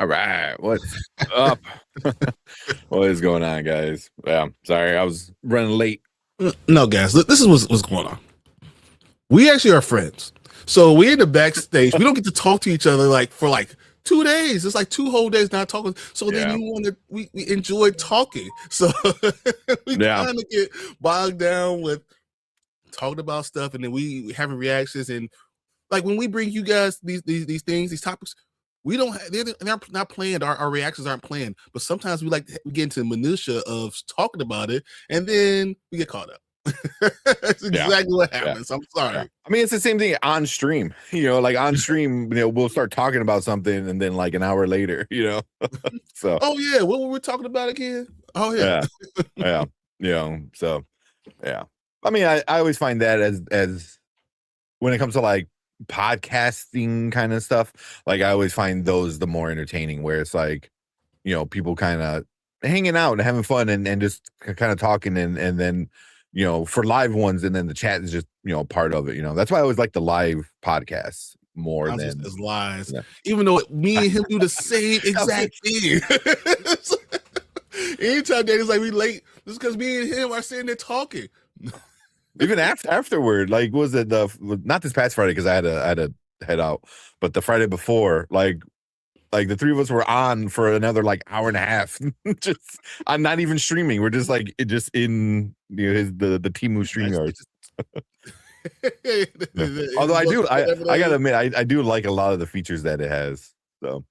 All right, what's up? What is going on, guys? Yeah, sorry, I was running late. No, guys, this is what's going on. We actually are friends. So we in the backstage. We don't get to talk to each other for 2 days. It's like 2 whole days not talking. So then Yeah, you want to we enjoy talking. So we yeah, kind of get bogged down with talking about stuff, and then we having reactions. And like when we bring you guys these things, these topics, we don't have, they're not planned. Our reactions aren't planned. But sometimes we get into minutia of talking about it, and then we get caught up. That's yeah, exactly what yeah, happens. I'm yeah. sorry. I mean, it's the same thing on stream. Like on stream, we'll start talking about something, and then like an hour later, So Oh yeah, what were we talking about again? Oh yeah. yeah, yeah, So yeah. I mean, I always find that as when it comes to like podcasting kind of stuff, like I always find those the more entertaining, where it's like, people kind of hanging out and having fun and just kind of talking and then, for live ones, and then the chat is just, part of it. That's why I always like the live podcasts more I'm than just as lies. yeah. Even though me and him do the same exact thing. Anytime Danny's like we late, just because me and him are sitting there talking. Even afterward, like was it not this past Friday because I had to head out, but the Friday before, like the three of us were on for another like hour and a half. Just I'm not even streaming. We're just like just in the Temu StreamYard. Although I gotta admit I do like a lot of the features that it has. So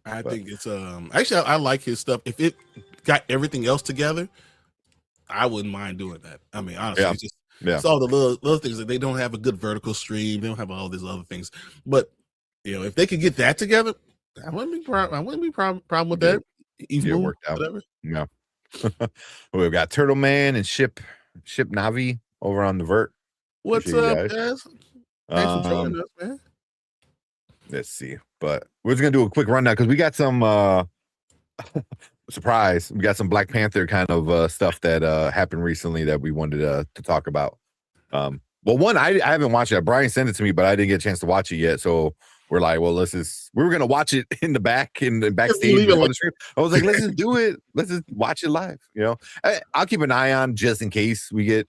I think it's actually I like his stuff. If it got everything else together, I wouldn't mind doing that. I mean, honestly, it's all the little things that they don't have a good vertical stream. They don't have all these other things. But if they could get that together, I wouldn't be problem with that. Even it worked out. Whatever. Yeah. We've got Turtle Man and Ship Navi over on the Vert. What's up, guys? Thanks for joining us, man. Let's see, but we're just gonna do a quick rundown because we got some surprise. We got some Black Panther kind of stuff that happened recently that we wanted to talk about. Well, one I haven't watched it. Brian sent it to me, but I didn't get a chance to watch it yet. So we're like, well, we were gonna watch it in the backstage. I was like, let's just do it. Let's just watch it live. I'll keep an eye on just in case we get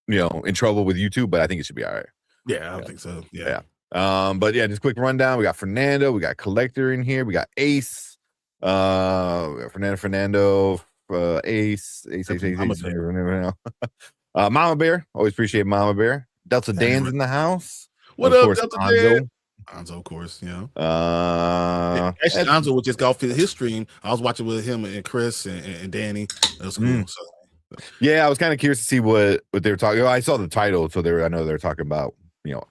in trouble with YouTube, but I think it should be all right. Yeah, I think so. Yeah. But yeah, just quick rundown. We got Fernando, we got Collector in here, we got Ace, we got Fernando, Ace. Mama Bear, always appreciate Mama Bear. Delta Dan's in the house. What up, Delta Dan? Anzo, of course, actually, Anzo just got off his stream. I was watching with him and Chris and Danny. That was cool. So. Yeah, I was kind of curious to see what they were talking about. I saw the title, so I know they're talking about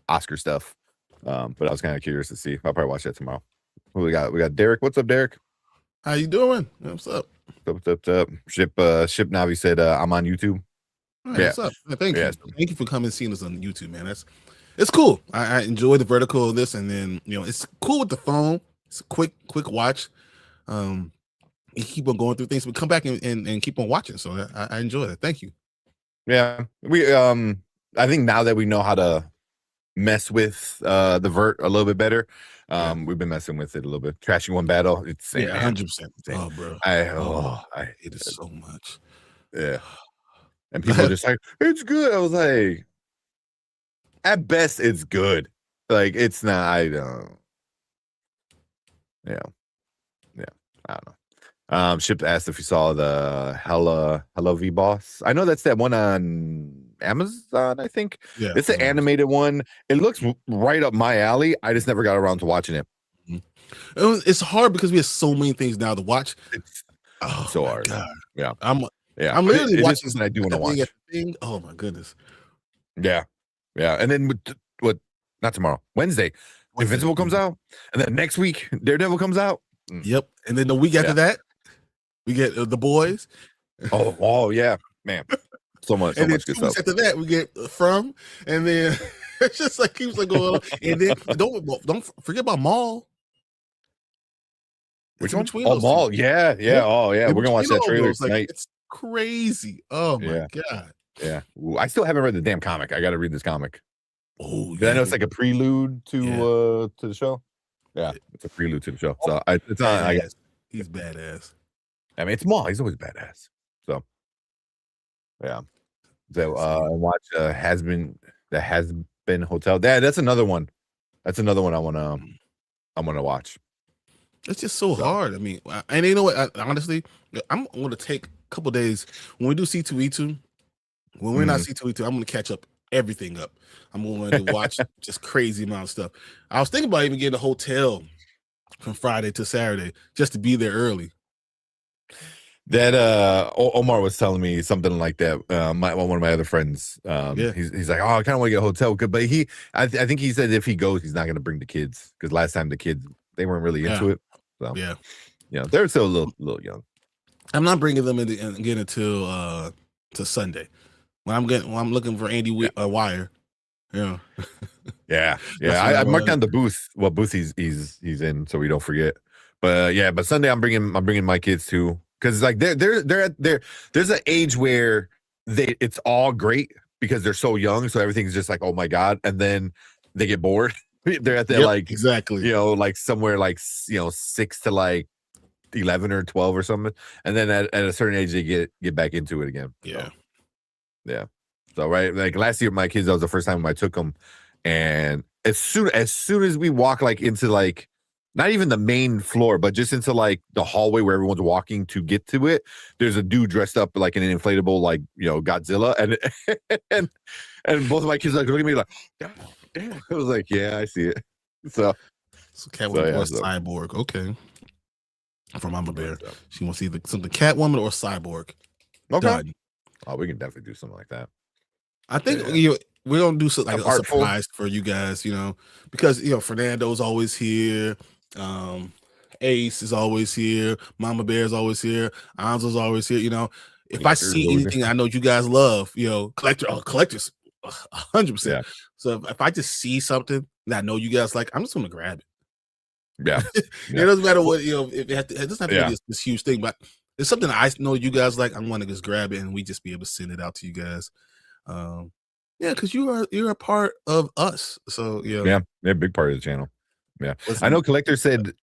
Oscar stuff. But I was kind of curious to see. I'll probably watch that tomorrow. What we got Derek. What's up, Derek? How you doing? What's up? What's up? Ship Navi said I'm on YouTube. Right, what's up? Thank you. Thank you for coming and seeing us on YouTube, man. It's cool. I enjoy the vertical of this, and then it's cool with the phone. It's a quick watch. You keep on going through things, but come back and keep on watching. So I enjoy that. Thank you. Yeah, we I think now that we know how to mess with the Vert a little bit better, we've been messing with it a little bit. Trashing one battle, it's 100%. Oh, bro, I hate it so much. Yeah, and people are just like, it's good. I was like, at best, it's good. Like it's not. I don't. Yeah, I don't know. Ship asked if you saw the Hello V Boss. I know that's that one on Amazon, I think. Yeah, it's an animated one. It looks right up my alley. I just never got around to watching it. It's hard because we have so many things now to watch. It's so hard. God. Yeah. I'm literally watching something I do want to watch. Oh my goodness. Yeah. And then what? Not tomorrow. Wednesday. Invincible comes out, and then next week Daredevil comes out. Yep. And then the week after that, we get The Boys. Oh yeah, man. So much good stuff. After that, we get From, and then it's just like keeps like going on. And then don't forget about Maul. Which one? Maul. Yeah. Oh yeah, we're gonna watch that trailer tonight. It's crazy. Oh my god. Yeah. Ooh, I still haven't read the damn comic. I got to read this comic. Oh, I know it's like a prelude to the show. Yeah, it's a prelude to the show. So it's on. I guess he's badass. I mean, it's Maul. He's always badass. So yeah. So watch Has Been Hotel. That's another one. That's another one I wanna watch. It's just so hard. I mean, and you know what? Honestly, I'm going to take a couple days when we do C2E2. When we're not C2E2, I'm going to catch up everything up. I'm going to watch just crazy amount of stuff. I was thinking about even getting a hotel from Friday to Saturday just to be there early. That Omar was telling me something like that. One of my other friends, he's like, oh, I kind of want to get a hotel, but I think he said if he goes, he's not going to bring the kids because last time the kids they weren't really into it. So they're still a little young. I'm not bringing them in again until to Sunday when I'm looking for Andy Wire. Yeah, yeah. I marked down the booth. What booth he's in, so we don't forget. But but Sunday I'm bringing my kids too. Because like there's an age where it's all great because they're so young, so everything's just like, oh my god, and then they get bored. They're at that exactly, like somewhere like 6 to like 11 or 12 or something, and then at a certain age they get back into it again. So right, like last year my kids, that was the first time I took them, and as soon as we walk like into like not even the main floor, but just into like the hallway where everyone's walking to get to it, there's a dude dressed up like in an inflatable like Godzilla, and both of my kids like look at me like, God damn. I was like, yeah, I see it. So Catwoman or Cyborg, okay. From Mama Bear, she wants either something Catwoman or Cyborg. Okay. Done. Oh, we can definitely do something like that. I think we're gonna do something like a surprise for you guys, because Fernando's always here. Ace is always here. Mama Bear's always here. Anzo's always here. If I see anything I know you guys love, collectors, 100%. So if I just see something that I know you guys like, I'm just gonna grab it. Yeah, it doesn't matter what it doesn't have to be this huge thing, but it's something I know you guys like. I'm gonna just grab it and we just be able to send it out to you guys. Because you're a part of us. So they're a big part of the channel. Yeah, I know Collector said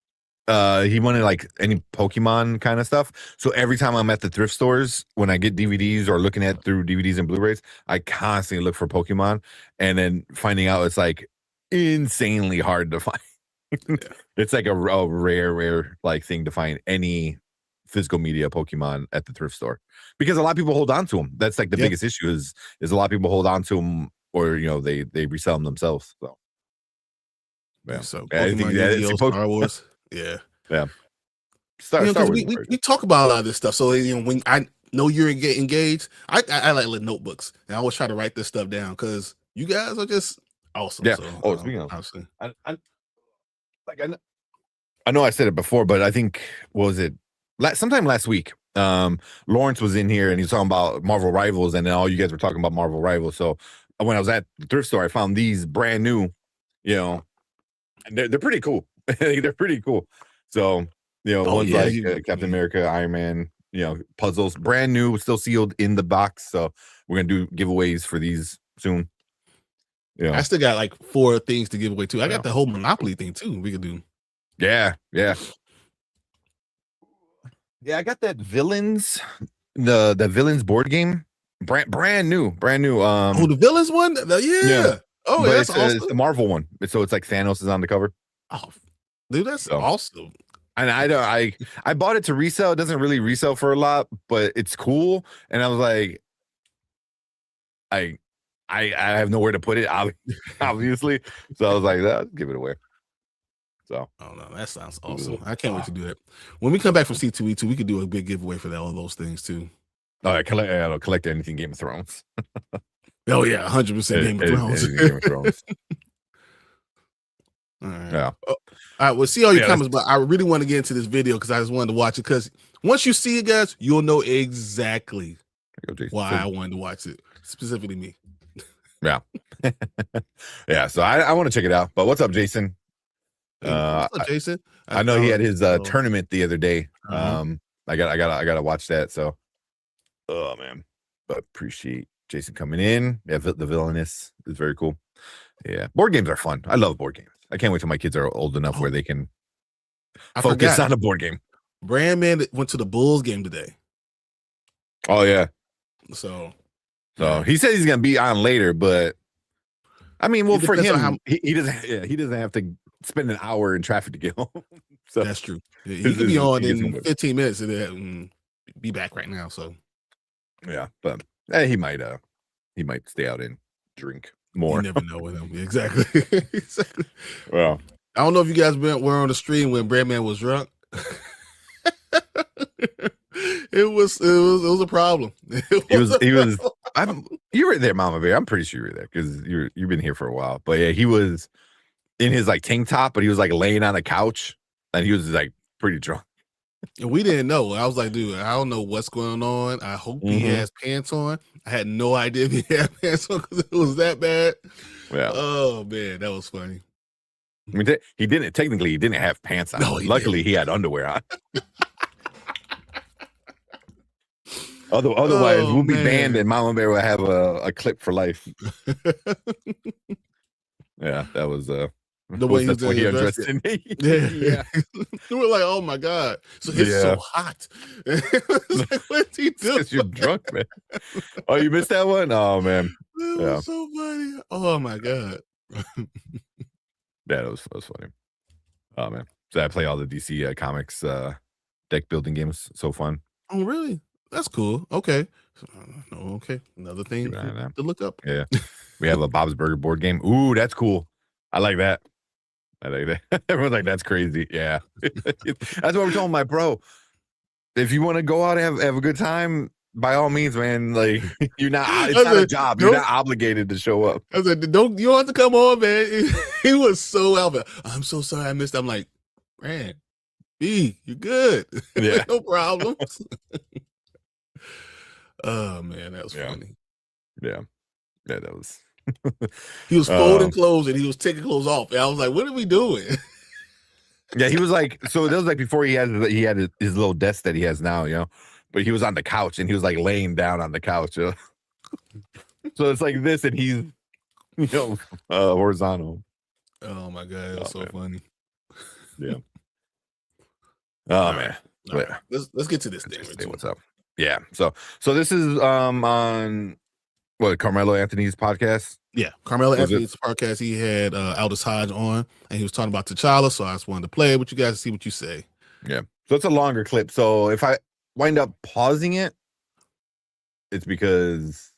he wanted like any Pokemon kind of stuff. So every time I'm at the thrift stores, when I get DVDs or looking at through DVDs and Blu-rays, I constantly look for Pokemon, and then finding out it's like insanely hard to find. It's like a rare like thing to find any physical media Pokemon at the thrift store because a lot of people hold on to them. That's like the biggest issue is a lot of people hold on to them or they resell them themselves. So so Pokemon, Star Wars, Star Wars. We talk about a lot of this stuff. So when I know you're engaged, I like notebooks and I always try to write this stuff down because you guys are just awesome. Yeah. So, speaking of, I know I said it before, but I think sometime last week, Lawrence was in here and he was talking about Marvel Rivals, and then all you guys were talking about Marvel Rivals. So when I was at the thrift store, I found these brand new, and they're pretty cool. They're pretty cool. So one's like Captain America, Iron Man, puzzles, brand new, still sealed in the box. So we're gonna do giveaways for these soon. I still got like 4 things to give away too. I got the whole Monopoly thing too. We could do. Yeah. I got that Villains, the Villains board game, brand new. The Villains one, yeah. Oh, that's awesome. It's the Marvel one, so it's like Thanos is on the cover. Oh, dude, that's awesome. And I bought it to resell. It doesn't really resell for a lot, but it's cool. And I was like, I have nowhere to put it, obviously. So I was like, I'll give it away. So, oh no, that sounds awesome. I can't wait to do that. When we come back from C2E2, we could do a big giveaway for all of those things too. All right, collect anything Game of Thrones. Oh yeah, 100% Game of Thrones. Game of Thrones. All right. Yeah. All right. We'll see all your comments, but I really want to get into this video because I just wanted to watch it. Because once you see it, guys, you'll know exactly why I wanted to watch it, specifically me. Yeah. Yeah. So I want to check it out. But what's up, Jason? What's up, Jason? I know he had his tournament the other day. I gotta watch that. So, oh man, but appreciate Jason coming in. Yeah, the Villainous is very cool. Yeah, board games are fun. I love board games. I can't wait till my kids are old enough where they can focus on a board game. Brandman went to the Bulls game today. Oh yeah. So he said he's gonna be on later, but I mean, well, for him, he doesn't have to spend an hour in traffic to get home. So that's true. He could be on in 15 minutes and be back right now. So yeah, but he might stay out and drink more. You never know with him. Exactly. Exactly. Well, I don't know if you guys were on the stream when Brandman was drunk. It was a problem. He was. You were there, Mama Bear. I'm pretty sure you were there because you've been here for a while. But yeah, he was in his like tank top, but he was like laying on a couch and he was like pretty drunk. We didn't know. I was like, dude, I don't know what's going on. I hope he has pants on. I had no idea if he had pants on because it was that bad. Yeah. Oh man, that was funny. I mean, he didn't have pants on. No, luckily he had underwear on. Otherwise, we'll be banned and Mama Bear will have a clip for life. Yeah, that was the way he addressed me. Yeah. We're like, oh my God. So it's so hot. Like, what's he doing? You're drunk, man. Oh, you missed that one? Oh man. That was so funny. Oh my God. That was funny. Oh man. So I play all the DC comics deck building games. So fun. Oh really? That's cool. Okay. Okay. Another thing to look up. Yeah. We have a Bob's Burger board game. Ooh, that's cool. I like that. Everyone's like, that's crazy. Yeah. That's what we're telling my bro. If you want to go out and have a good time, by all means, man. Like, it's not a job. You're not obligated to show up. I said, you don't have to come on, man. He was so out. I'm so sorry I missed. I'm like, man, B, you're good. Yeah. No problems. Oh man, that was funny. Yeah, that was. He was folding clothes and he was taking clothes off. And I was like, "What are we doing?" Yeah, he was like, so that was like before he had his little desk that he has now, you know. But he was on the couch and he was like laying down on the couch. You know? So it's like this, and he's, horizontal. Oh my God, it was so funny. Yeah. Oh man. Right. Let's get to this thing. What's up? Yeah. So this is on what, Carmelo Anthony's podcast? Yeah, Carmelo Anthony's podcast. He had Aldous Hodge on, and he was talking about T'Challa. So I just wanted to play it with you guys to see what you say. Yeah. So it's a longer clip. So if I wind up pausing it, it's because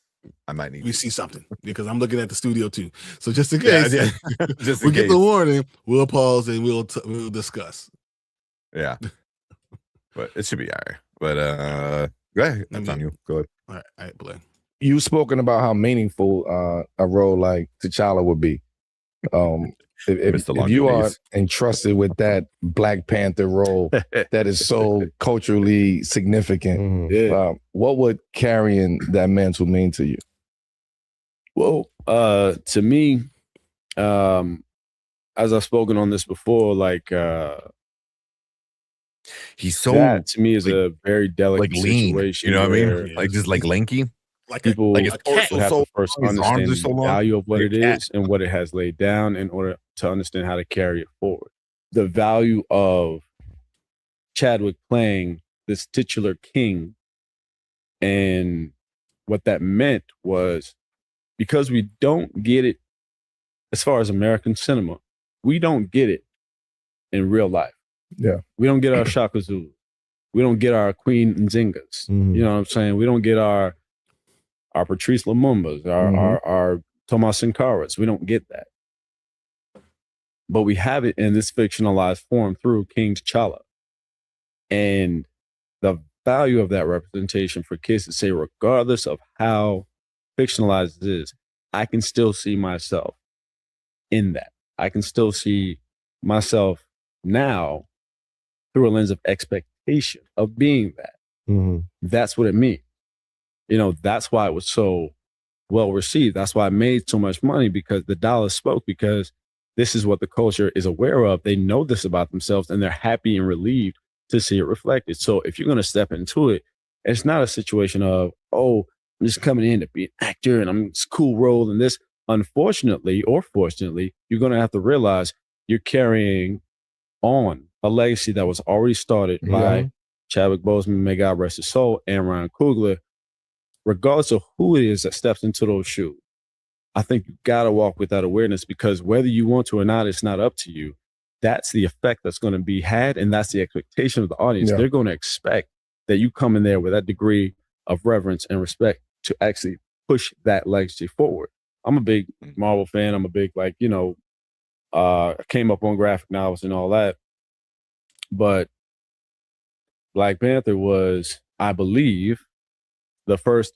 I might need. We see something because I'm looking at the studio too. So just in case, just we get the warning, we'll pause and we'll discuss. Yeah. But it should be all right. But go ahead. That's on you. Go ahead. All right, play. You've spoken about how meaningful a role like T'Challa would be. If you are entrusted with that Black Panther role that is so culturally significant, what would carrying that mantle mean to you? Well, to me, as I've spoken on this before, like he's so that to me is a very delicate lean, situation. you know what I mean? Like just like lanky. Like people would have to first understand the value of what it is and what it has laid down in order to understand how to carry it forward. The value of Chadwick playing this titular king, and what that meant was, because we don't get it as far as American cinema, we don't get it in real life. Yeah, we don't get our Shaka Zulu. We don't get our Queen Nzingas. You know what I'm saying? We don't get our Patrice Lumumbas, our Tomas Sankaras. We don't get that. But we have it in this fictionalized form through King T'Challa. And the value of that representation for kids to say, regardless of how fictionalized it is, I can still see myself in that. I can still see myself now through a lens of expectation of being that. That's what it means. You know, that's why it was so well received. That's why it made so much money, because the dollar spoke, because this is what the culture is aware of. They know this about themselves and they're happy and relieved to see it reflected. So if you're going to step into it, it's not a situation of, oh, I'm just coming in to be an actor and I'm this cool role and this. Unfortunately or fortunately, you're going to have to realize you're carrying on a legacy that was already started by Chadwick Boseman, may God rest his soul, and Ryan Coogler. Regardless of who it is that steps into those shoes, I think you got to walk with that awareness, because whether you want to or not, it's not up to you. That's the effect that's going to be had, and that's the expectation of the audience. They're going to expect that you come in there with that degree of reverence and respect to actually push that legacy forward. I'm a big Marvel fan. I'm a big, I came up on graphic novels and all that. But Black Panther was, I believe, the first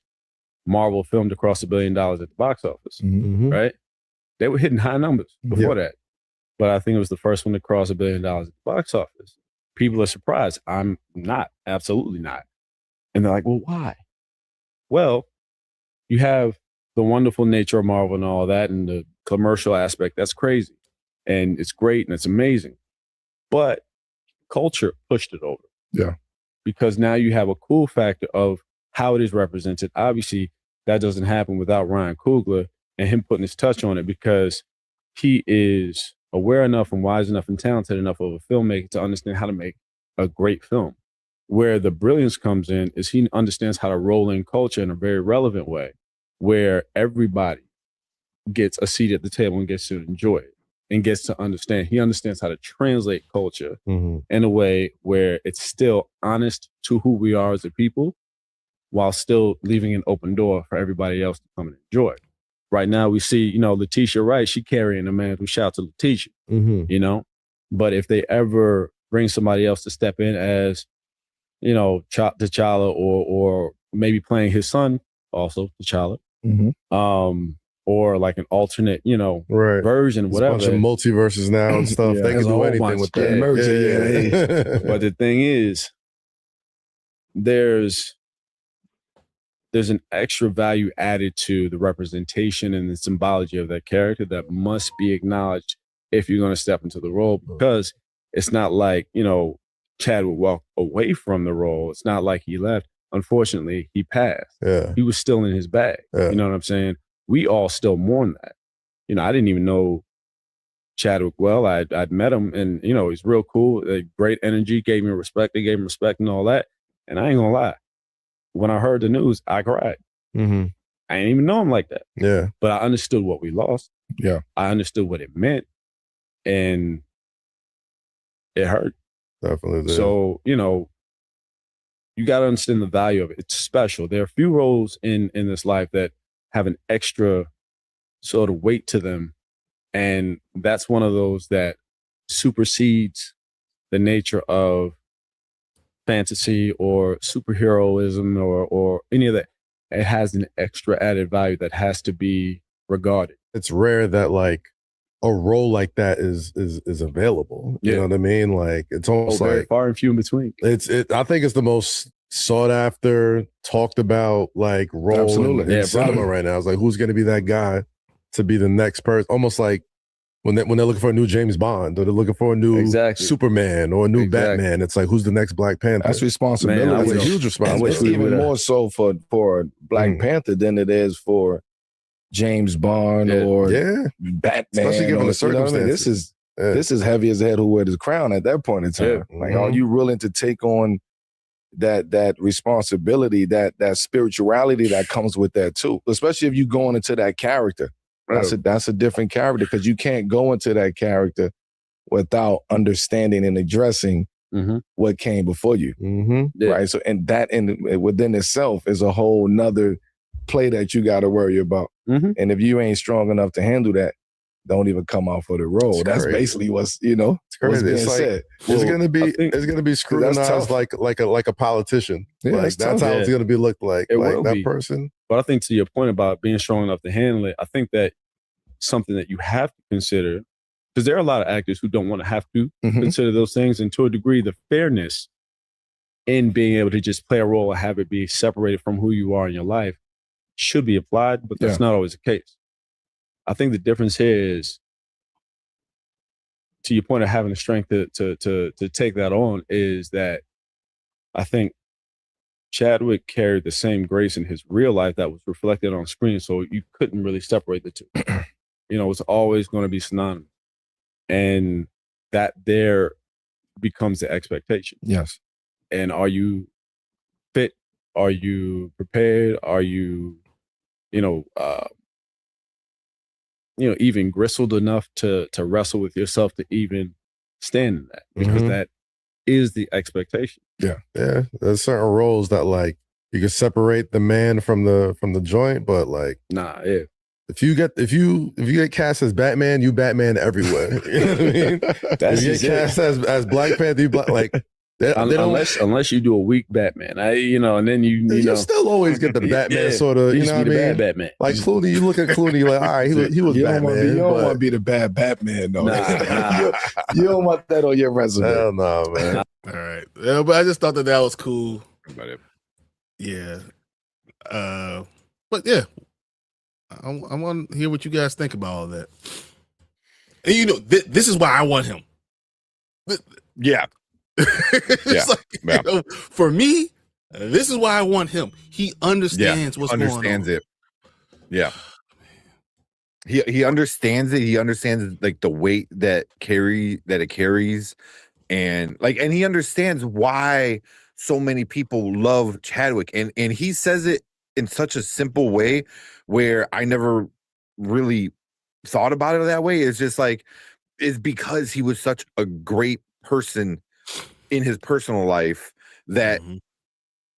Marvel film to cross $1 billion at the box office, right? They were hitting high numbers before that. But I think it was the first one to cross $1 billion at the box office. People are surprised. I'm not, absolutely not. And they're like, well, why? Well, you have the wonderful nature of Marvel and all that, and the commercial aspect. That's crazy. And it's great and it's amazing. But culture pushed it over. Yeah. Because now you have a cool factor of how it is represented. Obviously, that doesn't happen without Ryan Coogler and him putting his touch on it, because he is aware enough and wise enough and talented enough of a filmmaker to understand how to make a great film. Where the brilliance comes in is he understands how to roll in culture in a very relevant way, where everybody gets a seat at the table and gets to enjoy it and gets to understand. He understands how to translate culture in a way where it's still honest to who we are as a people, while still leaving an open door for everybody else to come and enjoy. Right now we see, Letitia Wright, she carrying a man who shouts to Letitia, but if they ever bring somebody else to step in as, T'Challa, or maybe playing his son, also T'Challa, or like an alternate, version, whatever. There's a bunch of multiverses now and stuff. They can do anything with that. But the thing is, there's an extra value added to the representation and the symbology of that character that must be acknowledged if you're going to step into the role, because it's not like, Chad would walk away from the role. It's not like he left. Unfortunately, he passed. Yeah. He was still in his bag. Yeah. You know what I'm saying? We all still mourn that. I didn't even know Chadwick well. I'd met him, and, he's real cool, great energy, gave me respect. They gave him respect and all that. And I ain't gonna lie, when I heard the news, I cried. I didn't even know him like that. Yeah. But I understood what we lost. Yeah. I understood what it meant. And it hurt. Definitely did. So, you got to understand the value of it. It's special. There are a few roles in this life that have an extra sort of weight to them. And that's one of those that supersedes the nature of fantasy or superheroism or any of that. It has an extra added value that has to be regarded. It's rare that like a role like that is available. You know what I mean? Like it's almost like far and few in between. I think it's the most sought after, talked about like role in cinema right now. It's like, who's going to be that guy to be the next person? Almost like when they're looking for a new James Bond, or they're looking for a new Superman or a new Batman. It's like, who's the next Black Panther? That's responsibility. That's a huge responsibility. It's even more so for Black Panther than it is for James Bond or Batman. Especially given the circumstances. This is heavy as a head who wears his crown at that point in time. Like, are you willing to take on that responsibility, that spirituality that comes with that too? Especially if you going into that character. That's a different character, because you can't go into that character without understanding and addressing what came before you. Right. So, and that within itself is a whole nother play that you got to worry about. And if you ain't strong enough to handle that, don't even come out for the role. That's basically what's what's being said. It's gonna be scrutinized like a politician. Yeah, like that's how it's gonna be looked like. It like will that be. person. But I think to your point about being strong enough to handle it, I think that something that you have to consider, because there are a lot of actors who don't want to have to consider those things, and to a degree, the fairness in being able to just play a role and have it be separated from who you are in your life should be applied, but that's not always the case. I think the difference here is, to your point of having the strength to take that on, is that I think Chadwick carried the same grace in his real life that was reflected on screen, so you couldn't really separate the two. It's always going to be synonymous. and that there becomes the expectation. Yes. And are you fit? Are you prepared? Are you, even gristled enough to wrestle with yourself to even stand in that? Because that is the expectation. Yeah. There's certain roles that like you can separate the man from the joint, but like if you get cast as Batman, you Batman everywhere. You know what I mean? If you get cast as Black Panther, you like unless you do a weak Batman, and then you still always get the Batman sort of, you know what I mean? Bad Batman. Like Clooney, you look at Clooney, you're like, all right, he was Batman. You don't want to be the bad Batman, though. Nah. You don't want that on your resume. Hell no, man. All right. Yeah, but I just thought that was cool. About it. Yeah. But yeah, I want to hear what you guys think about all that. And this is why I want him. Yeah. For me, this is why I want him. He understands what's going on. It. Yeah. He understands it. He understands like the weight that it carries, and he understands why so many people love Chadwick, and he says it in such a simple way where I never really thought about it that way. It's just like, it's because he was such a great person in his personal life that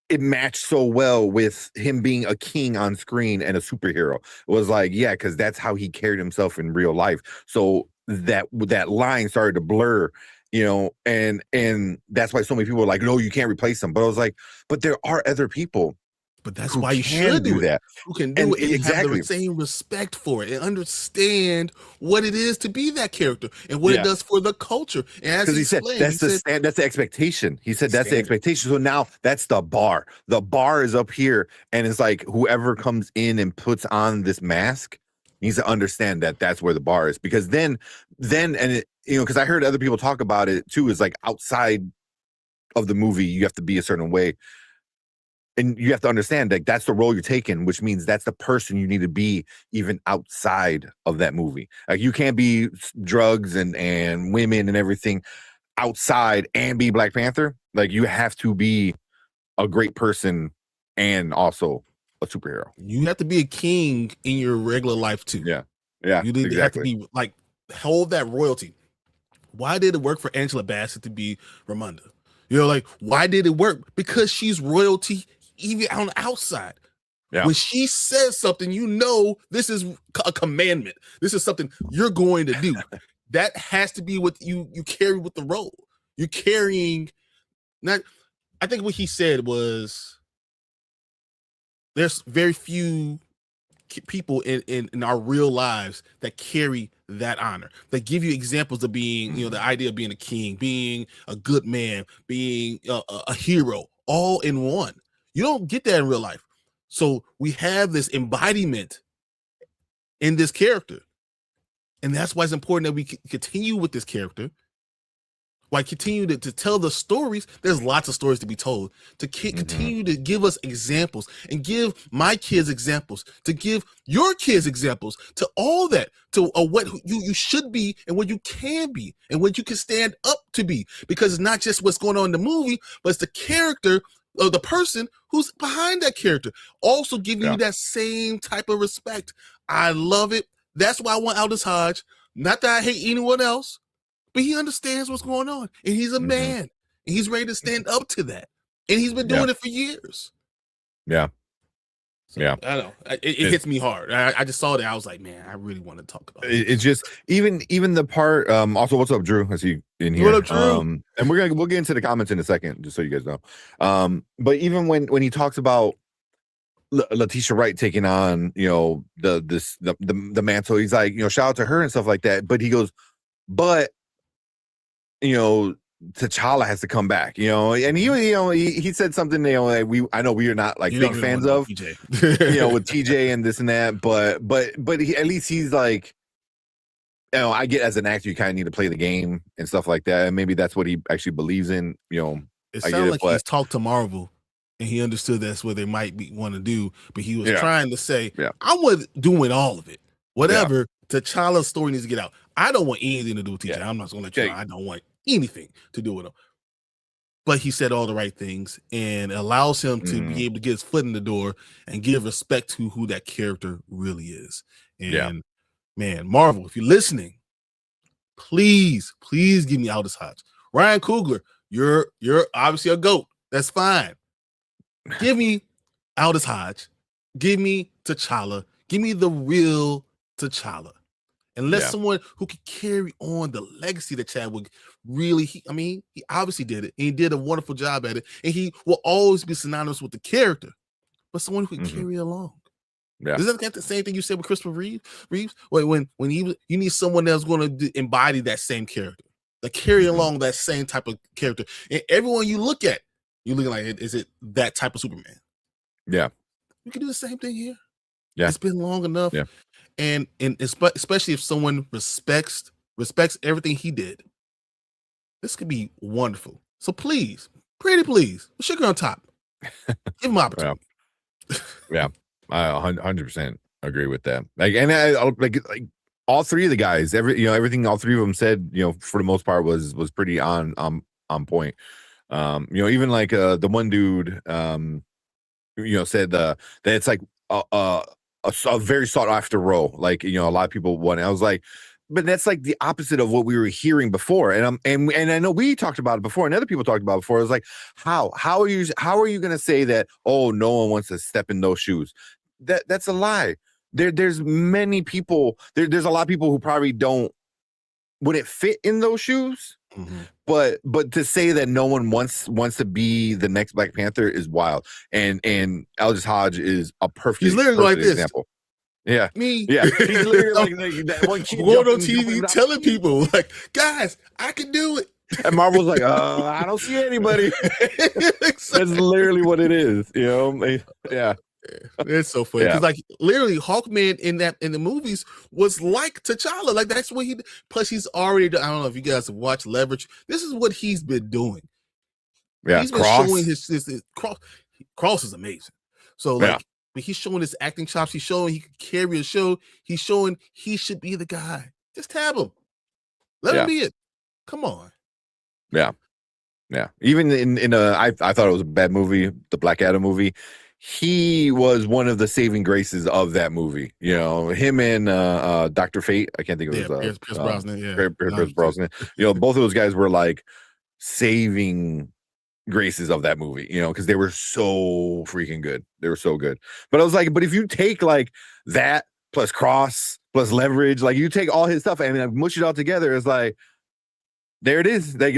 it matched so well with him being a king on screen and a superhero. It was like, yeah, because that's how he carried himself in real life. So that line started to blur, and that's why so many people were like, no, you can't replace him. But I was like, but there are other people. But that's why you should do that. Who can do it and have the same respect for it and understand what it is to be that character and what it does for the culture. And as he said, that's the expectation. He said that's the expectation. So now that's the bar. The bar is up here, and it's like whoever comes in and puts on this mask needs to understand that that's where the bar is. Because then, because I heard other people talk about it too. Is like outside of the movie, you have to be a certain way. And you have to understand that that's the role you're taking, which means that's the person you need to be even outside of that movie. Like you can't be drugs and women and everything outside and be Black Panther. Like you have to be a great person and also a superhero. You have to be a king in your regular life too. Yeah. You have to be like, hold that royalty. Why did it work for Angela Bassett to be Ramonda? Why did it work? Because she's royalty even on the outside. Yeah. When she says something, this is a commandment. This is something you're going to do. That has to be what you carry with the role. You're carrying. I think what he said was, there's very few people in our real lives that carry that honor. They give you examples of being, the idea of being a king, being a good man, being a hero, all in one. You don't get that in real life. So we have this embodiment in this character. And that's why it's important that we continue with this character. Why continue to tell the stories. There's lots of stories to be told. To continue to give us examples and give my kids examples, to give your kids examples, to all that, to what you should be and what you can be and what you can stand up to be. Because it's not just what's going on in the movie, but it's the character of the person who's behind that character. Also giving you that same type of respect. I love it. That's why I want Aldous Hodge. Not that I hate anyone else, but he understands what's going on. And he's a man. And he's ready to stand up to that. And he's been doing it for years. Yeah. So, I don't know. It hits me hard. I just saw that. I was like, man, I really want to talk about it. It's just even the part. Also, what's up, Drew? I see you in here. What up, Drew? And we'll get into the comments in a second, just so you guys know. But even when he talks about Letitia Wright taking on, the mantle, he's like, shout out to her and stuff like that. But he goes, but T'Challa has to come back, and he said something, I know we are not like big fans of, with TJ and this and that, but at least he's like, I get as an actor, you kind of need to play the game and stuff like that. And maybe that's what he actually believes in, It sounds like he's talked to Marvel and he understood that's what they might want to do, but he was trying to say, I wasn't doing all of it. Whatever, T'Challa's story needs to get out. I don't want anything to do with TJ. Yeah. I'm not going to let you know. I don't want anything to do with him. But he said all the right things and allows him to be able to get his foot in the door and give respect to who that character really is. And man, Marvel, if you're listening, please give me Aldous Hodge. Ryan Coogler, you're obviously a GOAT. That's fine. Give me Aldous Hodge. Give me T'Challa. Give me the real T'Challa. And let someone who could carry on the legacy that Chadwick really, he obviously did it. And he did a wonderful job at it. And he will always be synonymous with the character, but someone who can carry along. Yeah. Isn't that the same thing you said with Christopher Reeves? When you need someone that's going to embody that same character, that carry along that same type of character. And everyone you look at, you're looking like, is it that type of Superman? Yeah. You can do the same thing here. Yeah. It's been long enough. Yeah. And especially if someone respects everything he did, this could be wonderful. So please, pretty please, sugar on top. Give him opportunity. Yeah, I 100% agree with that. Like, and I like all three of the guys, everything all three of them said, for the most part was pretty on point. Even like the one dude, said that it's like a very sought after role. Like, a lot of people want it. I was like, but that's like the opposite of what we were hearing before. And I know we talked about it before and other people talked about it before. It was like, how are you going to say that, oh, no one wants to step in those shoes? That's a lie. There's many people, there's a lot of people who probably wouldn't fit in those shoes. But to say that no one wants to be the next Black Panther is wild. And Aldous Hodge is a perfect. He's literally like this example. Yeah, me. Yeah, he's literally like that one kid going on TV telling people like, guys, I can do it. And Marvel's like, I don't see anybody. That's literally what it is. Yeah. It's so funny because like literally Hawkman in the movies was like T'Challa. Like that's what he did. Plus he's already I don't know if you guys have watched Leverage. This is what he's been doing. Yeah, he's been showing his Cross is amazing. So like he's showing his acting chops. He's showing he can carry a show. He's showing he should be the guy. Just tab him. Let him be it. Come on. Yeah. Even in I thought it was a bad movie, the Black Adam movie. He was one of the saving graces of that movie. Him and Dr. Fate. I can't think of his Pierce Brosnan. Pierce Brosnan. Both of those guys were like saving graces of that movie. Because they were so freaking good. They were so good. But I was like, but if you take like that plus Cross plus Leverage, like you take all his stuff and mush it all together, it's like there it is. Like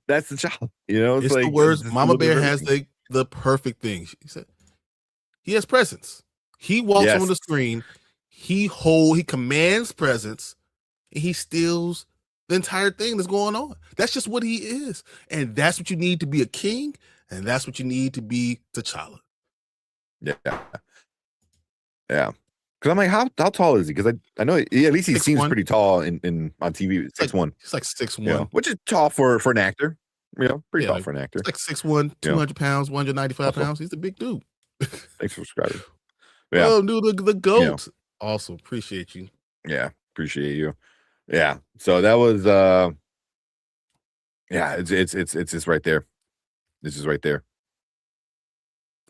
that's the child. It's like the words. Mama Bear has the perfect thing. She said. He has presence. He walks on the screen. He commands presence, and he steals the entire thing that's going on. That's just what he is, and that's what you need to be a king, and that's what you need to be T'Challa. Yeah. Because I'm like, how tall is he? Because I know at least he seems pretty tall in on TV. 6'1". He's like 6'1", which is tall for an actor. Pretty tall for an actor. Like 6'1", 200 pounds, 195 pounds. He's a big dude. Thanks for subscribing. Yeah. Oh, dude, the GOAT. Awesome. Appreciate you. Yeah, appreciate you. Yeah. So that was it's just right there. This is right there.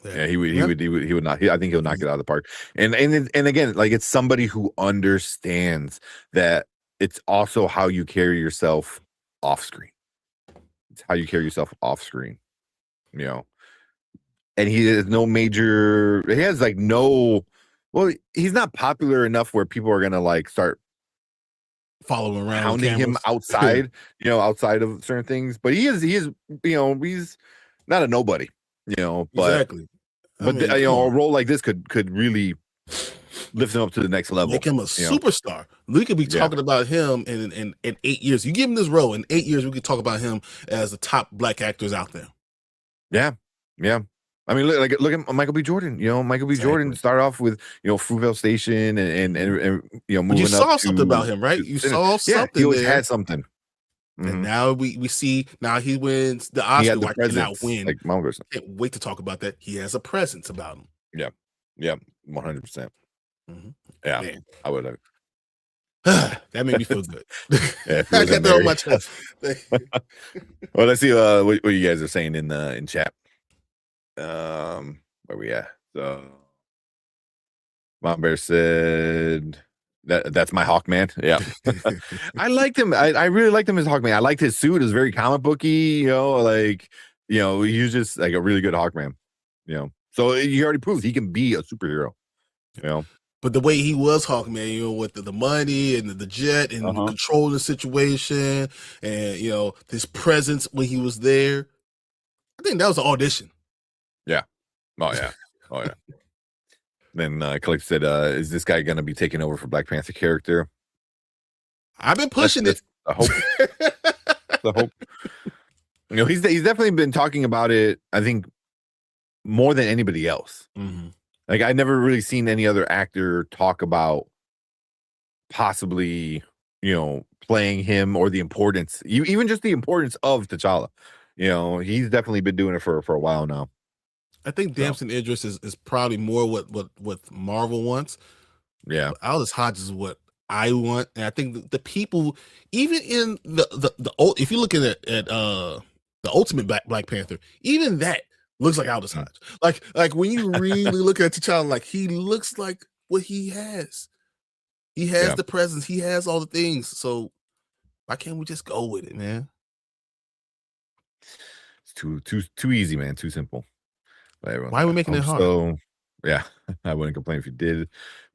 Yeah, he would not. I think he'll knock it out of the park. And again, like it's somebody who understands that it's also how you carry yourself off screen. It's how you carry yourself off screen. And he has he's not popular enough where people are gonna like start following around, hounding him outside, outside of certain things. But he is, he's not a nobody, but exactly. But a role like this could really lift him up to the next level, make him a superstar. We could be talking about him in 8 years. You give him this role in 8 years, we could talk about him as the top Black actors out there. Yeah. I mean, look at Michael B. Jordan. Michael B. Jordan started off with Fruitvale Station and moving but you saw up something about him, right? You saw something. He always had something. And now we see now he wins the Oscar. He cannot win. Like Mongers. Can't wait to talk about that. He has a presence about him. Yeah, 100%. Yeah, man. I would have. That made me feel good. Yeah, I got that on my chest. Well, let's see what you guys are saying in chat. Where we at? So, Mom Bear said that's my Hawkman. Yeah, I liked him. I really liked him as Hawkman. I liked his suit. It was very comic booky. You know, like he was just like a really good Hawkman. You know, so he already proved he can be a superhero. You know. But the way he was Hawkman, you know, with the money and the jet and controlling the situation, and you know his presence when he was there, I think that was an audition. Yeah. Oh yeah. Oh yeah. Then Click said, "Is this guy going to be taking over for Black Panther character?" I've been pushing it. I hope. I hope. You know, he's definitely been talking about it. I think more than anybody else. Mm-hmm. Like I never really seen any other actor talk about possibly, you know, playing him or the importance, even just the importance of T'Challa. You know, he's definitely been doing it for a while now. I think Damson Idris is probably more what Marvel wants. Yeah, but Aldous Hodges is what I want, and I think the people, even in the old, if you look at the Ultimate Black Panther, even that looks like Aldous Hodge. Like when you really look at T'Challa, like he looks like what he has. He has the presence. He has all the things. So why can't we just go with it, man? It's too easy, man. Too simple. Why are we making it hard? So yeah, I wouldn't complain if you did.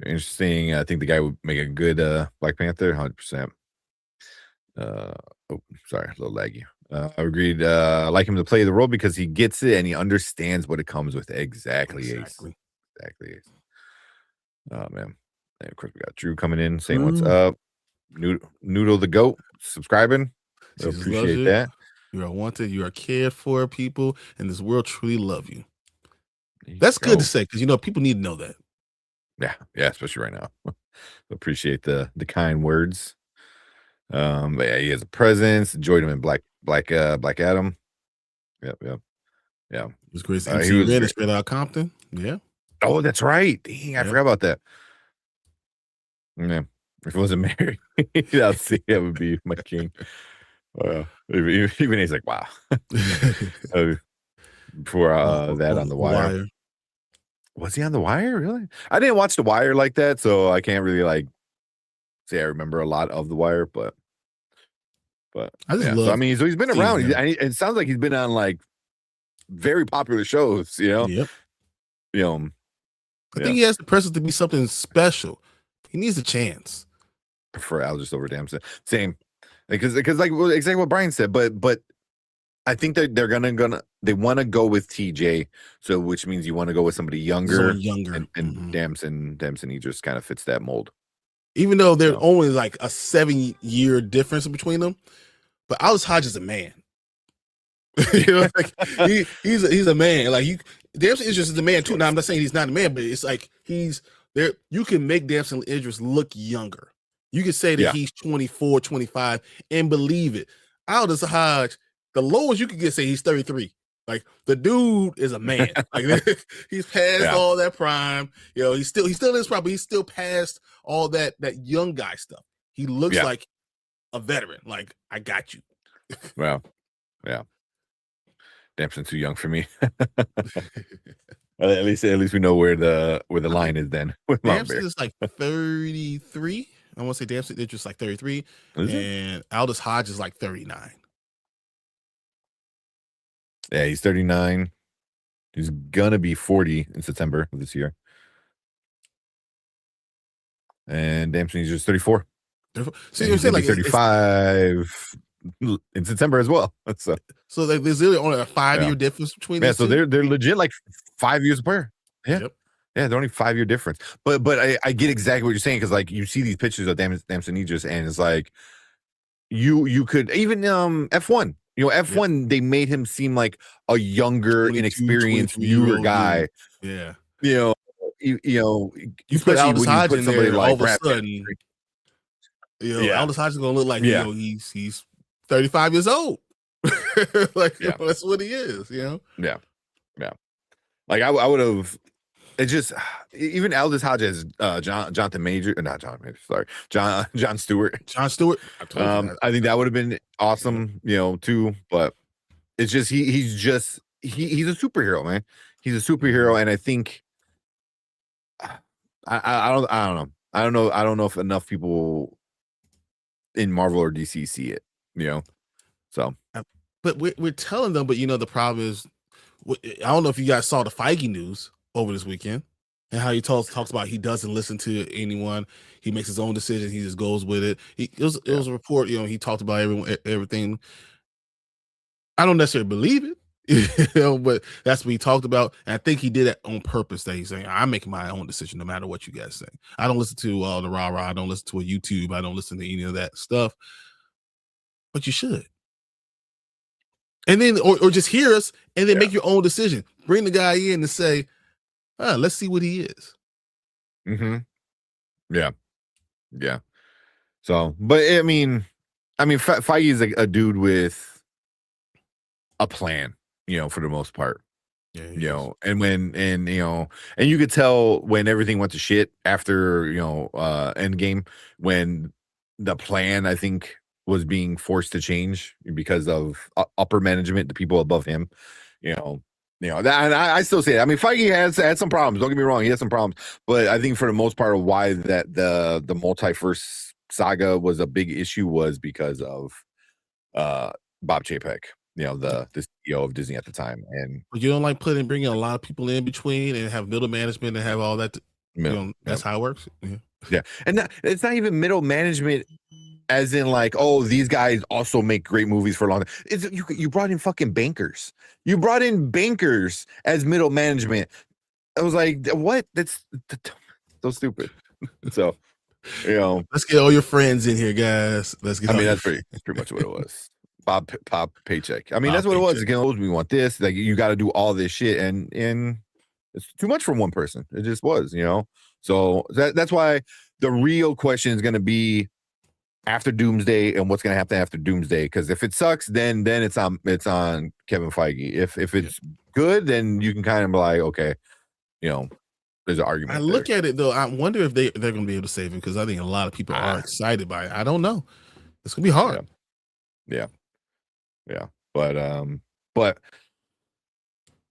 Interesting. I think the guy would make a good Black Panther, 100%. Sorry, a little laggy. I agreed. I like him to play the role because he gets it and he understands what it comes with. Exactly. Ace. Oh man. And of course we got Drew coming in saying what's up. Noodle the goat subscribing. Appreciate that. You are wanted. You are cared for. People in this world truly love you. That's good to say because you know people need to know that. Yeah, especially right now. Appreciate the kind words. But yeah, he has a presence. Enjoyed him in Black Adam. Yep. It was great. He was straight out of Compton. Yeah. Oh, that's right. Dang, I forgot about that. Yeah. If it wasn't Mary, I'll see. That would be my king. Even he's like, wow. Before that on The Wire. Was he on The Wire? Really? I didn't watch The Wire like that, so I can't really like say I remember a lot of The Wire, but I just love. So, I mean, so he's been around. It sounds like he's been on like very popular shows. You know. Yep. You know. I think he has the presence to be something special. He needs a chance. For Aldous over Damson, same, because like exactly what Brian said, but I think that they want to go with TJ, so which means you want to go with somebody younger, and Damson he just kind of fits that mold. Even though they're only like a 7-year difference between them, but Aldous Hodge is a man. You know, like he's a man. Like Damson Idris is a man too. Now I'm not saying he's not a man, but it's like he's there. You can make Damson Idris look younger. You can say that he's 24, 25 and believe it. Aldous Hodge, the lowest you could get, say he's 33. Like the dude is a man. Like he's past all that prime. You know, he's still in his prime, but he's still past all that young guy stuff. He looks like a veteran. Like I got you. Well, yeah. Damson's too young for me. At least we know where the line is then. Damson is like 33. I want to say Damson Idris like 33, and Aldous Hodge is like 39. Yeah, he's 39. He's gonna be 40 in September of this year. And Damson is just 34. So you're saying like 35 in September as well. So like there's really only a 5-year difference between them. Yeah, so they're legit like 5 years apart. Yeah. Yep. Yeah, they're only 5-year difference. But I get exactly what you're saying, because like you see these pictures of Damson Idris, and it's like you could even F1. You know, F1 they made him seem like a younger, inexperienced, newer guy. Yeah. You know, especially when you put somebody like all of a sudden, Aldous Hodge is gonna look like he's 35 years old. Like that's what he is. You know. Yeah. Like I would have. it just even Aldous Hodges, Jonathan Major, not John Major, sorry, John Stewart. John Stewart. I think that would have been awesome, too. But it's just he's a superhero, man. He's a superhero, and I think I don't know if enough people in Marvel or DC see it, So, but we're telling them. But the problem is, I don't know if you guys saw the Feige news over this weekend and how he talks about he doesn't listen to anyone. He makes his own decisions. He just goes with it. It was a report. He talked about everything. I don't necessarily believe it, but that's what he talked about. And I think he did it on purpose. That he's saying, I'm making my own decision no matter what you guys say. I don't listen to the rah-rah. I don't listen to a YouTube. I don't listen to any of that stuff. But you should. And then, or just hear us and then make your own decision. Bring the guy in and say, let's see what he is. Mm-hmm. Yeah. So, but I mean, Feige is a dude with a plan, for the most part. Yeah, and you could tell when everything went to shit after, Endgame, when the plan, I think, was being forced to change because of upper management, the people above him, that, and I still say it. Feige has had some problems. Don't get me wrong, he has some problems, but I think for the most part of why that the multiverse saga was a big issue was because of Bob Chapek, the CEO of Disney at the time. And you don't like bringing a lot of people in between and have middle management and have all that. That's how it works. Yeah, and it's not even middle management. As in, like, oh, these guys also make great movies for a long time. You brought in fucking bankers. You brought in bankers as middle management. I was like, what? That's so stupid. So, let's get all your friends in here, guys. Let's get. That's pretty much what it was. Bob paycheck. That's what it was. Again, we want this. Like, you got to do all this shit, and it's too much from one person. It just was, So that's why the real question is going to be after Doomsday and what's going to happen after Doomsday. Because if it sucks, then it's on Kevin Feige. If it's good, then you can kind of be like, okay, there's an argument. I look at it though. I wonder if they're going to be able to save him, because I think a lot of people are excited by it. I don't know. It's going to be hard. Yeah. But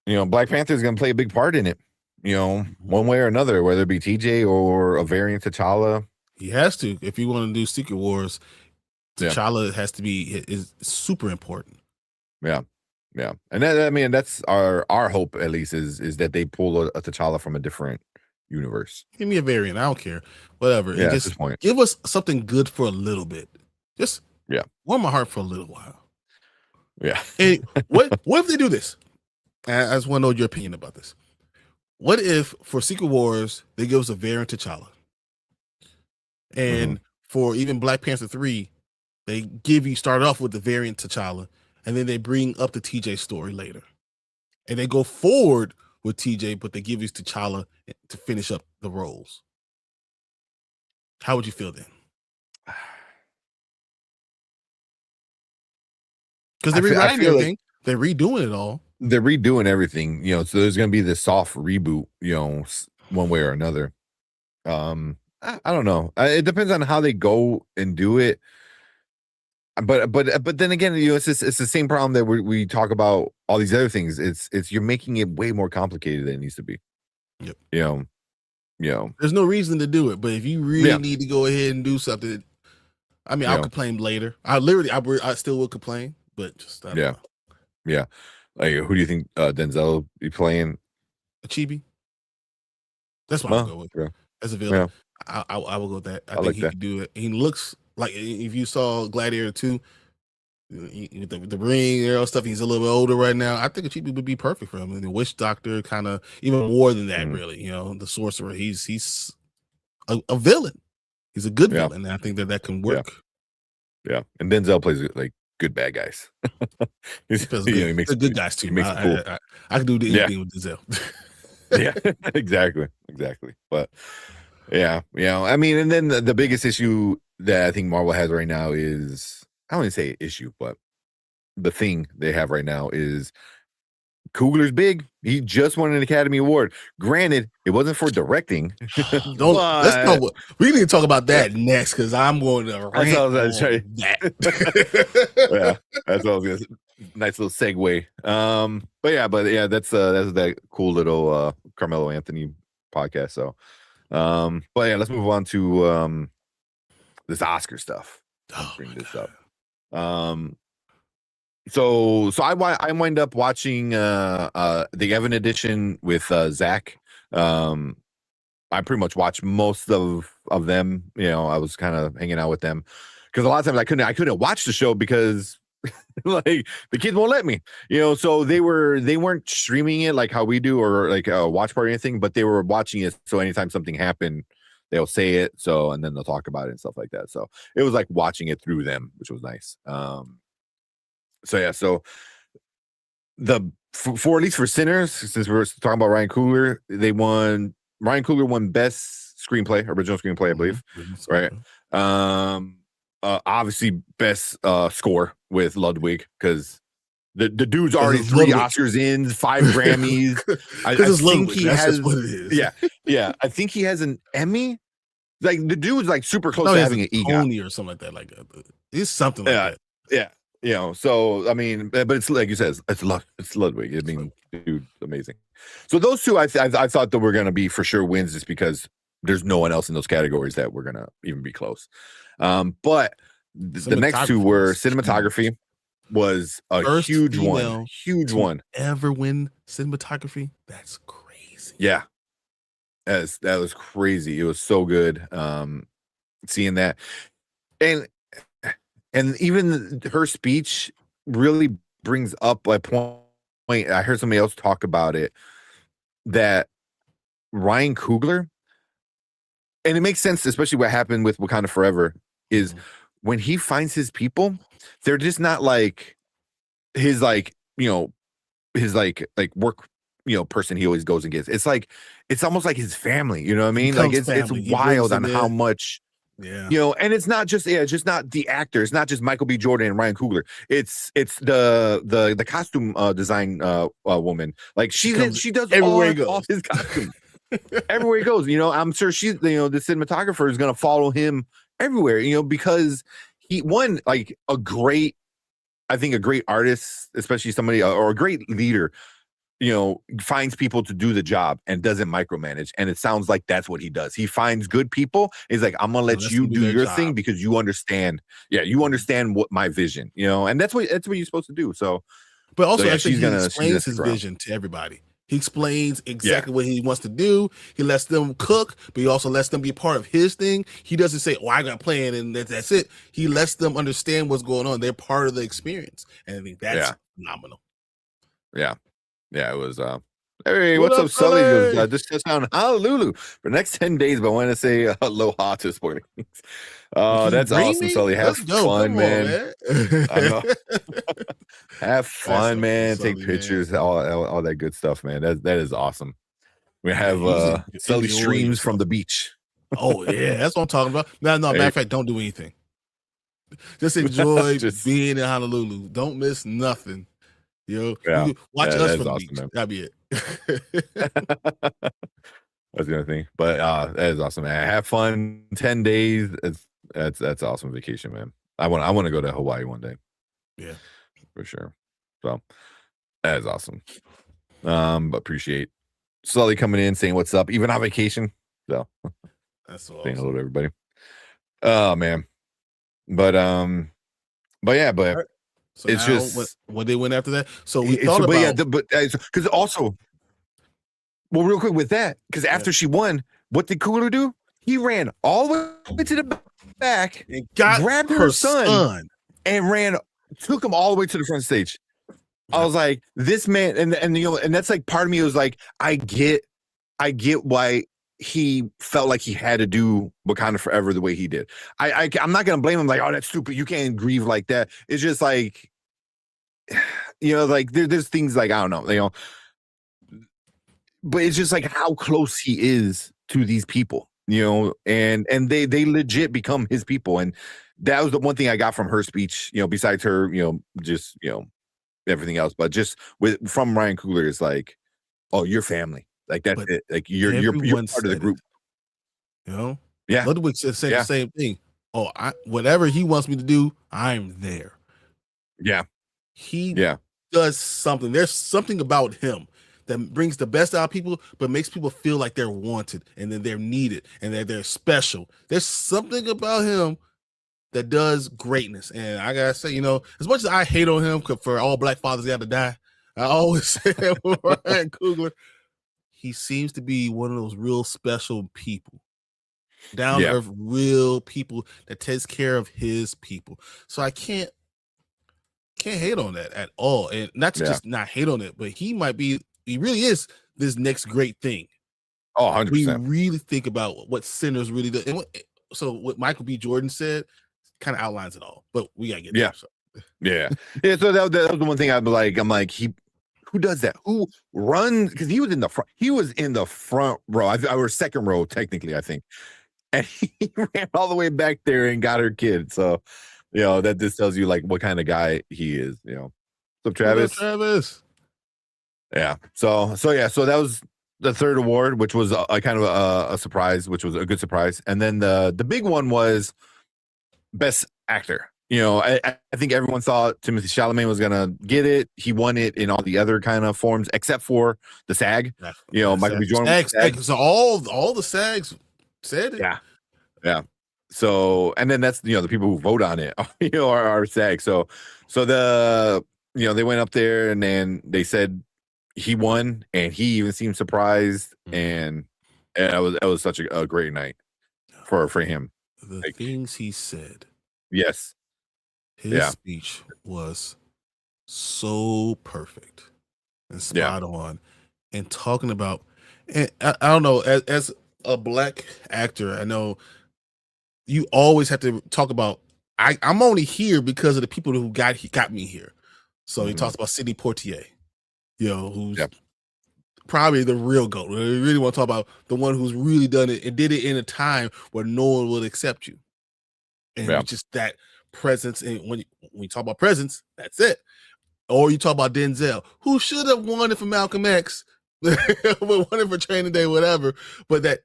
Black Panther is going to play a big part in it. One way or another, whether it be TJ or a variant T'Challa. He has to. If you want to do Secret Wars, T'Challa has to is super important. Yeah. And that's our hope, at least, is that they pull a T'Challa from a different universe. Give me a variant. I don't care. Whatever. Yeah, just at this point. Give us something good for a little bit. Just warm my heart for a little while. Yeah. And what if they do this? I just want to know your opinion about this. What if for Secret Wars they give us a variant T'Challa? And for even Black Panther 3, they start off with the variant T'Challa, and then they bring up the TJ story later. And they go forward with TJ, but they give you T'Challa to finish up the roles. How would you feel then? Because they're rewriting everything. Like they're redoing it all. They're redoing everything, so there's going to be this soft reboot, one way or another. I don't know. It depends on how they go and do it. But then again, it's the same problem that we talk about all these other things. It's you're making it way more complicated than it needs to be. Yep. There's no reason to do it, but if you really need to go ahead and do something, I'll complain later. I still will complain, but just I don't know. Yeah. Like, who do you think Denzel will be playing? Chibi. That's what I'll go with. Yeah. As a villain. Yeah. I will go with that. I think he can do it. He looks like, if you saw Gladiator 2, the ring stuff, he's a little bit older right now. I think a Chibi would be perfect for him. And the Witch Doctor, kind of even more than that, really. The Sorcerer. He's a villain. He's a good villain. And I think that can work. Yeah. And Denzel plays like good bad guys. He makes good guys too. He makes it cool. I can do anything with Denzel. Yeah, exactly. But and then the biggest issue that I think Marvel has right now is, I don't want to say issue, but the thing they have right now is Coogler's big. He just won an Academy Award. Granted, it wasn't for directing. Let's go. We need to talk about that next because I'm going to rant on that. Yeah, that's what I was gonna say. Nice little segue. But yeah, that's that cool little Carmelo Anthony podcast. So, but yeah, let's move on to this Oscar stuff. Bring this up. So I wind up watching the Evan edition with Zach. I pretty much watched most of them. You know, I was kind of hanging out with them because a lot of times I couldn't watch the show because like the kids won't let me. You know, so they weren't streaming it like how we do or like a watch party or anything, but they were watching it. So anytime something happened, they'll say it. So and then they'll talk about it and stuff like that. So it was like watching it through them, which was nice. So yeah, so for at least for Sinners, since we're talking about Ryan Coogler, Ryan Coogler won best screenplay, original screenplay, I believe. Right. Obviously best score with Ludwig because the dude's already 3 Oscars in, 5 Grammys. I think he has what it is. Yeah. I think he has an Emmy. Like the dude's like super close to having an EGOT or something like that. Like it's something like that. Yeah. You know, so I mean, but it's like you said, it's Ludwig. I mean, dude, amazing. So those two, I thought that were gonna be for sure wins, just because there's no one else in those categories that we're gonna even be close. But the next two were cinematography was a huge one. Ever win cinematography? That's crazy. Yeah, that was crazy. It was so good. Seeing that, and even her speech really brings up a point. I heard somebody else talk about it, that Ryan Coogler, and it makes sense, especially what happened with Wakanda Forever, is when he finds his people, they're just not like his like, you know, his like work, you know, person he always goes and gets. It's like, it's almost like his family, you know what I mean? Like it's wild on how much. Yeah, you know, and it's not just it's just not the actor. It's not just Michael B. Jordan and Ryan Coogler. It's the costume design woman. Like she does everywhere he goes. All his costumes everywhere he goes. You know, I'm sure she's, you know, the cinematographer is gonna follow him everywhere. You know, because he like a great artist, especially somebody or a great leader, you know, finds people to do the job and doesn't micromanage. And it sounds like that's what he does. He finds good people. He's like, I'm gonna let you do your thing because you understand. Yeah, you understand what my vision, you know, and that's what you're supposed to do. So, but also, actually, he explains his vision to everybody. He explains exactly what he wants to do. He lets them cook, but he also lets them be part of his thing. He doesn't say, "Oh, I got a plan," and that's it. He lets them understand what's going on. They're part of the experience, and I think that's phenomenal. Yeah. Yeah, it was. Hey, what's up, Sully? Just touched down Honolulu for the next 10 days, but I want to say aloha to Sporting. That's awesome, Sully. Have fun, man. I know. Have fun, man. Take pictures, all that good stuff, man. That is awesome. We have Sully streams from the beach. Oh yeah, that's what I'm talking about. No, matter of fact, don't do anything. Just enjoy being in Honolulu. Don't miss nothing. Yo, watch us from the beach. That'd be it. That's the other thing. But that is awesome, man. Have fun. 10 days. That's awesome vacation, man. I want to go to Hawaii one day. Yeah, for sure. So that is awesome. Appreciate Sully coming in, saying what's up, even on vacation. So that's awesome. Saying hello to everybody. Oh man. But yeah, but so it's just what they went after that. So we thought about, because also, well, real quick with that, because after she won, what did Coogler do? He ran all the way to the back and grabbed her son and took him all the way to the front stage. I was like, this man, and you know, and that's like part of me was like, I get why he felt like he had to do Wakanda Forever the way he did. I'm not gonna blame him, like, oh, that's stupid, you can't grieve like that. It's just like, you know, like there's things like, I don't know, you know, but it's just like how close he is to these people, you know, and they legit become his people. And that was the one thing I got from her speech, you know, besides her, you know, just, you know, everything else, but just from Ryan Coogler is like, oh, you're family. Like that's it. Like you're part of the group. You know? Yeah. Ludwig said the same thing. Oh, whatever he wants me to do, I'm there. Yeah. He does something. There's something about him that brings the best out of people, but makes people feel like they're wanted and then they're needed and that they're special. There's something about him that does greatness. And I gotta say, as much as I hate on him for all black fathers got to die, I always say that with Ryan Coogler, he seems to be one of those real special people. Down to earth, real people that takes care of his people. So I can't hate on that at all. And not to just not hate on it, but he really is this next great thing. Oh, 100%. We really think about what Sinners really do. And so what Michael B. Jordan said kind of outlines it all, but we gotta get there. So. Yeah. So that was the one thing I'm like, who does that? Who runs? Because he was in the front. He was in the front row. I was second row technically, I think. And he ran all the way back there and got her kid. So, that just tells you like what kind of guy he is. What's up, Travis? Travis. Yeah. So that was the third award, which was a kind of a surprise, which was a good surprise. And then the big one was Best Actor. I think everyone thought Timothée Chalamet was gonna get it. He won it in all the other kind of forms, except for the SAG. Michael B. Jordan. SAG. So all the SAGs said it. Yeah. So, and then that's the people who vote on it, are SAG. So the they went up there and then they said he won, and he even seemed surprised, and it was such a great night for him. The things he said. Yes. His speech was so perfect and spot on, and talking about, and I don't know, as a black actor, I know you always have to talk about. I'm only here because of the people who got me here. So he talks about Sidney Poitier, who's probably the real GOAT. We really want to talk about the one who's really done it and did it in a time where no one would accept you, and just that presence. And when you talk about presence, that's it. Or you talk about Denzel, who should have won it for Malcolm X, but won it for Training Day, whatever. But that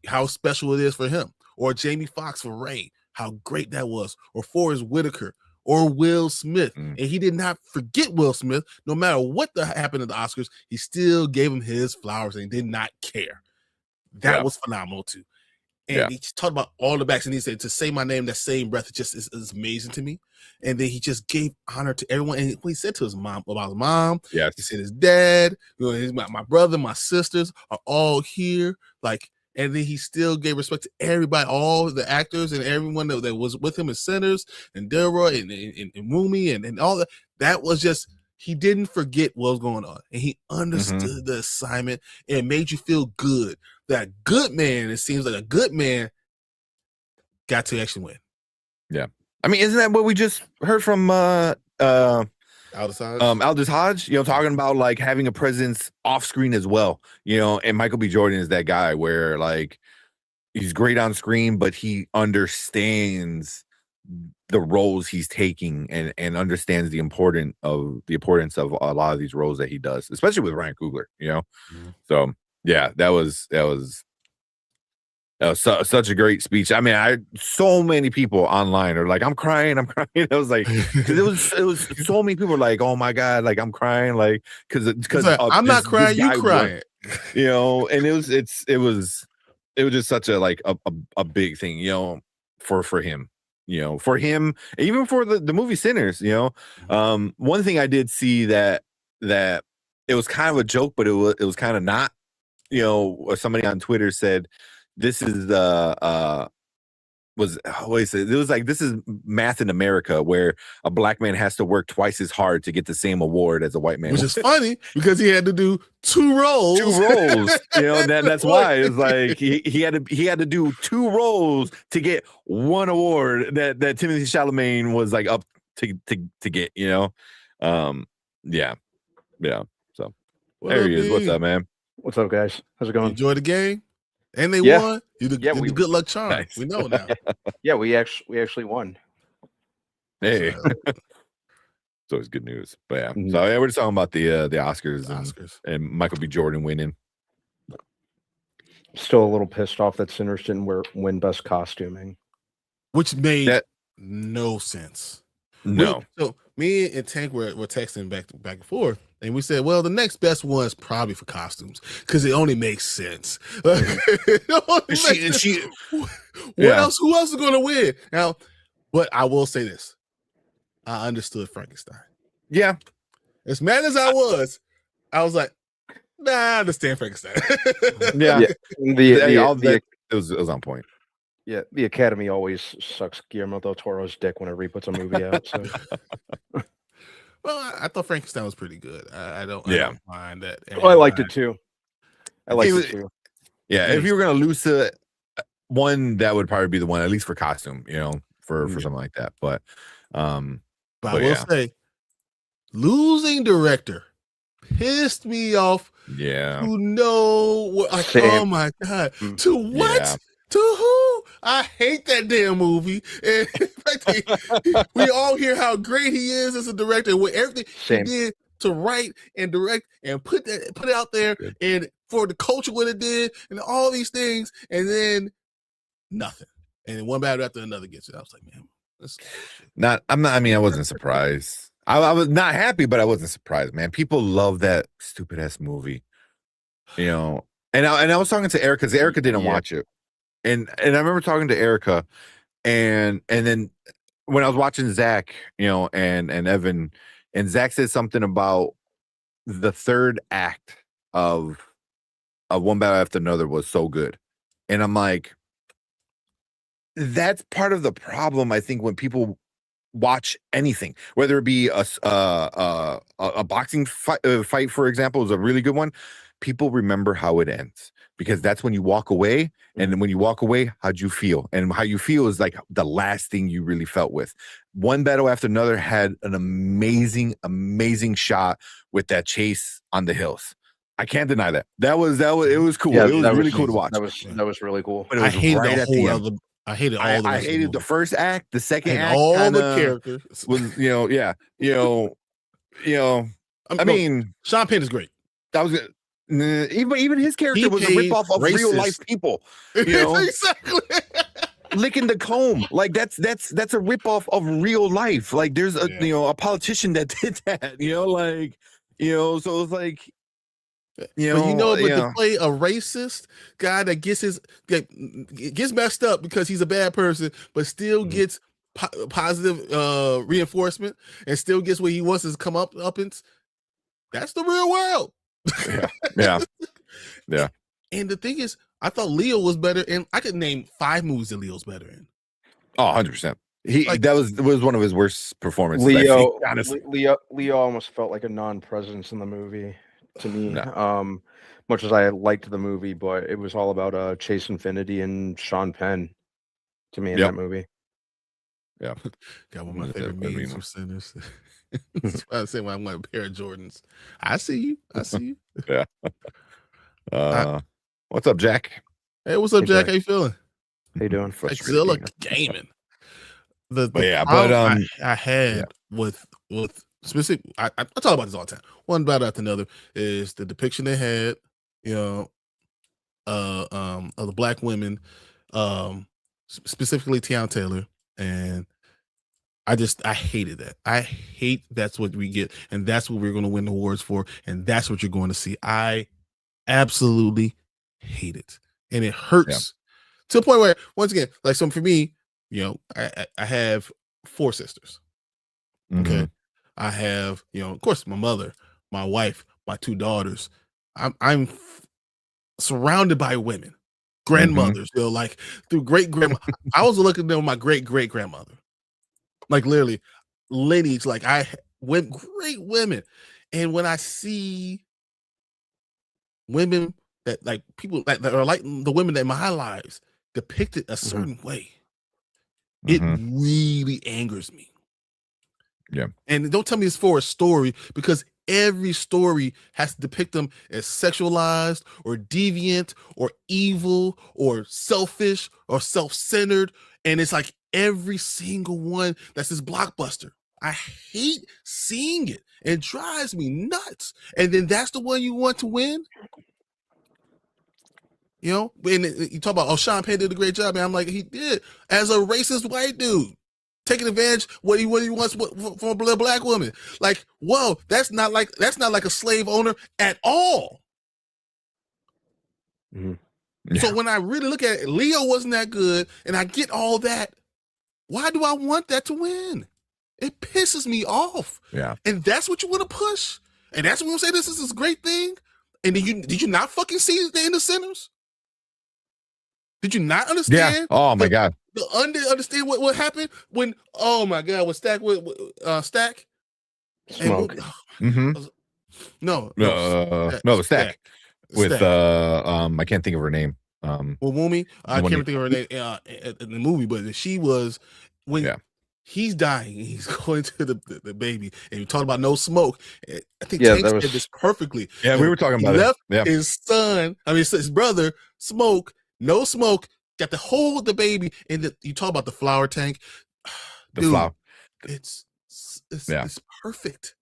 how special it is for him. Or Jamie Foxx for Ray, how great that was. Or Forrest Whitaker, or Will Smith. And he did not forget Will Smith. No matter what happened at the Oscars, he still gave him his flowers and did not care. That was phenomenal too. And he talked about all the backs, and he said, to say my name that same breath just is amazing to me. And then he just gave honor to everyone. And he said to his mom about his mom. Yes. He said his dad, my brother, my sisters are all here. And then he still gave respect to everybody, all the actors and everyone that was with him as Sinners and Delroy and Rumi and all that. That was just, he didn't forget what was going on. And he understood the assignment, and it made you feel good. That good man, it seems like a good man got to actually win. Yeah. I mean, isn't that what we just heard from Aldous Hodge? Aldous Hodge, talking about like having a presence off screen as well, and Michael B. Jordan is that guy where like he's great on screen, but he understands the roles he's taking and understands the importance of a lot of these roles that he does, especially with Ryan Coogler, So yeah, that was such a great speech. I mean, so many people online are like, I'm crying. I was like, because it was so many people like, oh my god, like I'm crying, like because I'm not crying, you crying, and it was just such a like a big thing, for him, for him, and even for the movie Sinners, one thing I did see that it was kind of a joke, but it was kind of not, somebody on Twitter said, this is it was like, this is math in America where a black man has to work twice as hard to get the same award as a white man. Which is funny because he had to do two roles. That's why it's like he had to do two roles to get one award that Timothée Chalamet was like up to get, So there he is. What's up, man? What's up, guys? How's it going? Enjoy the game. And they won. You the good luck charm. Nice. We know now. Yeah, we actually won. Hey. it's always good news. But yeah, so yeah, we're just talking about the Oscars, and Michael B. Jordan winning. Still a little pissed off that Sinners didn't win Best Costuming, which made no sense. No. So me and Tank were texting back and forth, and we said, well, the next best one is probably for costumes because it only makes sense. Who else is going to win? Now, but I will say this. I understood Frankenstein. Yeah. As mad as I was like, nah, I understand Frankenstein. It was on point. Yeah, the Academy always sucks Guillermo del Toro's dick whenever he puts a movie out. So. Well, I thought Frankenstein was pretty good. I don't mind that. I liked it too. Yeah, if you were gonna lose to one, that would probably be the one, at least for costume, for something like that. But I will say, losing director pissed me off. Yeah. Oh my God. To what? Yeah. To who? I hate that damn movie. And in fact, we all hear how great he is as a director with everything he did to write and direct and put it out there and for the culture what it did and all these things, and then nothing. And then one battle after another gets it. I was like, man, I wasn't surprised. I was not happy, but I wasn't surprised, man. People love that stupid ass movie. And I was talking to Erica because Erica didn't watch it. And I remember talking to Erica, and then when I was watching Zach, and Evan, and Zach said something about the third act of One Battle After Another was so good, and I'm like, that's part of the problem. I think when people watch anything, whether it be a boxing fight, for example, is a really good one. People remember how it ends because that's when you walk away. And then when you walk away, how'd you feel? And how you feel is like the last thing you really felt with. One Battle After Another had an amazing, amazing shot with that chase on the hills. I can't deny that. It was cool. Yeah, it was really cool to watch. That was really cool. But I hated I hated all I hated the first act, the second act, all the characters. Was I mean, Sean Penn is great. That was good. Even his character was a ripoff of real life people. Exactly. Licking the comb, like that's a ripoff of real life. Like there's a politician that did that. So it's like. But to play a racist guy that gets messed up because he's a bad person, but still gets positive reinforcement and still gets what he wants to come up in. That's the real world. Yeah. And the thing is, I thought Leo was better, and I could name 5 movies that Leo's better in. Oh, 100%. That was one of his worst performances. Leo, honestly. Leo almost felt like a non-presence in the movie to me. No. Much as I liked the movie, but it was all about Chase Infinity and Sean Penn to me in that movie. Yeah, got one of my favorite memes from Sinners. That's why I say when I'm wearing a pair of Jordans. I see you. Yeah. What's up, Jack? Hey, what's up, Jack? How you feeling? How you doing? Zilla gaming. I had with specific. I talk about this all the time. One battle after another is the depiction they had, of the black women, specifically Tiana Taylor, and I hated that. I hate that's what we get, and that's what we're going to win the awards for, and that's what you're going to see. I absolutely hate it, and it hurts to the point where, once again, like, so for me, I have 4 sisters. Okay, Mm-hmm. I have, of course, my mother, my wife, my 2 daughters. I'm surrounded by women, grandmothers. Like through great grandma. I was looking at my great grandmother. Like literally lineage, like I went great women. And when I see women that like people that are like the women in my lives depicted a certain way, it really angers me. Yeah. And don't tell me it's for a story, because every story has to depict them as sexualized or deviant or evil or selfish or self-centered. And it's like every single one that's this blockbuster. I hate seeing it. It drives me nuts. And then that's the one you want to win. You know, and you talk about, Sean Penn did a great job, and I'm like, he did as a racist white dude, taking advantage what he wants from a black woman. Like, whoa, that's not like a slave owner at all. Mm-hmm. Yeah. So when I really look at it, Leo wasn't that good, and I get all that. Why do I want that to win? It pisses me off. Yeah. And that's what you want to push, and that's what you say. This is this great thing. And did you not fucking see the Innocent Sinners? Did you not understand? Yeah. Oh my God. Understand what happened when? Oh my God, was Stack with Stack? Smoke. No, Stack with I can't think of her name. Well, Wumi, I can't think of her name in the movie, but she was when he's dying, he's going to the baby, and you talk about no smoke. I think Tank said this perfectly. Yeah, we were talking about it. Left his son, his brother, Smoke. No smoke, got to hold the baby, and you talk about the flower tank. The flower, it's perfect.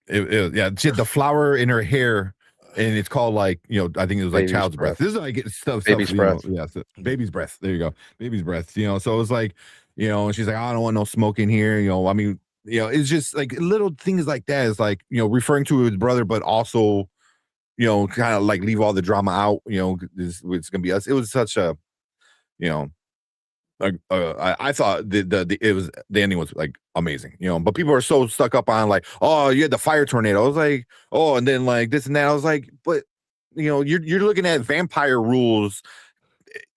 She had the flower in her hair, and it's called I think it was like baby's child's breath. This is like baby's breath. Baby's breath. There you go, baby's breath. So it's like and she's like, I don't want no smoke in here. It's just like little things like that. Is like referring to his brother, but also. Kind of like leave all the drama out. It's gonna be us. It was such a, I thought the ending was like amazing. But people are so stuck up on like, oh, you had the fire tornado. I was like, oh, and then like this and that. I was like, but you're looking at vampire rules.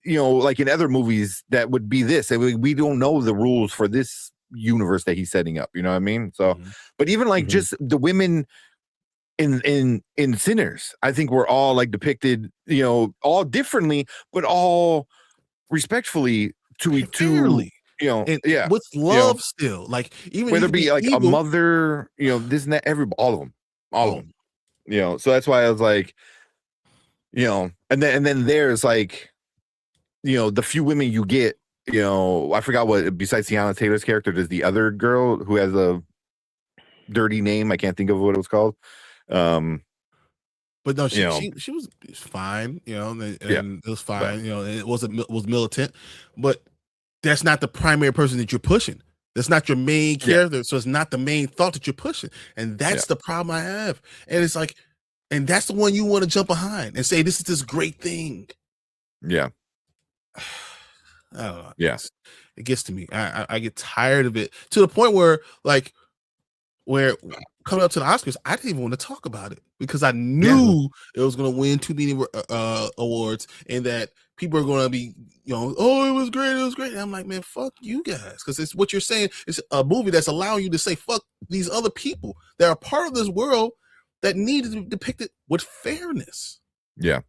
Like in other movies that would be this. We don't know the rules for this universe that he's setting up. You know what I mean? So, but even like just the women. In Sinners, I think we're all like depicted, all differently, but all respectfully to with love still, like even whether it be like evil. A mother, this and that, all of them, so that's why I was like, and then there's like, the few women you get, I forgot what besides Tiana Taylor's character, there's the other girl who has a dirty name. I can't think of what it was called. But no, she was fine, and it was fine, and it was militant, but that's not the primary person that you're pushing. That's not your main character, so it's not the main thought that you're pushing, and that's the problem I have. And it's like, and that's the one you want to jump behind and say this is this great thing. Yeah, I don't know. Yes, it gets to me. I get tired of it to the point where where coming up to the Oscars, I didn't even want to talk about it because I knew it was going to win too many awards and that people are going to be, oh, it was great. And I'm like, man, fuck you guys. Because it's what you're saying. It's a movie that's allowing you to say, fuck these other people that are part of this world that need to be depicted with fairness. Yeah.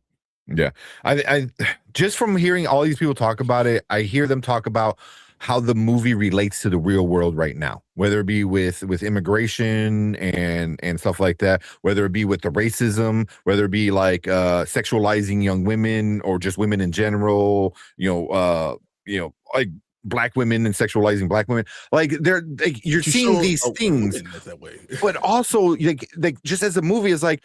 Yeah. I just from hearing all these people talk about it, I hear them talk about how the movie relates to the real world right now, whether it be with immigration and stuff like that, whether it be with the racism, whether it be like sexualizing young women or just women in general, like black women and sexualizing black women. Like you're seeing these things, that way. But also like just as a movie is like,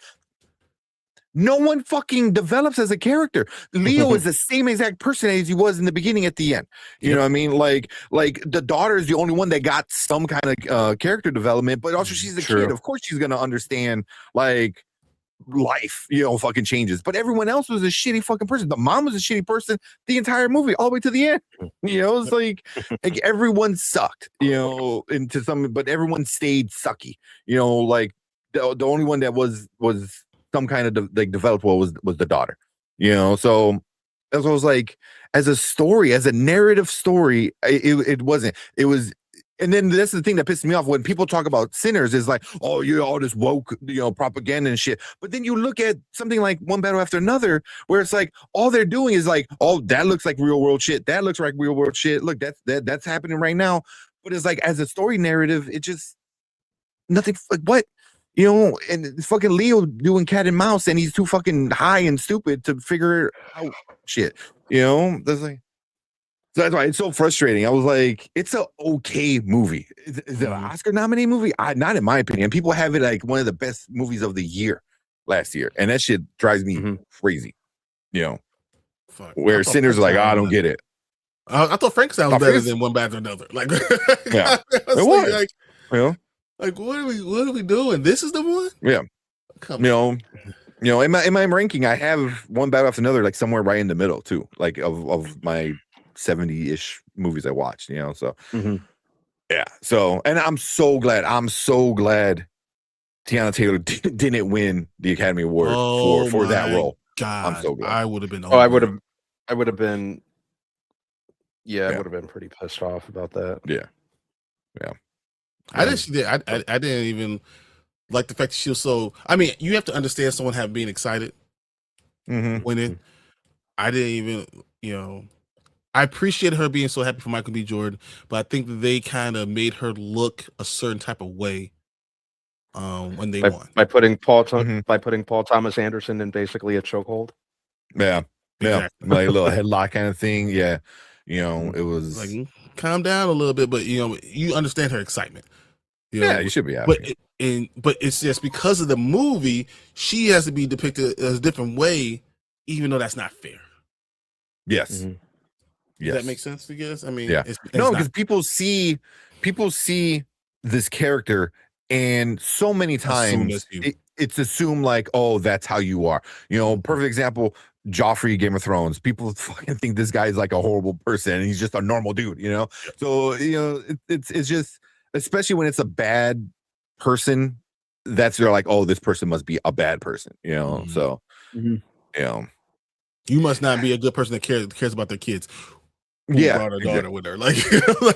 no one fucking develops as a character. Leo is the same exact person as he was in the beginning at the end. You know what I mean? Like the daughter is the only one that got some kind of character development, but also she's a kid. Of course she's going to understand like life, fucking changes. But everyone else was a shitty fucking person. The mom was a shitty person the entire movie, all the way to the end. It's like everyone sucked, into some, but everyone stayed sucky. Like the only one that was some kind of developed was the daughter, so as I was like, as a story, as a narrative story, it wasn't. It was, and then that's the thing that pisses me off when people talk about Sinners is like, oh, you're all this woke, propaganda and shit. But then you look at something like One Battle After Another, where it's like all they're doing is like, oh, that looks like real world shit. That looks like real world shit. Look, that's happening right now. But it's like as a story narrative, it just nothing. Like what? And it's fucking Leo doing cat and mouse, and he's too fucking high and stupid to figure out shit. That's like, So that's why it's so frustrating. I was like, it's an okay movie. Is it an Oscar nominated movie? Not in my opinion. People have it like one of the best movies of the year last year, and that shit drives me crazy. You know, where Sinners are like, I don't get it. I thought Frankenstein was better than One Bad or Another. Like, yeah, it was. Like, you know, like what are we doing? This is the one. Yeah, you know, in my ranking, I have One Bad After Another like somewhere right in the middle too, like of my 70-ish movies I watched. You know, so yeah. So, and I'm so glad Tiana Taylor didn't win the Academy Award for that role. God, I'm so glad. I would have been. I would have been. Yeah, I would have been pretty pissed off about that. Yeah. I didn't even like the fact that she was so. I mean, you have to understand someone being excited winning. I didn't even, you know. I appreciate her being so happy for Michael B. Jordan, but I think that they kind of made her look a certain type of way when they won by putting Paul Thomas Anderson in basically a chokehold. Yeah, exactly. Like a little headlock kind of thing. Yeah, you know, it was like calm down a little bit, but you know, you understand her excitement. You know? You should be happy. But it's just because of the movie, she has to be depicted as a different way, even though that's not fair. Yes. Does that make sense to you guys? I mean, it's no, because people see this character, and so many times it's assumed like, oh, that's how you are. You know, perfect example, Joffrey, Game of Thrones. People fucking think this guy is like a horrible person, and he's just a normal dude. You know, so you know, it's just, especially when it's a bad person, they're like, oh, this person must be a bad person. You know, so you know, you must not be a good person that cares about their kids. Brought her daughter with her. Like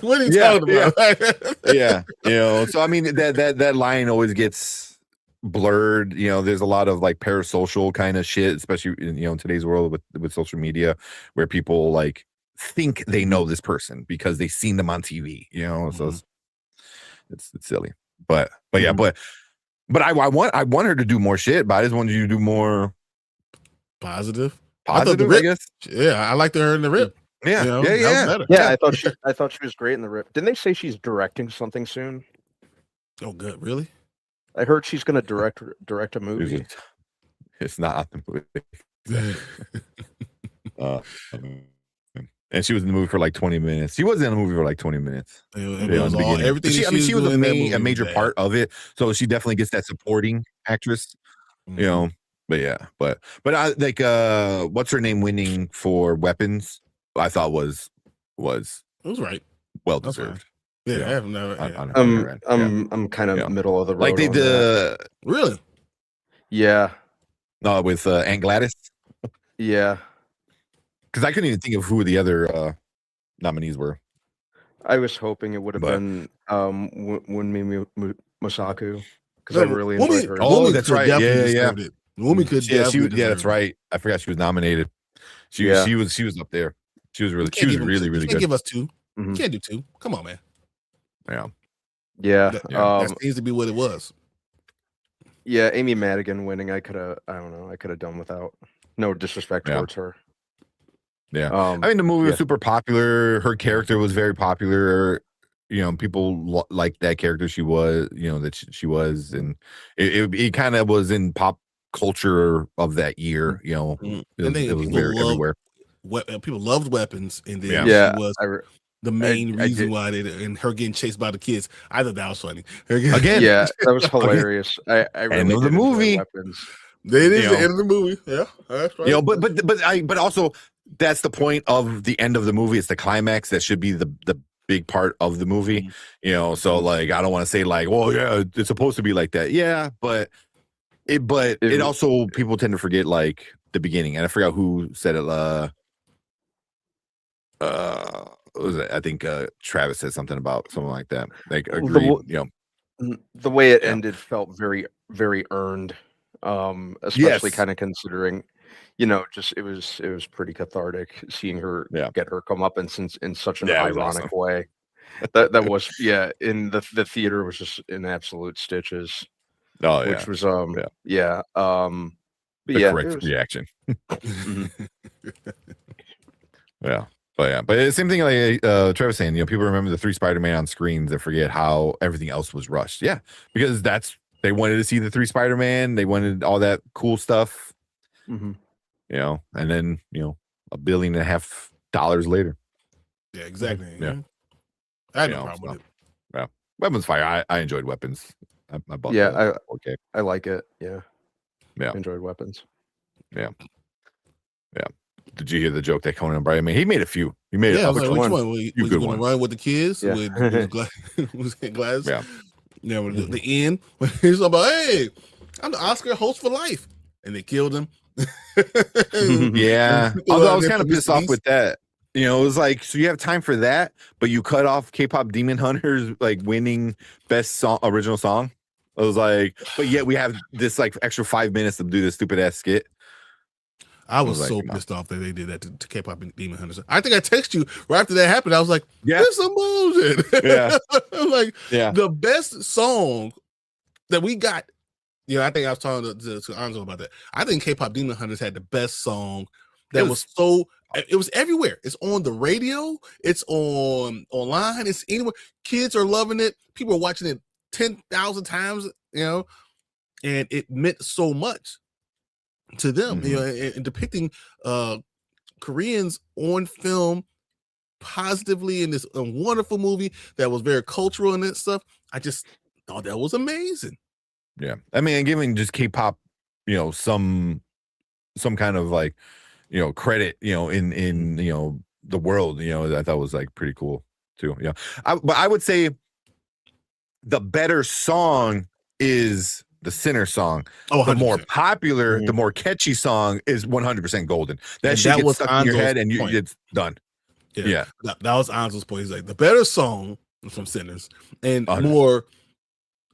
what are you talking about? You know, so I mean that line always gets blurred. You know, there's a lot of like parasocial kind of shit, especially in, you know, in today's world with social media, where people like think they know this person because they've seen them on TV. You know, so it's silly. But yeah, but I want her to do more shit. But I just wanted you to do more positive. I guess. Yeah, I liked her in The Rip. Yeah, you know, yeah. I thought she was great in The Rip. Didn't they say she's directing something soon? Oh, good. Really? I heard she's going to direct a movie. It's not the movie. And she was in the movie for like 20 minutes. She was in the movie for like 20 minutes. Everything. She was a major part of it, so she definitely gets that supporting actress. You know, but I like what's her name winning for Weapons? I thought was it was right, well deserved. Yeah, I have never. I'm kind of middle of the road. Like they did. Really? Yeah. No, with Aunt Gladys. Yeah. Because I couldn't even think of who the other nominees were. I was hoping it would have been Wunmi Mosaku, because I really enjoyed her. Oh, that's right. Yeah. Wunmi could. Yeah, that's right. I forgot she was nominated. She was up there. She was really good. Can't give us two. You can't do two. Come on, man. Yeah. That seems to be what it was. Yeah, Amy Madigan winning, I could have done without. No disrespect towards her. Yeah. I mean, the movie was super popular. Her character was very popular. You know, people liked that character she was, you know, that she was, and it kind of was in pop culture of that year, you know. It was very everywhere. People loved Weapons, and then she was the main reason why and her getting chased by the kids. I thought that was funny. Again, yeah, that was hilarious. I really end of the movie. It is the end of the movie. Yeah, that's right. You know, but also that's the point of the end of the movie. It's the climax that should be the big part of the movie. You know, so like I don't want to say like, well, yeah, it's supposed to be like that. Yeah, but it also people tend to forget like the beginning, and I forgot who said it. What was it? I think Travis said something about something like that. Like agreed, you know, the way it ended felt very, very earned. Especially kind of considering, you know, just it was pretty cathartic seeing her get her comeuppance in such an ironic way. That was in the theater was just in absolute stitches. Oh, which was the correct reaction. Yeah. But it's the same thing like Trevor was saying, people remember the 3 Spider-Man on screens and forget how everything else was rushed. Yeah, because they wanted to see the 3 Spider-Man, they wanted all that cool stuff. And then $1.5 billion later. Yeah, exactly. Yeah, I had no problem with it. Yeah, Weapons fire. I enjoyed Weapons. I bought okay. I like it. Yeah, I enjoyed Weapons. Yeah. Did you hear the joke that Conan O'Brien made? He made a few. He made which one? Was going to run with the kids with glasses? Yeah. The end. He's about, hey, I'm the Oscar host for life, and they killed him. Yeah. Although I was kind of pissed off with that. It was like, so you have time for that, but you cut off K-pop Demon Hunters like winning best song, original song. I was like, but yet we have this like extra 5 minutes to do this stupid ass skit. I was so pissed off that they did that to K-pop Demon Hunters. I think I texted you right after that happened. I was like, "This is some bullshit." Yeah, I'm like, the best song that we got. I think I was talking to Anzo about that. I think K-pop Demon Hunters had the best song that was so. It was everywhere. It's on the radio. It's online. It's anywhere. Kids are loving it. People are watching it 10,000 times. And it meant so much to them, and depicting Koreans on film positively in this wonderful movie that was very cultural and that stuff. I just thought that was amazing. Yeah, I mean, and giving just K-pop, some kind of like, credit, in the world, I thought was like pretty cool too. Yeah, but I would say the better song is the Sinner song. The more popular, the more catchy song is 100% golden. That shit gets stuck in your head and it's done. Yeah. That was Anzo's point. He's like, the better song from Sinners and more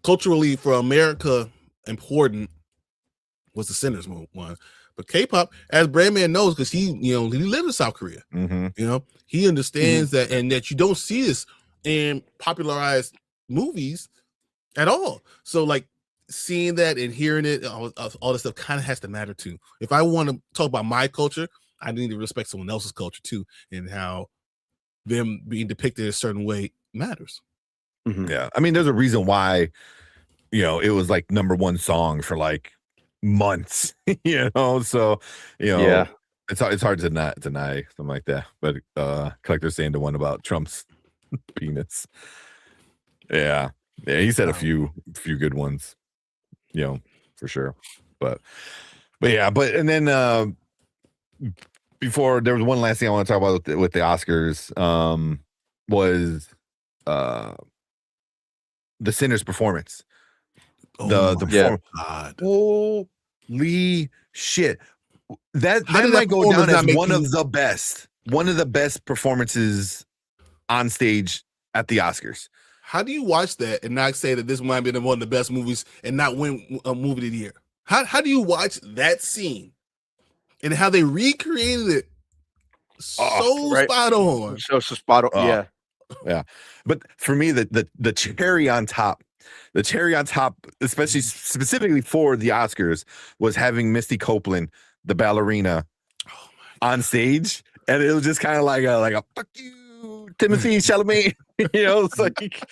culturally for America important was the Sinners one. But K-pop, as Brandman knows, because he lived in South Korea. He understands that, and that you don't see this in popularized movies at all. So like, seeing that and hearing it, all this stuff kind of has to matter too. If I want to talk about my culture, I need to respect someone else's culture too, and how them being depicted a certain way matters. Yeah, I mean, there's a reason why, it was like #1 song for like months. So it's hard to not deny something like that. But Collector's saying the one about Trump's penis. Yeah, he said a few good ones. For sure. But and then before, there was one last thing I want to talk about with the Oscars, was the Sinner's performance. The performance. Holy shit. That might go down as one of the best performances on stage at the Oscars. How do you watch that and not say that this might be one of the best movies and not win a movie of the year? How do you watch that scene and how they recreated it spot on? So spot on. Yeah. But for me, the cherry on top, especially specifically for the Oscars, was having Misty Copeland, the ballerina, on stage, and it was just kind of like a fuck you, Timothy Chalamet. It's like,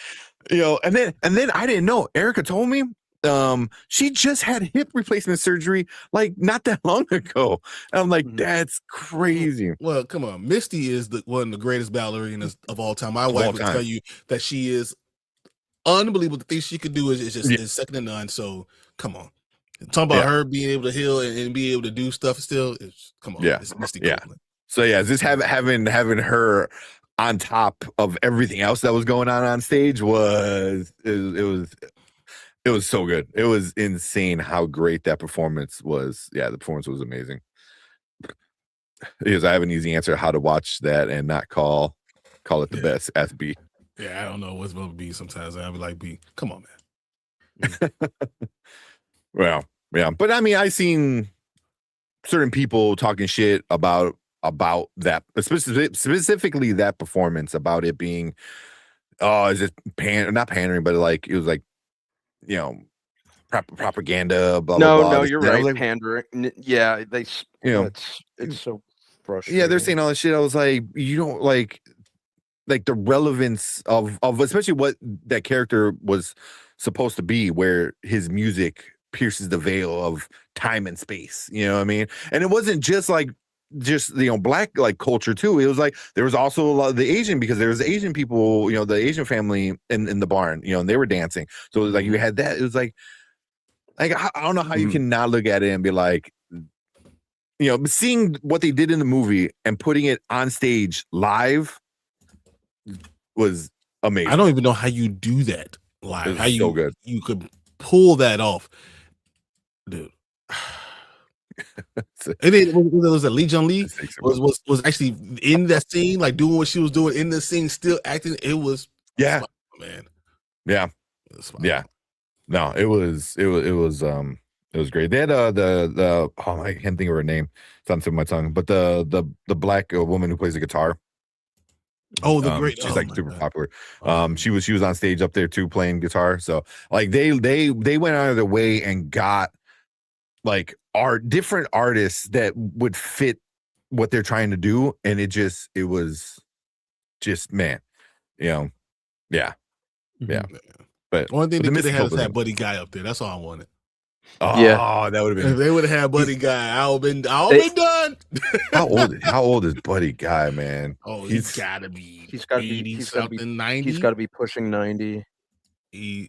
and then I didn't know. Erica told me she just had hip replacement surgery like not that long ago. And I'm like, that's crazy. Well, come on. Misty is one of the greatest ballerinas of all time. My wife would tell you that she is unbelievable. The things she could do is just second to none. So come on. Talking about her being able to heal and be able to do stuff still. Come on. It's Misty Copeland. So just having her on top of everything else that was going on stage was so good. It was insane how great that performance was. Yeah, the performance was amazing. Because I have an easy answer how to watch that and not call it the best. Ask B. Yeah, I don't know what's supposed to be sometimes. I'll be like, B, come on, man. Well, yeah. But I mean, I've seen certain people talking shit about that, specifically that performance, about it being, is it not pandering, but like it was like, propaganda. Blah, blah, blah. No, you're right. Like, pandering. Yeah, they. It's so frustrating. Yeah, they're saying all this shit. I was like, you don't like the relevance of especially what that character was supposed to be, where his music pierces the veil of time and space. You know what I mean? And it wasn't just black like culture too. It was like there was also a lot of the Asian, because there was Asian people, the Asian family in the barn, and they were dancing. So it was like you had that. It was like I don't know how you can not look at it and be like, seeing what they did in the movie and putting it on stage live was amazing. I don't even know how you do that live. How so good. You could pull that off, dude. And it was a Lee Jung Lee was actually in that scene, like doing what she was doing in the scene, still acting. It was man. Yeah. No, it was great. They had I can't think of her name. It's on the tip of my tongue, but the black woman who plays the guitar. Oh, the great! She's like super popular. She was on stage up there too, playing guitar. So like they went out of their way and got like different artists that would fit what they're trying to do, and it was just man, yeah. But one thing they could have had is that Buddy Guy up there. That's all I wanted. Oh, yeah, that would have been. If they would have had Buddy Guy, I'll been done. How old is Buddy Guy, man? Oh, he's got to be 90. He's got to be pushing 90. He's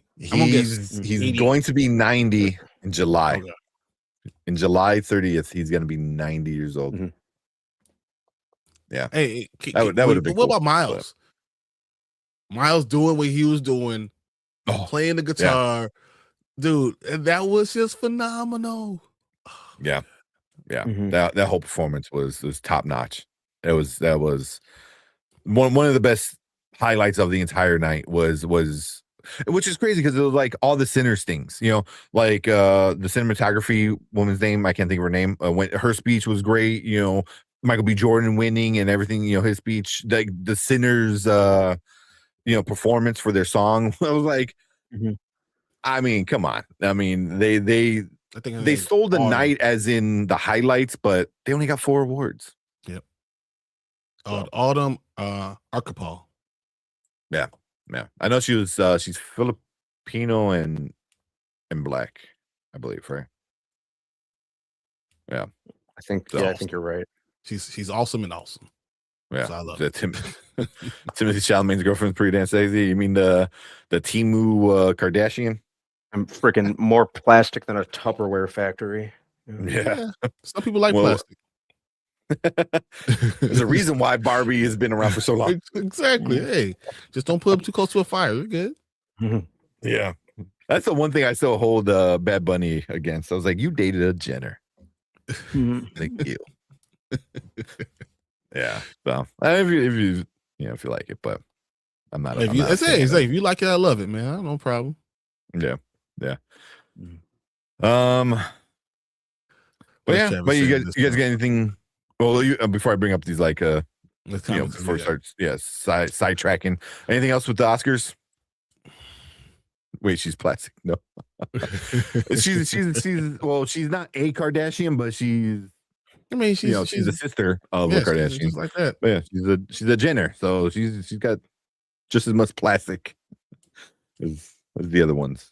going to be 90 in July. Okay. In July 30th, he's going to be 90 years old. Mm-hmm. Yeah. Hey, that would have been. What about Miles? Miles doing what he was doing, playing the guitar. Yeah. Dude, that was just phenomenal. Yeah. That whole performance was top notch. That was one of the best highlights of the entire night. Was which is crazy because it was like all the Sinners things, like the cinematography woman's name, I can't think of her name. When her speech was great, Michael B. Jordan winning and everything, his speech, like the Sinners, performance for their song. I was like. Mm-hmm. I mean, come on. I mean, they stole the night as in the highlights, but they only got 4 awards. Yep. Autumn Archipel. Yeah. I know she's Filipino and black, I believe, right? Yeah. I think you're right. She's awesome and awesome. Yeah, so I love Timothy Chalamet's girlfriend's pretty damn sexy. You mean the Timu Kardashian? I'm freaking more plastic than a Tupperware factory. Yeah. Some people like plastic. There's a reason why Barbie has been around for so long. Exactly. Hey, just don't put them too close to a fire. You're good. Yeah, that's the one thing I still hold Bad Bunny against. I was like, you dated a Jenner. Thank you. Yeah. So if you if you like it, but I'm not. If you like it, I love it, man. I have no problem. Yeah. But you guys get anything? Well, before I bring up these before it starts, sidetracking. Anything else with the Oscars? Wait, she's plastic. No, she's not a Kardashian, but she's. I mean, she's a sister of a Kardashian, just like that. But yeah, she's a Jenner, so she's got just as much plastic as the other ones.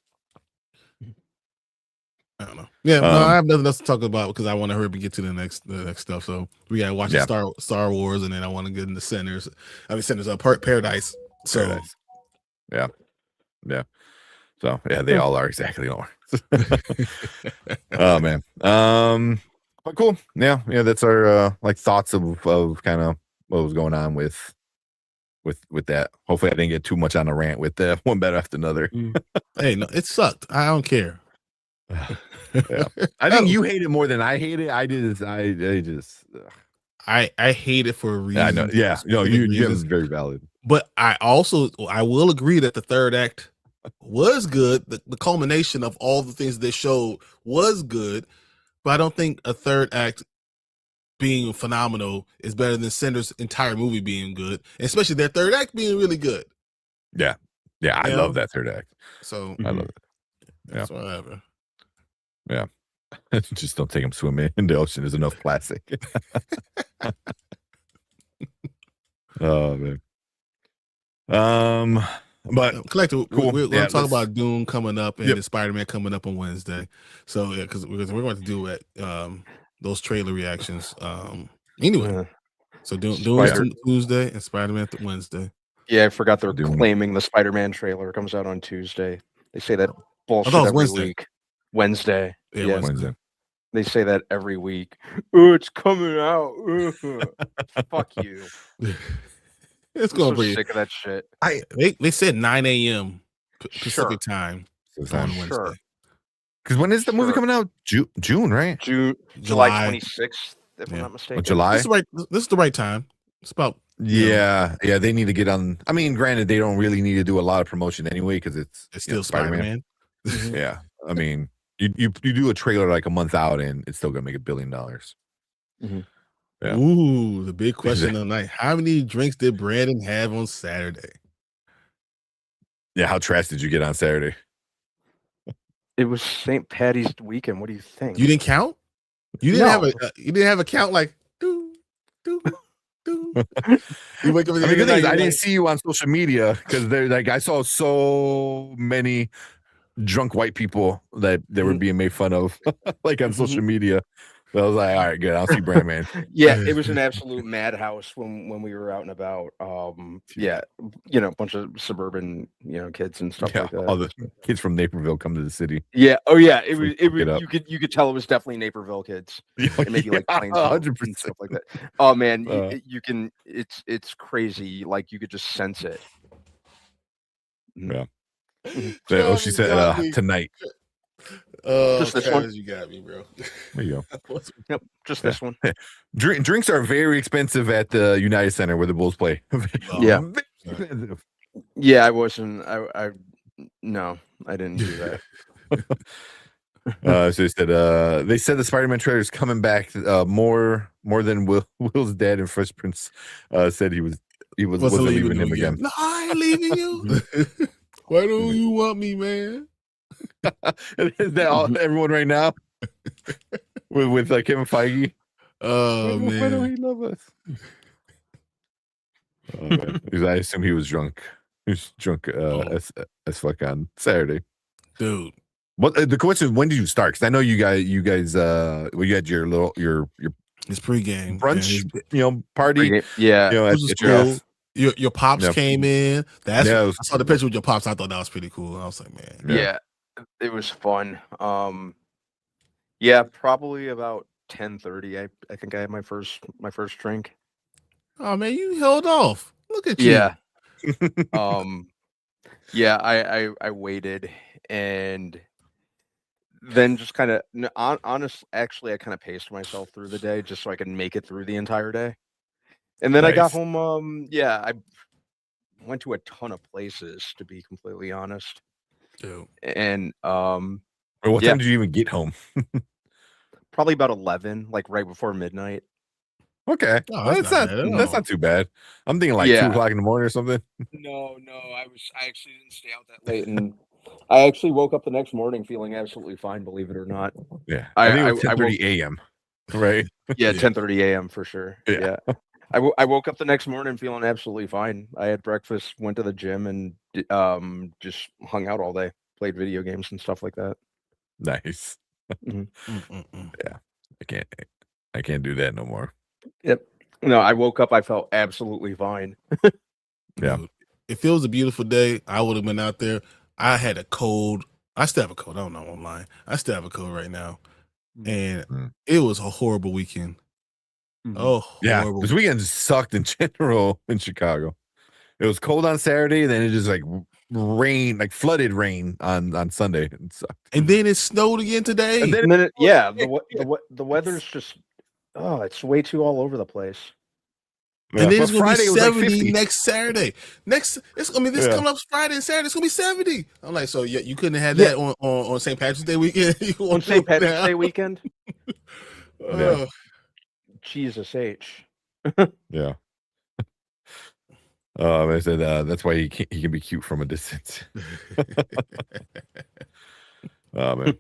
I don't know. Yeah, I have nothing else to talk about because I want to hurry up and get to the next stuff. So we gotta watch Star Wars, and then I want to get into Sinners. Paradise. So Paradise. Yeah. So they all are exactly all. Oh man. But cool. Yeah. That's our thoughts of kind of what was going on with that. Hopefully, I didn't get too much on a rant with one better after another. Hey, no, it sucked. I don't care. Yeah. I think you hate it more than I hate it. I hate it for a reason. I know. Yeah. No, you have very valid. But I will agree that the third act was good. The culmination of all the things they showed was good. But I don't think a third act being phenomenal is better than Cinder's entire movie being good, especially their third act being really good. Yeah. I love that third act. So I love it. That's whatever. Yeah. Just don't take them swimming in the ocean. There's enough plastic. Oh man. But collective, cool. we're going to talk about Doom coming up and the Spider-Man coming up on Wednesday. So yeah, because we're going to do it. Those trailer reactions. Anyway, so Doom Tuesday and Spider-Man Wednesday. Yeah, I forgot they're claiming the Spider-Man trailer comes out on Tuesday. They say that bullshit every week. Wednesday. Yeah, Wednesday. They say that every week. Oh, it's coming out. Fuck you. It's going to be sick of that shit. They said 9 a.m. Pacific time on Wednesday. Because when is the movie coming out? June, right? July 26th, if I'm not mistaken. July. This is the right time. It's about they need to get on. I mean, granted, they don't really need to do a lot of promotion anyway because it's still Spider-Man. Yeah, I mean, you do a trailer like a month out and it's still gonna make $1 billion. Mm-hmm. Yeah. Ooh, the big question of the night: how many drinks did Brandon have on Saturday? Yeah, how trash did you get on Saturday? It was St. Patty's weekend. What do you think? You didn't count? You didn't have a count like do. You wake up I didn't see you on social media because I saw so many drunk white people that they were being made fun of like on social media. So I was like, all right, good. I'll see Brandman. Yeah, it was an absolute madhouse when we were out and about. A bunch of suburban, kids and stuff like that. All the kids from Naperville come to the city. Yeah. Oh yeah. It was you could tell it was definitely Naperville kids. And maybe like Plainsville 100% and stuff like that. Oh man, you can it's crazy. Like you could just sense it. Yeah. She said tonight. Just this one. You got me, bro. There you go. Yep, just this one. Drinks are very expensive at the United Center where the Bulls play. Yeah. Yeah, I wasn't. No, I didn't do that. So they said the Spider-Man trailer is coming back more than Will's dad and Fresh Prince said he wasn't leaving him again. No, I ain't leaving you. Why don't you want me, man? Is that everyone right now with Kevin Feige? Oh man, why don't he love us? I assume he was drunk. He was drunk as fuck on Saturday, dude. What the question? When did you start? Because I know you guys. You had your his pregame brunch, party. Pre-game. Yeah, at your house. Your pops came in. I saw the picture with your pops. I thought that was pretty cool. I was like, man, yeah, it was fun. Yeah, probably about 10:30. I think I had my first drink. Oh man, you held off. Look at you. Yeah. Yeah, I waited and then just kind of actually I kind of paced myself through the day just so I could make it through the entire day. And then I got home. I went to a ton of places, to be completely honest. Dude. And what time did you even get home? Probably about 11, like right before midnight. Okay, that's not too bad. I'm thinking like 2 o'clock in the morning or something. No, I actually didn't stay out that late, and I actually woke up the next morning feeling absolutely fine. Believe it or not. Yeah, I think it was 10:30 a.m. Right? Yeah, 10:30 a.m. for sure. Yeah. I woke up the next morning feeling absolutely fine. I had breakfast, went to the gym, and just hung out all day, played video games and stuff like that. Nice. Yeah, I can't do that no more. Yep. No, I woke up. I felt absolutely fine. Yeah. Dude, if it was a beautiful day, I would have been out there. I had a cold. I still have a cold. I don't know. I'm lying. I still have a cold right now, and it was a horrible weekend. Oh, yeah. horrible. This weekend sucked in general in Chicago. It was cold on Saturday, then it just like rain, like flooded rain on Sunday. It sucked. And then it snowed again today. And then the weather's just it's way too all over the place. Yeah. And then it's gonna be 70 like next Saturday. This coming up Friday and Saturday. It's gonna be 70. I'm like, so you couldn't have had that on St. Patrick's Day weekend. On St. Patrick's Day weekend. Jesus H. Yeah. I said that's why he can be cute from a distance. Oh man.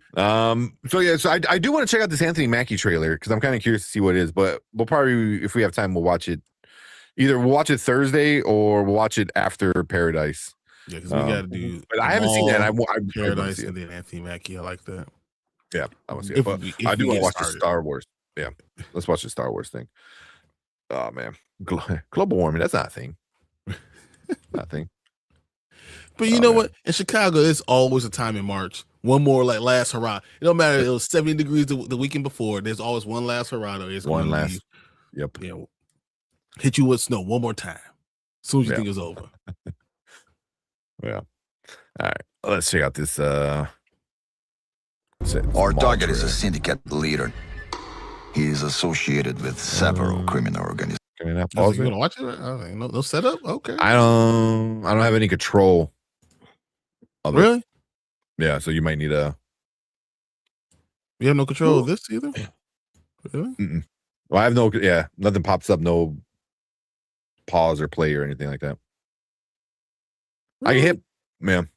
So I do want to check out this Anthony Mackie trailer because I'm kind of curious to see what it is. But we'll probably, if we have time, we'll watch it. Either we'll watch it Thursday or we'll watch it after Paradise. Yeah, because we got to do. But I haven't seen that. I Paradise and then Anthony Mackie. I like that. Yeah, I want to see it. But I do want to watch the Star Wars. Yeah, let's watch the Star Wars thing. Oh man, global warming. That's not a thing. Not a thing. But you know what? In Chicago, it's always a time in March. One more like last hurrah. It don't matter. It was 70 degrees the weekend before. There's always one last hurrah. It's one last. Yep. You know, hit you with snow one more time. As soon as you think it's over. Yeah. All right. Let's check out this. Our target is a syndicate leader. He is associated with several criminal organizations. Can I you gonna watch it? No setup. Okay. I don't have any control. Really? Yeah. So you might need a. You have no control of this either. Really? Mm-mm. Well, I have no. Yeah, nothing pops up. No pause or play or anything like that. Really? I can hit, man.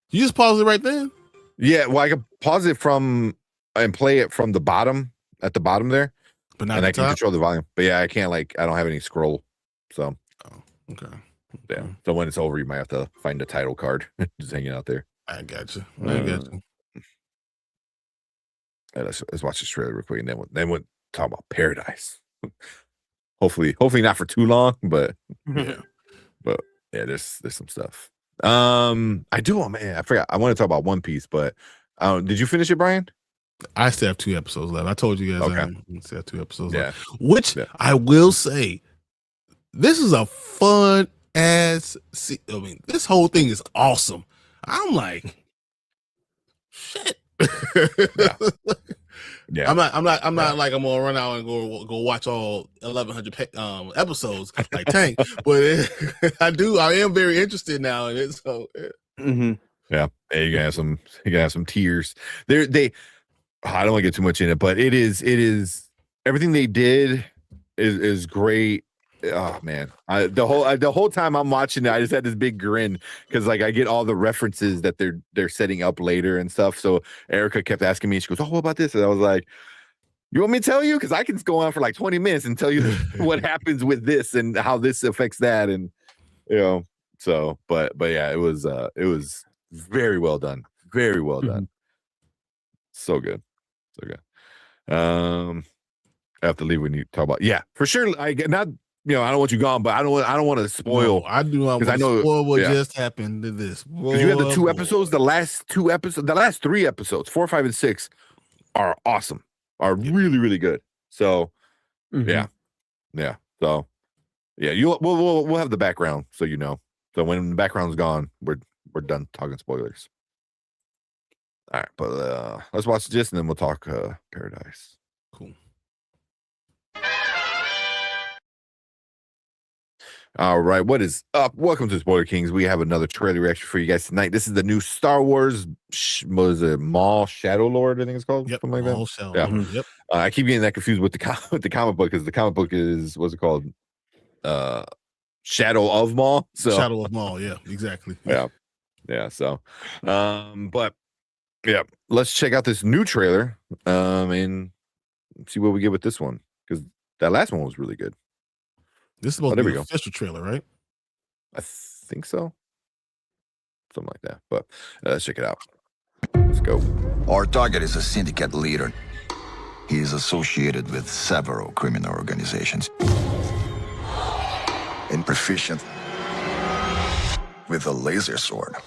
You just pause it right then. Yeah. Well, I can pause it from and play it from the bottom at the bottom there. But not and I can control the volume. But yeah, I can't I don't have any scroll. So okay. Yeah. So when it's over, you might have to find a title card just hanging out there. I got you. I got you. Let's watch this trailer real quick, and then we'll talk about Paradise. hopefully not for too long, but but yeah, there's some stuff. I forgot. I want to talk about One Piece, but did you finish it, Brian? I still have 2 episodes left. I told you guys I still have 2 episodes left. Which I will say, this is a fun ass. I mean, this whole thing is awesome. I'm like, shit. Yeah. I'm not like I'm gonna run out and go watch all 1,100 episodes like Tank, but I am very interested now in it. So yeah, you gonna have some tears. I don't want to get too much in it, but it is everything they did is great. Oh man, the whole time I'm watching it, I just had this big grin because like I get all the references that they're setting up later and stuff. So Erica kept asking me, she goes, "Oh, what about this?" And I was like, "You want me to tell you? Because I can go on for like 20 minutes and tell you what happens with this and how this affects that." And so but yeah, it was very well done, very well done, so good. I have to leave when you talk about for sure. I don't want you gone, but I don't want to spoil. No, I do not want to spoil what just happened to this. Because you have the 2 episodes, the last 3 episodes, 4, 5, and 6 are awesome, are really, really good. So yeah. So yeah, we'll have the background so you know. So when the background's gone, we're done talking spoilers. All right, but let's watch this and then we'll talk Paradise. Cool. All right, what is up? Welcome to Spoiler Kings. We have another trailer reaction for you guys tonight. This is the new Star Wars. What is it? Maul Shadow Lord, I think it's called. Yep, something like Maul that. Shadow. Yeah. Yep. I keep getting that confused with the comic book because the comic book is what's it called? Shadow of Maul. So Shadow of Maul. Yeah, exactly. Yeah. So, but yeah, let's check out this new trailer. And see what we get with this one because that last one was really good. This is supposed to be an official trailer, right? I think so. Something like that. But let's check it out. Let's go. Our target is a syndicate leader. He is associated with several criminal organizations. And proficient with a laser sword.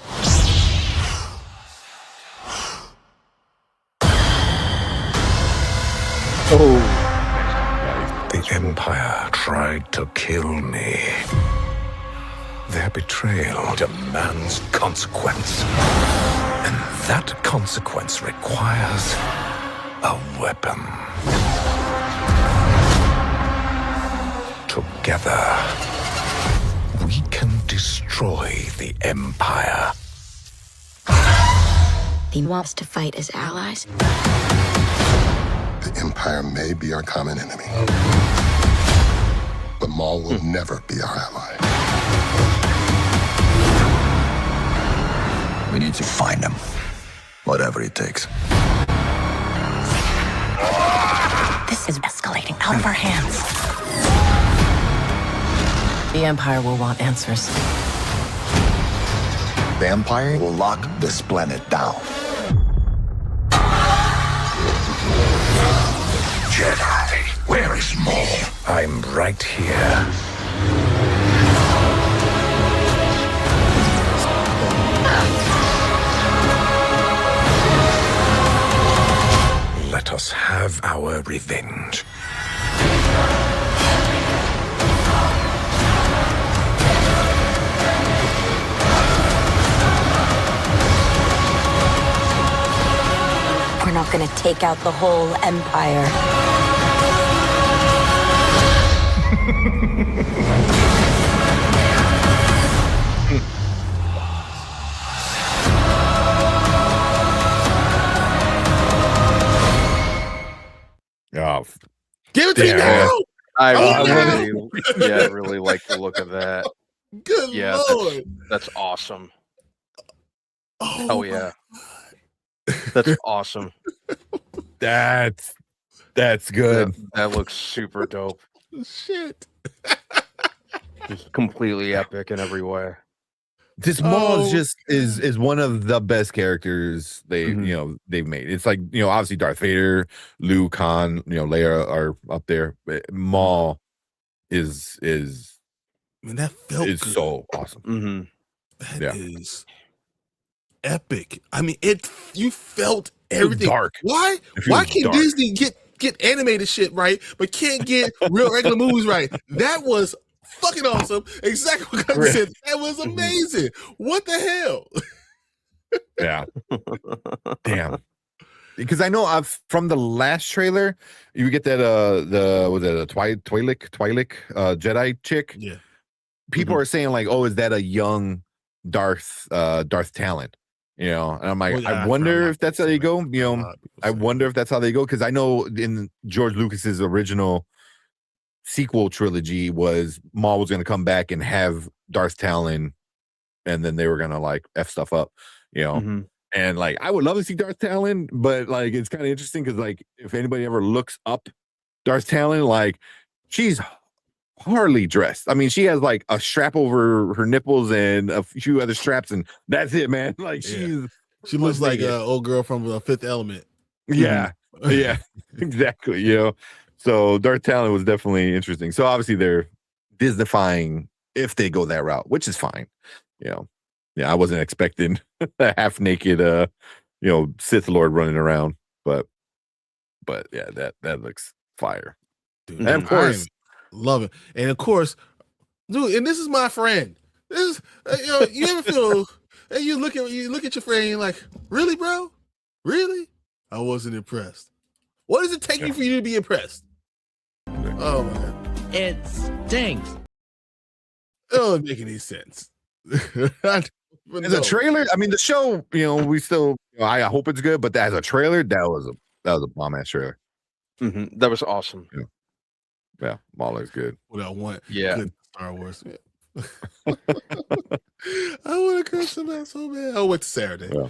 The Empire tried to kill me. Their betrayal demands consequence. And that consequence requires a weapon. Together, we can destroy the Empire. He wants to fight as allies. The Empire may be our common enemy, but Maul will never be our ally. We need to find him Whatever it takes. This is escalating out of our hands. The Empire will want answers. The Empire will lock this planet down. Jedi, where is Maul? I'm right here. Let us have our revenge. We're not gonna take out the whole Empire. Oh, give it to me now. I really like the look of that. Good Lord. That's awesome. Oh yeah. That's awesome. That's good. That looks super dope. Shit. Just completely epic in every way. This Maul is one of the best characters they've made. It's like, obviously Darth Vader, Luke, Han, Leia are up there. But Maul is that felt good. so awesome. Mm-hmm. That is epic. I mean, you felt everything. Dark. Why can't Disney get animated shit right, but can't get real regular movies right? That was fucking awesome. Exactly what I said. That was amazing. What the hell? Yeah. Damn. Because I know from the last trailer, you get that was it a Twi'lek Jedi chick? Yeah. People are saying like, oh, is that a young Darth talent? And I'm like, I wonder if that's how they go. I wonder if that's how they go, because I know in George Lucas's original sequel trilogy was Maul was going to come back and have Darth Talon, and then they were going to like F stuff up, and like I would love to see Darth Talon, but like it's kind of interesting because like if anybody ever looks up Darth Talon, like she's hardly dressed. I mean, she has like a strap over her nipples and a few other straps, and that's it, man. Like she looks like an old girl from the Fifth Element. Yeah, yeah, exactly. So Darth Talon was definitely interesting. So obviously they're Disneyfying if they go that route, which is fine. Yeah, I wasn't expecting a half naked, Sith Lord running around, but yeah, that looks fire. Dude, and of course, love it. And of course, dude, and this is my friend. This is, you ever feel, and you look at your friend and you're like, really, bro? Really? I wasn't impressed. What does it take you for you to be impressed? Oh my God. It stinks. It doesn't make any sense. As a trailer, I mean, the show, we still, I hope it's good, but as a trailer, that was a bomb ass trailer. Mm-hmm. That was awesome. Yeah, Maul is good. What I want, good Star Wars. I want to curse him out so bad. I'll wait to Saturday. Yeah.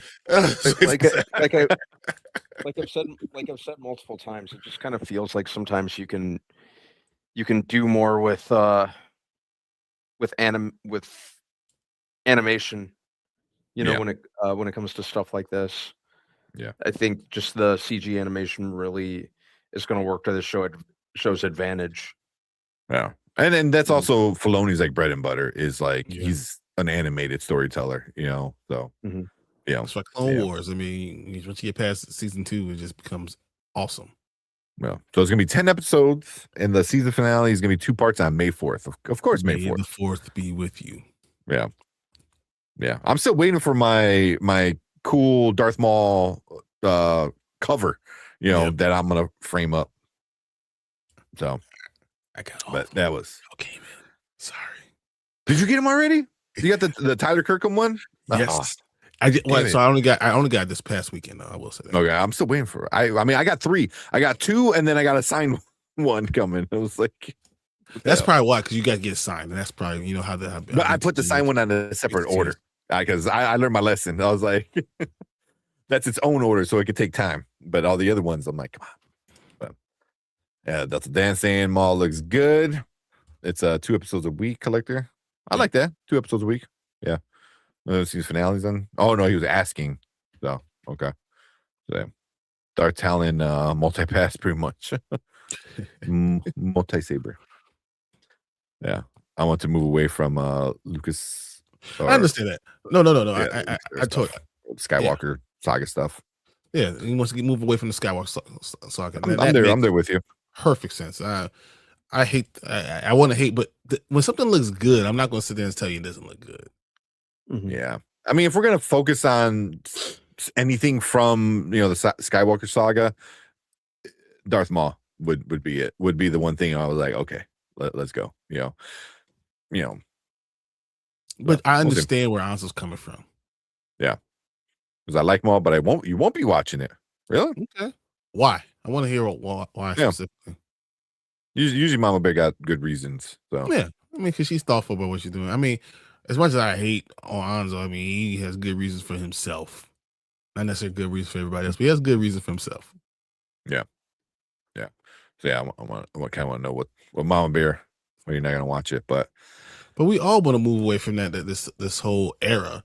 Like I've said multiple times, it just kind of feels like sometimes you can do more with animation, when it comes to stuff like this. Yeah, I think just the CG animation really is going to work to the show's advantage. Yeah, and that's also Filoni's like bread and butter is like he's an animated storyteller, so it's like Clone Wars. I mean, once you get past season 2, it just becomes awesome. Well, so it's gonna be 10 episodes, and the season finale is gonna be 2 parts on May 4th. Of course, May 4th. The 4th be with you. Yeah. I'm still waiting for my cool Darth Maul cover, that I'm gonna frame up. So I got all. But that was okay, man. Sorry. Did you get him already? You got the Tyler Kirkham one? Yes. I did. Well, so I only got this past weekend. Though, I will say that. Okay, I'm still waiting for it. I mean, I got 3. I got 2, and then I got a signed one coming. I was like, that's probably why, because you got to get signed, and that's probably how that. But I put the signed one on a separate order because I learned my lesson. I was like, that's its own order, so it could take time. But all the other ones, I'm like, come on. But yeah, that's what Dan's saying. Maul looks good. It's 2 episodes a week collector. I like that. 2 episodes a week. Yeah. See his finales on. Oh no, he was asking. So okay. So Dark Talon multi-pass pretty much. Multi-saber. Yeah. I want to move away from Lucas. I understand that. No. Yeah, I told Skywalker saga stuff. Yeah, he wants to move away from the Skywalker saga. I'm there with you. Perfect sense. I hate. I want to hate, but when something looks good, I'm not going to sit there and tell you it doesn't look good. Mm-hmm. Yeah, I mean, if we're gonna focus on anything from the Skywalker saga, Darth Maul would be it. Would be the one thing I was like, okay, let's go. But I understand where Anzo's coming from. Yeah, because I like Maul, but you won't be watching it. Really? Okay. Why? I want to hear why specifically. Usually Mama Bear got good reasons. So yeah, I mean, because she's thoughtful about what she's doing. I mean, as much as I hate on Anzo, I mean, he has good reasons for himself. Not necessarily good reasons for everybody else, but he has good reasons for himself. Yeah. So yeah, I kind of want to know what Mama Bear. Well, you're not gonna watch it, but we all want to move away from this whole era.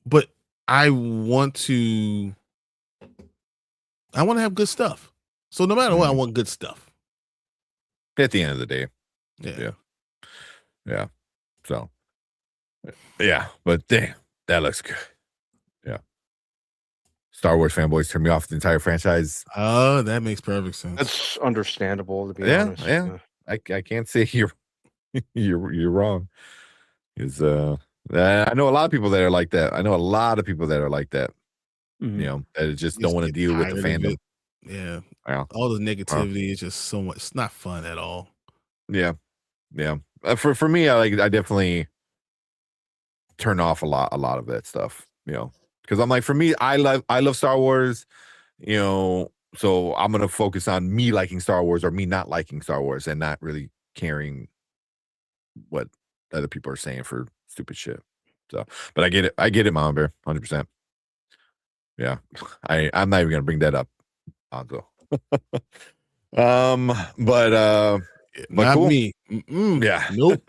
But I want to have good stuff. So no matter what, I want good stuff. At the end of the day. Yeah. So yeah, but damn, that looks good. Yeah. Star Wars fanboys turn me off the entire franchise. Oh, that makes perfect sense. That's understandable, to be honest. Yeah. I can't say you're wrong. Because I know a lot of people that are like that. Mm-hmm. That just don't want to deal with the fandom. Yeah. All the negativity is just so much. It's not fun at all. Yeah. For me, I definitely turn off a lot of that stuff. Because I'm like, for me, I love Star Wars. So I'm gonna focus on me liking Star Wars or me not liking Star Wars and not really caring what other people are saying for stupid shit. So, but I get it, Mama Bear, 100%. Yeah, I'm not even gonna bring that up, Anzo. But not cool. me. Yeah, nope.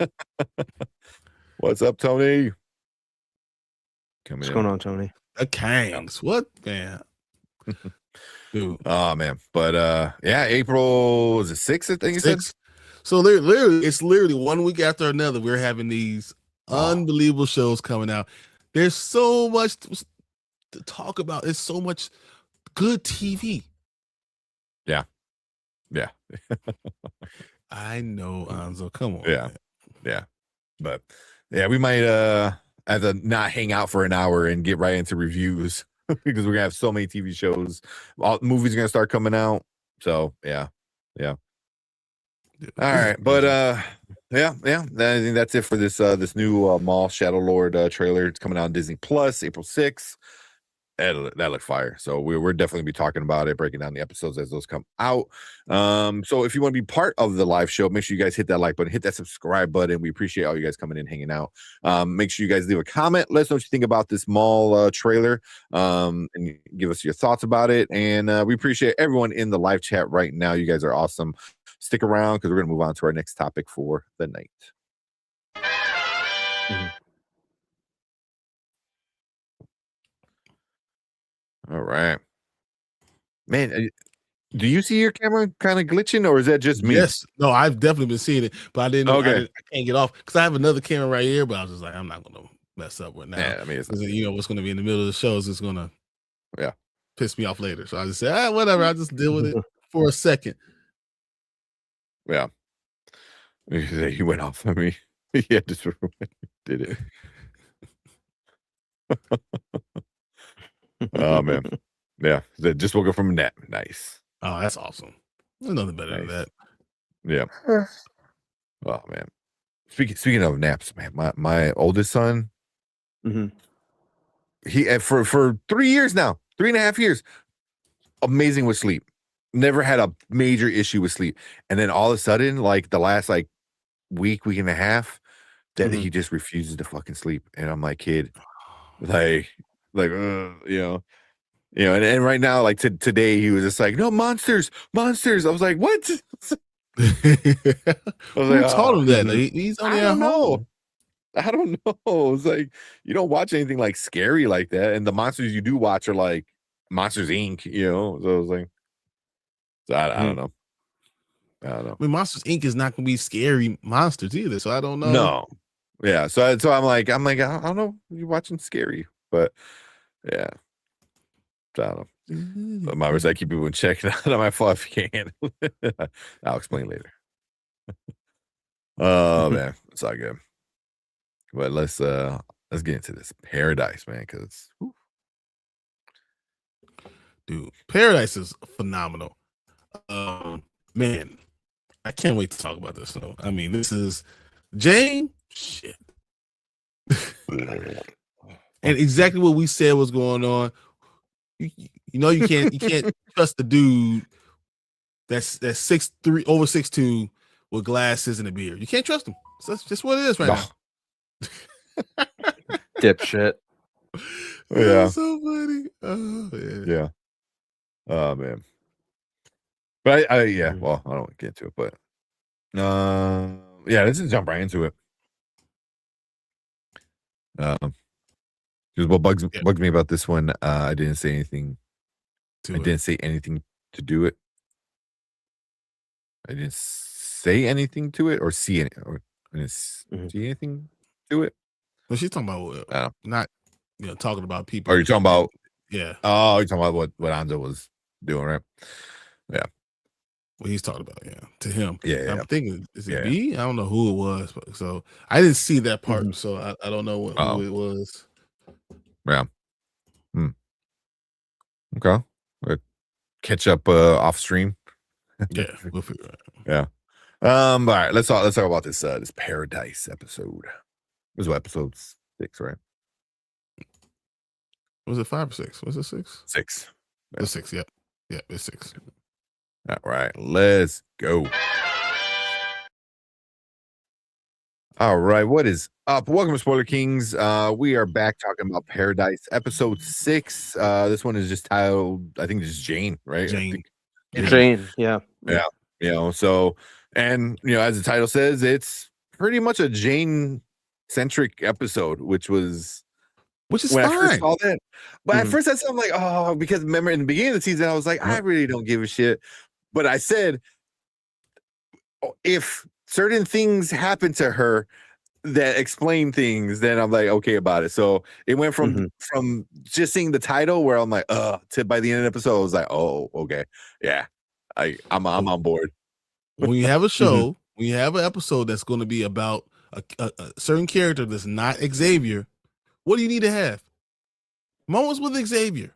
What's up, Tony? What's going on, Tony? The Kangs. What, man? Dude. Oh man, but April was it 6th? I think you said. So it's literally 1 week after another. We're having these unbelievable shows coming out. There's so much to talk about. It's so much good TV. Yeah. I know, Anzo. Come on. Yeah. But yeah, we might have to not hang out for an hour and get right into reviews because we're gonna have so many TV shows. All movies are gonna start coming out. So yeah. All right, but I think that's it for this new Maul Shadow Lord trailer. It's coming out on Disney Plus April 6th. That looked fire. So we're definitely be talking about it, breaking down the episodes as those come out. So if you want to be part of the live show, make sure you guys hit that like button, hit that subscribe button. We appreciate all you guys coming in, hanging out. Make sure you guys leave a comment. Let us know what you think about this Maul trailer, and give us your thoughts about it. And we appreciate everyone in the live chat right now. You guys are awesome. Stick around because we're going to move on to our next topic for the night. Mm-hmm. All right, man. Do you see your camera kind of glitching, or is that just me? Yes. No, I've definitely been seeing it, but I didn't know. Okay. I can't get off because I have another camera right here, but I was just like, I'm not going to mess up with now. Yeah, I mean, what's going to be in the middle of the show is going to piss me off later. So I just said, whatever. I'll just deal with it for a second. Yeah. He went off on me. Yeah, just did it. Oh man. Yeah. Just woke up from a nap. Nice. Oh, that's awesome. There's nothing better than that. Yeah. Oh man. Speaking of naps, man, my oldest son, he for 3 years now, 3.5 years, amazing with sleep. Never had a major issue with sleep. And then all of a sudden, like the last week and a half, that he just refuses to fucking sleep. And I'm like, kid, And right now, like today, he was just like, no, monsters. I was like, what? Who told him that? He's only at home. I don't know. It's like you don't watch anything like scary like that, and the monsters you do watch are like Monsters Inc. So I was like, I don't know. I mean, Monsters Inc. is not going to be scary monsters either, so I don't know. No, yeah. So I'm like, I don't know. You're watching scary, but yeah, I don't know. But my I keep people checking out on my fault if you can't. I'll explain later. Oh man, it's all good. But let's get into this Paradise, man, because dude, Paradise is phenomenal. Man, I can't wait to talk about this. So, I mean, this is Jane. Shit. And exactly what we said was going on. You can't trust the dude that's 6'3", over 6'2", with glasses and a beard. You can't trust him. So that's just what it is right now. Dipshit. Yeah. So funny. Oh, yeah. Oh man. But I well, I don't want to get into it, but let's just jump right into it. Because what bugs me about this one, I didn't say anything. Didn't say anything to do it. I didn't say anything to it or see any. Or I didn't see anything to it. Well, she's talking about not talking about people. Are you talking about? Yeah. Oh, you're talking about what Anzo was doing, right? Yeah. What he's talking about, to him. Yeah. I'm thinking, is it B? I don't know who it was, so I didn't see that part, so I don't know who it was. Yeah. Okay. We'll catch up off stream. Yeah, we'll figure it out. Yeah. All right. Let's talk about this Paradise episode. This was episode 6, right? Was it 5 or 6? Was it 6? 6. Yeah. It's 6. Yep. Yeah, it's 6. All right, let's go. All right, what is up? Welcome to Spoiler Kings. We are back talking about Paradise, episode 6. This one is just titled, I think, just Jane, right? Jane, yeah. Yeah. So, and as the title says, it's pretty much a Jane-centric episode, which is when fine. I first saw that. But Mm-hmm. at first I said, I'm like, because remember in the beginning of the season, I was like, I really don't give a shit. But I said, if certain things happen to her that explain things, then I'm like, okay about it. So it went from just seeing the title where I'm like, to by the end of the episode, I was like, oh, okay. Yeah. I'm on board. When you have a show, when you have an episode that's going to be about a certain character that's not Xavier, what do you need to have? Moments with Xavier.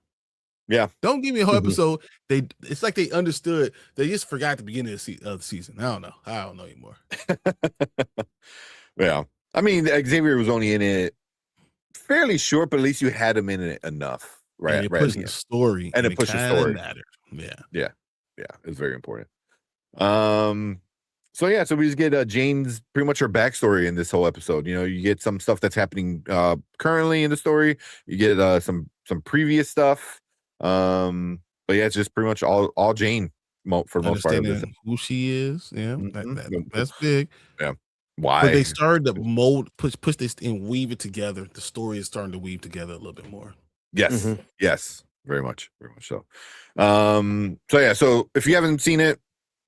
Yeah. Don't give me a whole episode. It's like they understood. They just forgot the beginning of the season. I don't know anymore. Yeah. I mean, Xavier was only in it fairly short, but at least you had him in it enough. Right. And it pushed the story. And it pushed the story. Mattered. Yeah. Yeah. Yeah. It's very important. So we just get Jane's pretty much her backstory in this whole episode. You get some stuff that's happening currently in the story. You get some previous stuff. But yeah, it's just pretty much all Jane for the most part of this. Who she is. Yeah, that's big. Yeah. Why? But they started to mold, push this and weave it together. The story is starting to weave together a little bit more. Yes. Yes. Very much so. So if you haven't seen it,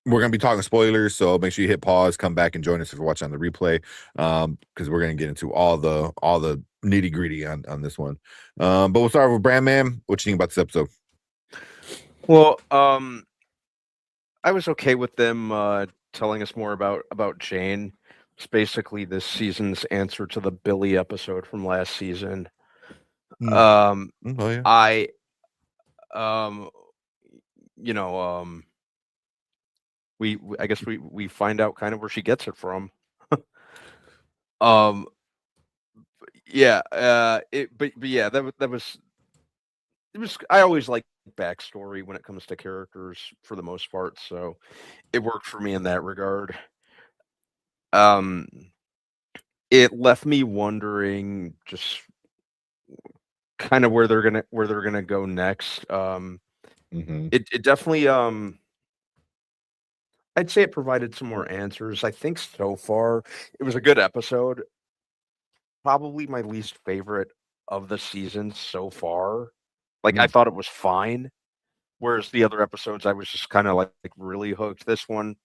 we're gonna be talking spoilers, so make sure you hit pause, come back and join us if you're watching on the replay, because we're gonna get into all the nitty gritty on this one. But we'll start with Brandman. What you think about this episode? Well, I was okay with them telling us more about Jane. It's basically this season's answer to the Billy episode from last season. I guess we find out kind of where she gets it from. That was I always like backstory when it comes to characters for the most part, so it worked for me in that regard. It left me wondering just kind of where they're gonna go next. It definitely I'd say it provided some more answers. I think so far it was a good episode. Probably my least favorite of the season so far. Like I thought it was fine, whereas the other episodes I was just kind of like really hooked. This one,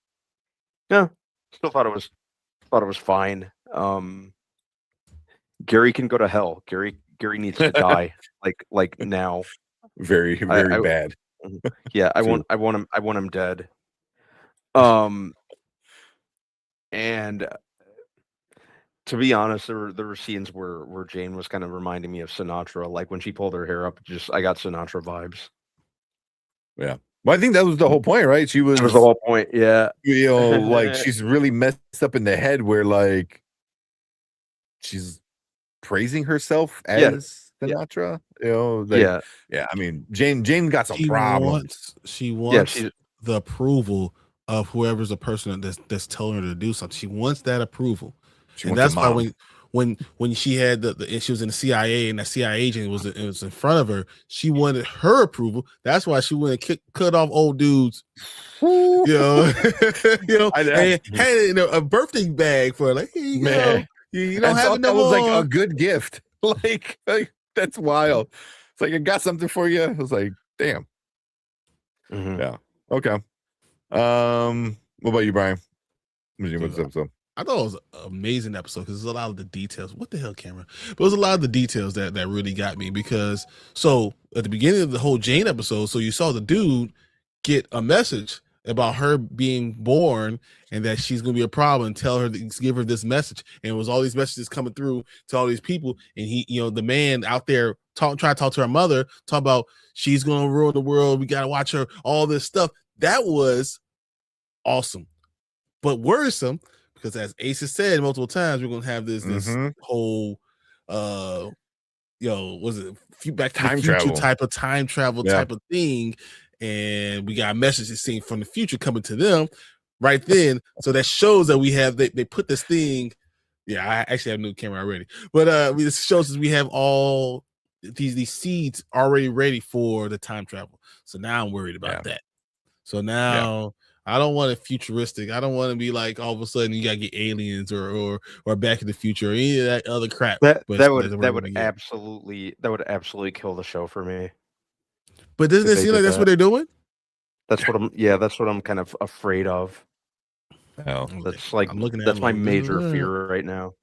yeah, still thought it was fine. Gary can go to hell. Gary needs to die like now. Very bad. Yeah, I want him dead. And to be honest, there were scenes where Jane was kind of reminding me of Sinatra, like when she pulled her hair up. I got Sinatra vibes. Yeah, well, I think that was the whole point, right? That was the whole point. Yeah, like she's really messed up in the head, where like she's praising herself as Sinatra. Yeah. I mean, Jane got some problems. She wants the approval of whoever's the person that's telling her to do something. She wants that approval. And that's why when she had she was in the CIA and that CIA agent was in front of her, she wanted her approval. That's why she went and cut off old dudes, and had a birthday bag for her, like, here you go. You don't have it no more. That was like a good gift. like that's wild. It's like, I got something for you. I was like, damn. Yeah. Okay. What about you, Brian? What did you think of this episode? I thought it was an amazing episode because there's a lot of the details. What the hell, camera? But there's a lot of the details that really got me because at the beginning of the whole Jane episode, so you saw the dude get a message about her being born and that she's going to be a problem, and tell her to give her this message. And it was all these messages coming through to all these people. And he, the man out there trying to talk to her mother, talk about she's going to ruin the world. We got to watch her, all this stuff. That was awesome, but worrisome. Because as Ace has said multiple times, we're gonna have this whole was it back to the future type of time travel type of thing, and we got messages seen from the future coming to them right then. So that shows that we have they put this thing. Yeah, I actually have a new camera already, but this shows us we have all these seeds already ready for the time travel. So now I'm worried about that. So now. I don't want it futuristic. I don't want to be like all of a sudden you gotta get aliens or Back in the Future or any of that other crap. That would absolutely kill the show for me. But doesn't it seem like that's what they're doing? That's what I'm kind of afraid of. Oh, that's my major fear right now.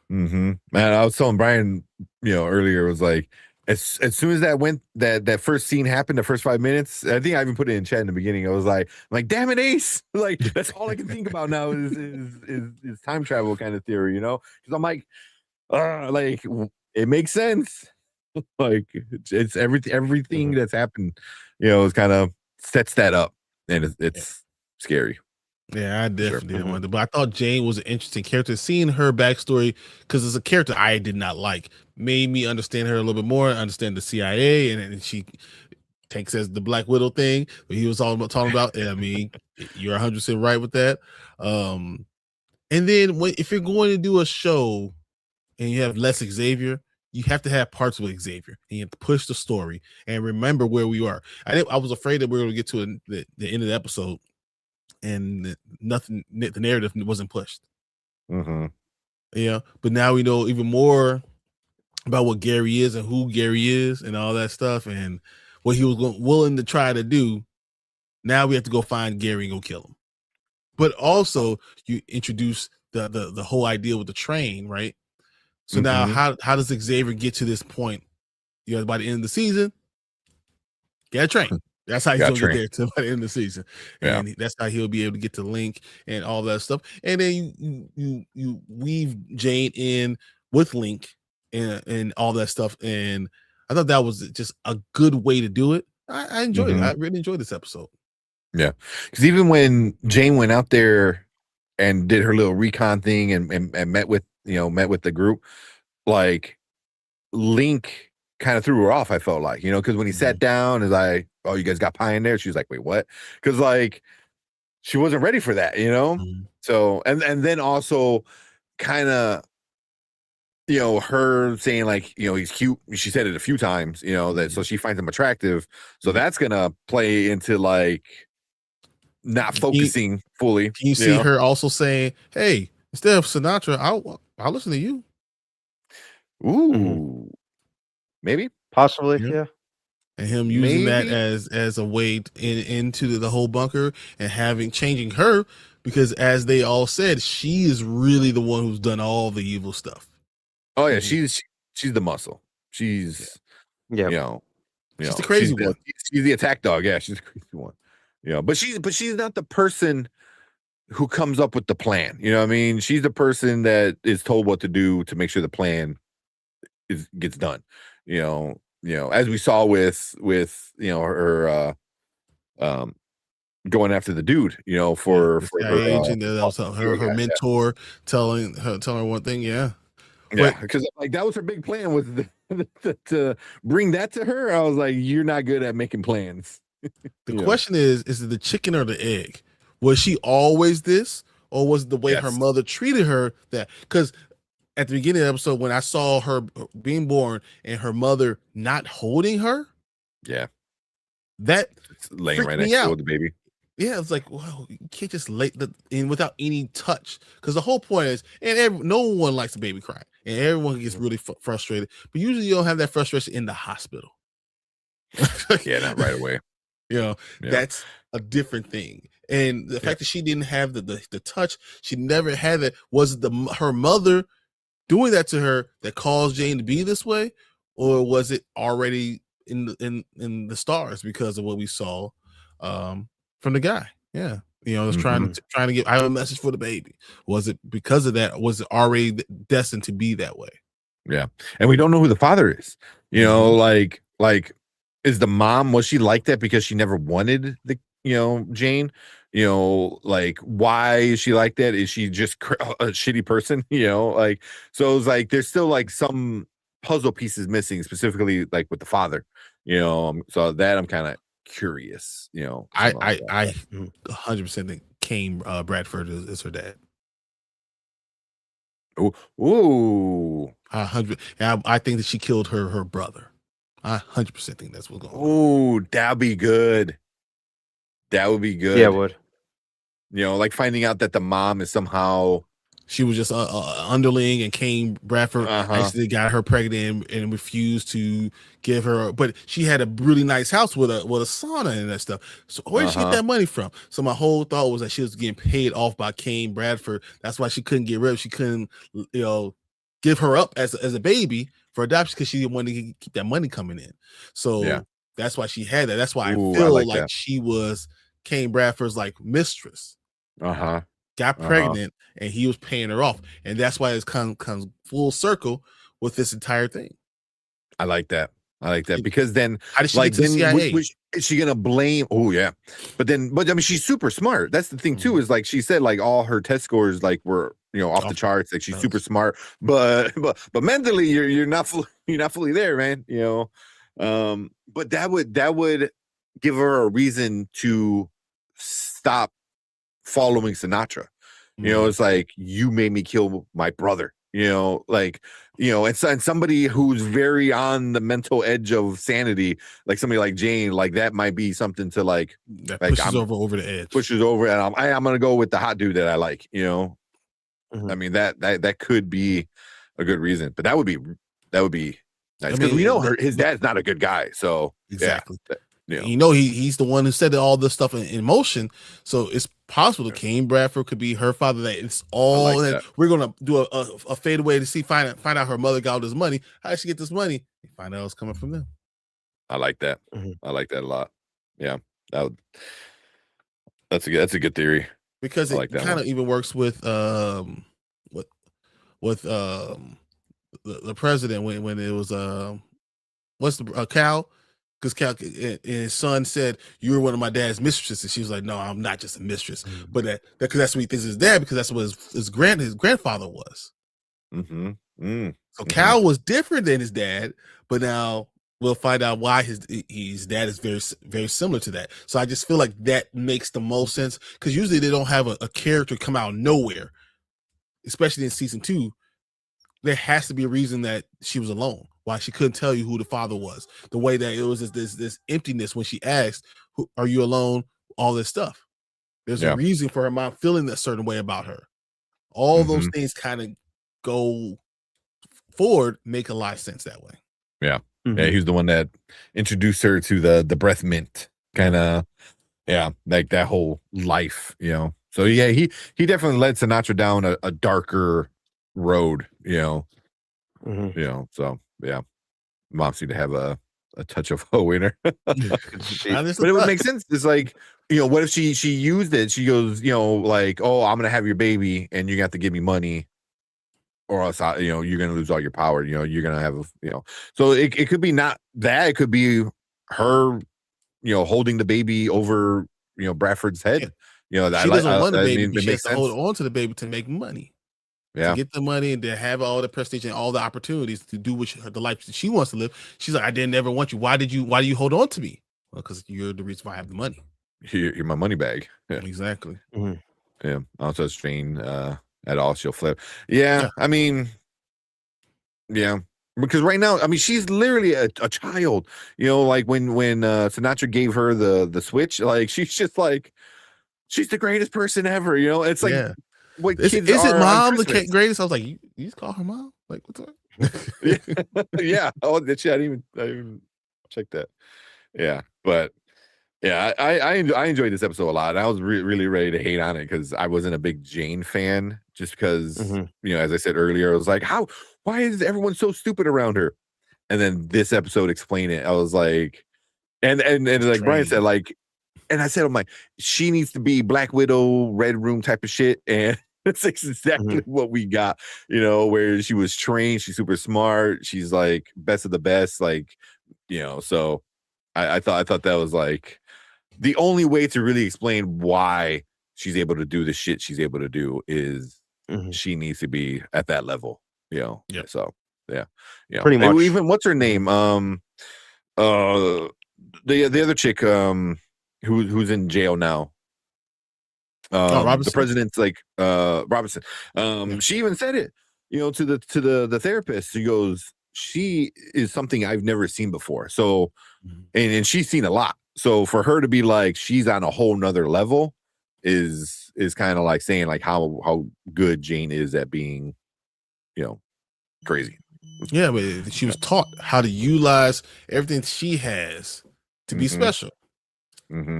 Man, I was telling Brian, earlier, it was like, as soon as that first scene happened, the first 5 minutes, I think I even put it in chat in the beginning. I was like, damn it, Ace! Like, that's all I can think about now is time travel kind of theory, because I'm like, it makes sense. Like, it's everything that's happened, is kind of sets that up, and it's scary. Yeah, I definitely didn't want to, but I thought Jane was an interesting character. Seeing her backstory, because it's a character I did not like, made me understand her a little bit more, understand the CIA, and she takes as the Black Widow thing he was talking about. I mean, you're 100% right with that. And then if you're going to do a show and you have less Xavier, you have to have parts with Xavier, and you have to push the story and remember where we are. I was afraid that we were going to get to the end of the episode and the narrative wasn't pushed. But now we know even more about what Gary is and who Gary is and all that stuff and what he was willing to try to do. Now we have to go find Gary and go kill him. But also you introduce the whole idea with the train, right? So now how does Xavier get to this point? By the end of the season, get a train. That's how he's going to get there to by the end of the season. And that's how he'll be able to get to Link and all that stuff. And then you weave Jane in with Link and all that stuff. And I thought that was just a good way to do it. I enjoyed it. I really enjoyed this episode. Yeah. Because even when Jane went out there and did her little recon thing and met with the group, like, Link kind of threw her off, I felt like, because when he sat down, is like, oh, you guys got pie in there? She was like, wait, what? Because, like, she wasn't ready for that, So, and then also kind of her saying like, he's cute. She said it a few times, that so she finds him attractive. So that's gonna play into like not focusing fully. Can you see her also saying, "Hey, instead of Sinatra, I'll listen to you." Ooh, maybe, possibly, yeah. And him using that as a way into the whole bunker and changing her, because as they all said, she is really the one who's done all the evil stuff. Oh yeah, she's the muscle. She's she's the crazy one. She's the attack dog. Yeah, she's the crazy one. But she's not the person who comes up with the plan. You know what I mean? She's the person that is told what to do to make sure the plan gets done. As we saw with her going after the dude, for her agent, that was her mentor telling her one thing. Yeah, because like that was her big plan, was to bring that to her. I was like, you're not good at making plans. The question is it the chicken or the egg? Was she always this, or was it the way her mother treated her that? Because at the beginning of the episode, when I saw her being born and her mother not holding her, that laying right next to the baby. Yeah, it's like, well, you can't just lay in without any touch, because the whole point is, and no one likes a baby crying, and everyone gets really frustrated. But usually, you don't have that frustration in the hospital. Not right away. That's a different thing. And the fact that she didn't have the touch, she never had that. Was it her mother doing that to her that caused Jane to be this way, or was it already in the stars because of what we saw from the guy? It's trying to get. I have a message for the baby. Was it because of that? Was it already destined to be that way? Yeah, and we don't know who the father is. Like is the mom, was she like that because she never wanted the Jane? Like, why is she like that? Is she just a shitty person? So it's like there's still like some puzzle pieces missing, specifically like with the father. So that I'm kind of curious. I 100% think Kane Bradford is her dad. Ooh, 100. I think that she killed her brother. I 100% think that's what's going on. Oh, that'd be good. That would be good. Yeah, it would. Like finding out that the mom is somehow, she was just underling, and Kane Bradford actually got her pregnant and refused to give her. But she had a really nice house with a sauna and that stuff. So where did she get that money from? So my whole thought was that she was getting paid off by Kane Bradford. That's why she couldn't get rid of. She couldn't, give her up as a baby for adoption, because she wanted to keep that money coming in. So that's why she had that. That's why I feel like she was Kane Bradford's like mistress. Got pregnant and he was paying her off, and that's why it comes full circle with this entire thing. I like that because then how did she get to the CIA? Is she gonna blame? Oh yeah, but I mean, she's super smart. That's the thing too. Is like she said, like all her test scores like were off the charts. Like she's super smart, but mentally you're not fully there, man. But that would give her a reason to stop following Sinatra. It's like, you made me kill my brother. And somebody who's very on the mental edge of sanity, like somebody like Jane, like that might be something to like that pushes over the edge. Pushes over, and I'm gonna go with the hot dude that I like. I mean that could be a good reason, but that would be nice, because we know his dad's not a good guy. So exactly. He's the one who set all this stuff in motion. So it's possible that Kane Bradford could be her father. That it's all that we're gonna do a fadeaway to find out her mother got all this money. How did she get this money? Find out it's coming from them. I like that. I like that a lot. Yeah, that's a good theory, because it kind of even works with the president when it was what's the Cal. Because Cal, his son said, "You were one of my dad's mistresses," and she was like, "No, I'm not just a mistress." But because that's what he thinks his dad, because that's what his grandfather was. So Cal was different than his dad, but now we'll find out why his dad is very, very similar to that. So I just feel like that makes the most sense, because usually they don't have a character come out of nowhere, especially in season 2. there has to be a reason that she was alone. Why she couldn't tell you who the father was. The way that it was this emptiness when she asked, "Are you alone?" All this stuff. There's a reason for her mom feeling that certain way about her. All those things kind of go forward, make a lot of sense that way. Yeah. Yeah, he's the one that introduced her to the breath mint kind of, like that whole life, So yeah, he definitely led Sinatra down a darker road, So yeah, mom seemed to have a touch of hoe in her. But it would make sense. It's like, what if she used it? She goes, like, oh, I'm gonna have your baby, and you have to give me money, or else, you're gonna lose all your power. You're gonna have, So it could be not that. It could be her, holding the baby over, Bradford's head. She doesn't want the baby. She has to hold on to the baby to make money. To get the money and to have all the prestige and all the opportunities to do the life that she wants to live. She's like, I didn't ever want you. Why do you hold on to me? Well, because you're the reason why I have the money. You're my money bag. Yeah. Exactly. Yeah. Also, Jane at all, she'll flip. Yeah. I mean, yeah. Because right now, I mean, she's literally a child. Like when Sinatra gave her the switch, like she's just like, she's the greatest person ever. It's like. What is it mom the greatest? I was like, you just call her mom? Like, what's up? Yeah. Oh, I didn't even check that. Yeah, but yeah, I enjoyed this episode a lot. I was really ready to hate on it because I wasn't a big Jane fan, just because as I said earlier, I was like, why is everyone so stupid around her? And then this episode explained it. I was like, and like Brian said, like, and I said, I'm like, she needs to be Black Widow, Red Room type of shit, and that's exactly what we got, where she was trained, she's super smart, she's like best of the best, like, so I thought that was like the only way to really explain why she's able to do the shit she's able to do is she needs to be at that level, so yeah, pretty much. Even what's her name, the other chick, who's in jail now. The president's like Robinson. She even said it, to the therapist. She goes, she is something I've never seen before. So, and she's seen a lot. So for her to be like she's on a whole nother level is kind of like saying like how good Jane is at being, crazy. Yeah, but she was taught how to utilize everything she has to be special.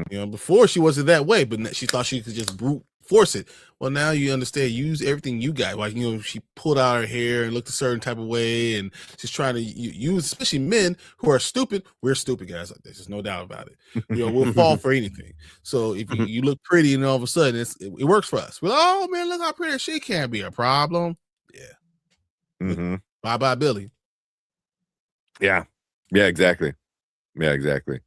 Before she wasn't that way, but she thought she could just brute force it. Well, now you understand. Use everything you got. Like, she pulled out her hair and looked a certain type of way, and she's trying to use, especially men who are stupid. We're stupid guys. There's just no doubt about it. We'll fall for anything. So if you look pretty, and all of a sudden it works for us. We're like, oh man, look how pretty she can be a problem. Yeah. Bye bye, Billy. Yeah. Yeah. Exactly. Yeah. Exactly.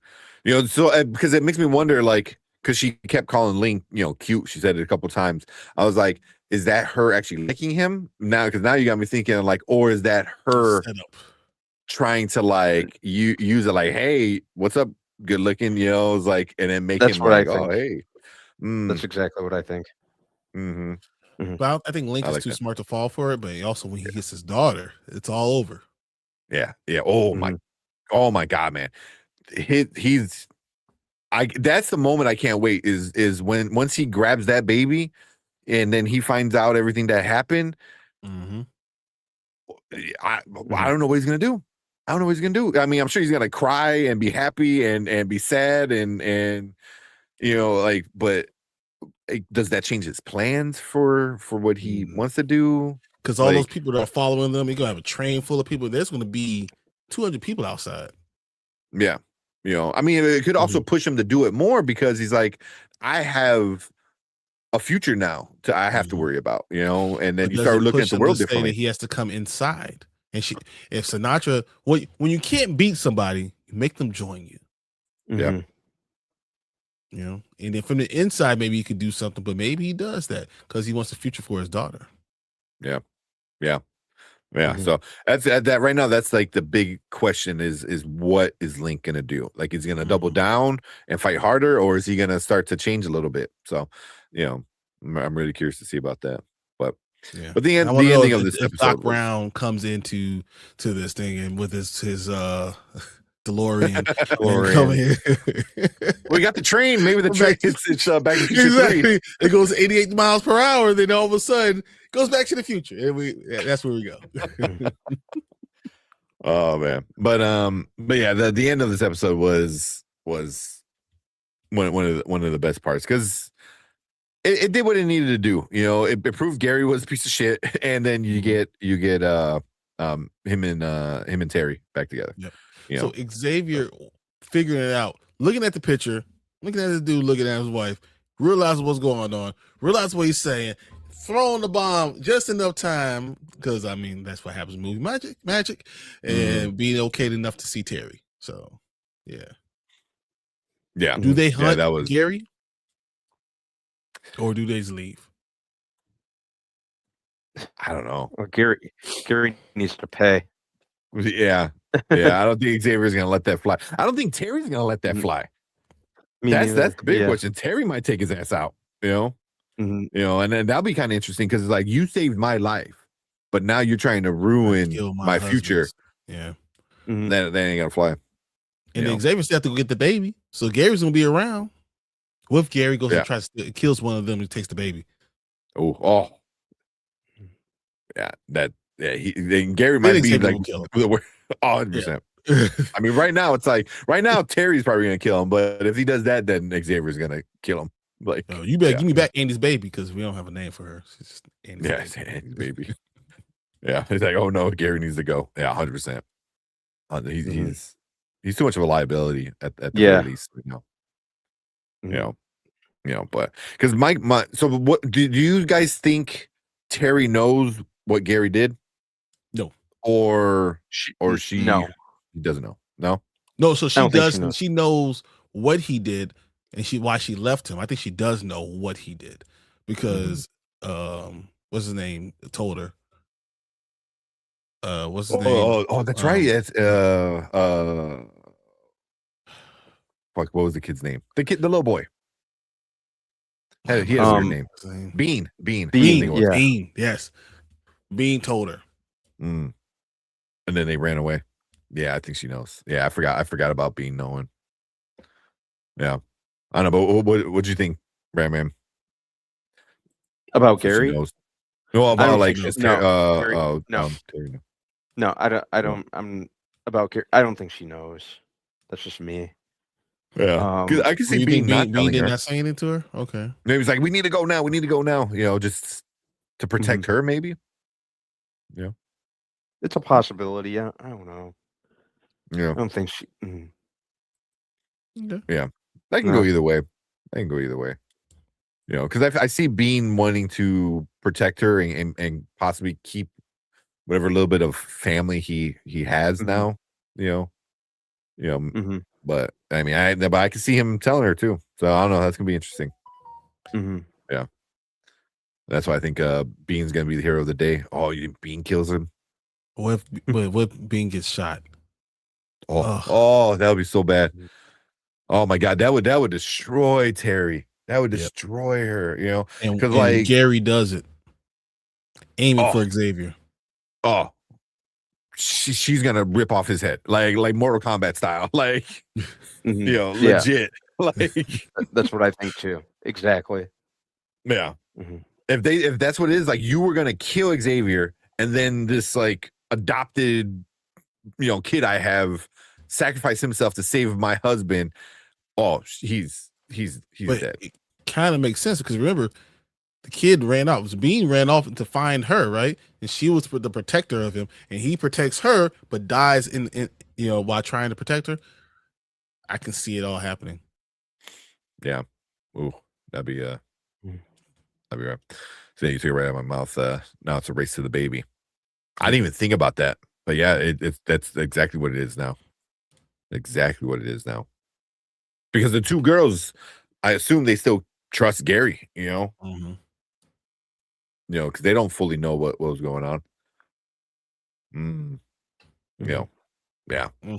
So because it makes me wonder, like, because she kept calling Link, cute. She said it a couple times. I was like, is that her actually liking him now? Because now you got me thinking, like, or is that her trying to like use it, like, hey, what's up, good looking, it's like, and then make him like, oh, hey. That's exactly what I think. But I think Link is too smart to fall for it. But also, when he gets his daughter, it's all over. Yeah. Yeah. Oh my God, man. That's the moment I can't wait is when once he grabs that baby and then he finds out everything that happened. I don't know what he's gonna do. I mean, I'm sure he's gonna cry and be happy and be sad and like, but does that change his plans for what he wants to do? Because all those people that are following them, he's gonna have a train full of people. There's gonna be 200 people outside. Yeah. I mean, it could also push him to do it more because he's like, I have a future now I have to worry about, and then you start looking at the world differently. He has to come inside. And if Sinatra, when you can't beat somebody, you make them join you. Yeah. And then from the inside, maybe he could do something, but maybe he does that because he wants a future for his daughter. Yeah. Yeah. Yeah, so that's that right now. That's like the big question is what is Link gonna do? Like, is he gonna double down and fight harder, or is he gonna start to change a little bit? So, I'm really curious to see about that. But Yeah, but the ending of this episode, Doc Brown comes into this thing and with his DeLorean. We got the train. Maybe the train. It's Back to the Future exactly. 3. It goes 88 miles per hour. Then all of a sudden, it goes Back to the Future, and that's where we go. Oh man, but yeah, the end of this episode was one of the best parts because it did what it needed to do. You know, it proved Gary was a piece of shit, and then you get him and Terry back together. Yep. You know? So Xavier figuring it out, looking at the picture, looking at the dude, looking at his wife, realizing what's going on, realizing what he's saying, throwing the bomb just enough time because I mean that's what happens in movie magic, and being okay enough to see Terry. So yeah. Do they hunt Gary, or do they just leave? I don't know. Well, Gary needs to pay. Yeah. I don't think Xavier's gonna let that fly. I don't think Terry's gonna let that fly. That's the big question. Terry might take his ass out. You know. You know, and then that'll be kind of interesting because it's like you saved my life, but now you're trying to ruin my future. Yeah, that ain't gonna fly. And then Xavier still have to go get the baby, so Gary's gonna be around. What if Gary goes and tries to kills one of them and takes the baby? Oh, yeah. Gary might be like 100%. I mean, right now Terry's probably gonna kill him, but if he does that, then Xavier's gonna kill him. Like, you better give me back Andy's baby because we don't have a name for her. It's just Andy's baby. Yeah, he's like, oh no, Gary needs to go. Yeah, 100%. He's too much of a liability at the very least. You know, but because Mike, so what do you guys think? Terry knows what Gary did? No, or she no, he doesn't know. No, so she does. She knows what he did. And why she left him. I think she does know what he did because what's his name told her. What's his name? Oh, that's right. It's what was the kid's name? The little boy. He has a name. Bean. Bean. Yes. Bean told her. And then they ran away. Yeah, I think she knows. Yeah, I forgot about Bean knowing. Yeah. I don't know, but what do you think, Batman? About Gary? No, about like no, I don't. I'm about Gary. I don't think she knows. That's just me. Yeah, because I can see Bean did not say anything to her. Okay, maybe he's like, we need to go now. You know, just to protect her, maybe. Yeah, it's a possibility. Yeah, I don't know. Yeah, I don't think she. Yeah. That can go either way. You know, because I see Bean wanting to protect her and possibly keep whatever little bit of family he has now. You know. But I mean, I can see him telling her too. So I don't know. That's gonna be interesting. Yeah. That's why I think Bean's gonna be the hero of the day. Oh, Bean kills him. What if Bean gets shot? Oh, that would be so bad. Oh my God, that would destroy Terry. That would destroy her, you know. Because like Gary does it, aiming for Xavier. Oh, she's gonna rip off his head like Mortal Kombat style, like you know, legit. Like that's what I think too. Exactly. Yeah. If that's what it is, like you were gonna kill Xavier, and then this like adopted, kid I have sacrificed himself to save my husband. Oh, he's dead. It kind of makes sense because remember, the kid ran off. Bean ran off to find her, right? And she was the protector of him, and he protects her, but dies in while trying to protect her. I can see it all happening. Yeah. Ooh, that'd be right. So you took it right out of my mouth. Now it's a race to the baby. I didn't even think about that, but yeah, that's exactly what it is now. Exactly what it is now. Because the two girls, I assume they still trust Gary, because they don't fully know what was going on. Yeah. Yeah. So,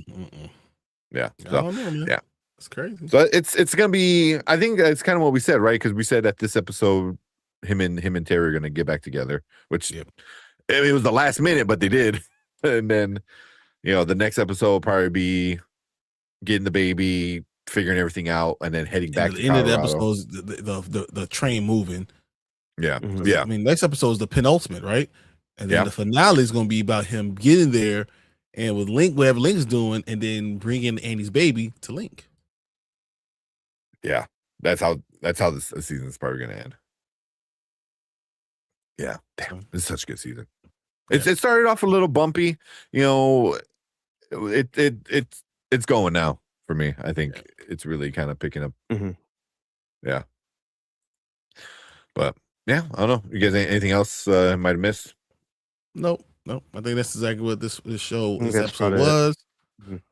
I don't know, man. Yeah. It's crazy. So it's gonna be. I think it's kind of what we said, right? Because we said that this episode him and Terry are going to get back together, which it was the last minute, but they did. And then, the next episode will probably be getting the baby, figuring everything out, and then heading back to the end of the Colorado. episode, the train moving. Yeah. I mean, next episode is the penultimate, right? And then the finale is going to be about him getting there and with Link, whatever Link's doing, and then bringing Andy's baby to Link. Yeah. That's how this season's probably going to end. Yeah. Damn. This is such a good season. It started off a little bumpy, it's going now for me. I think it's really kind of picking up. Yeah. But yeah, I don't know. You guys, anything else I might have missed? Nope. I think that's exactly what this episode was.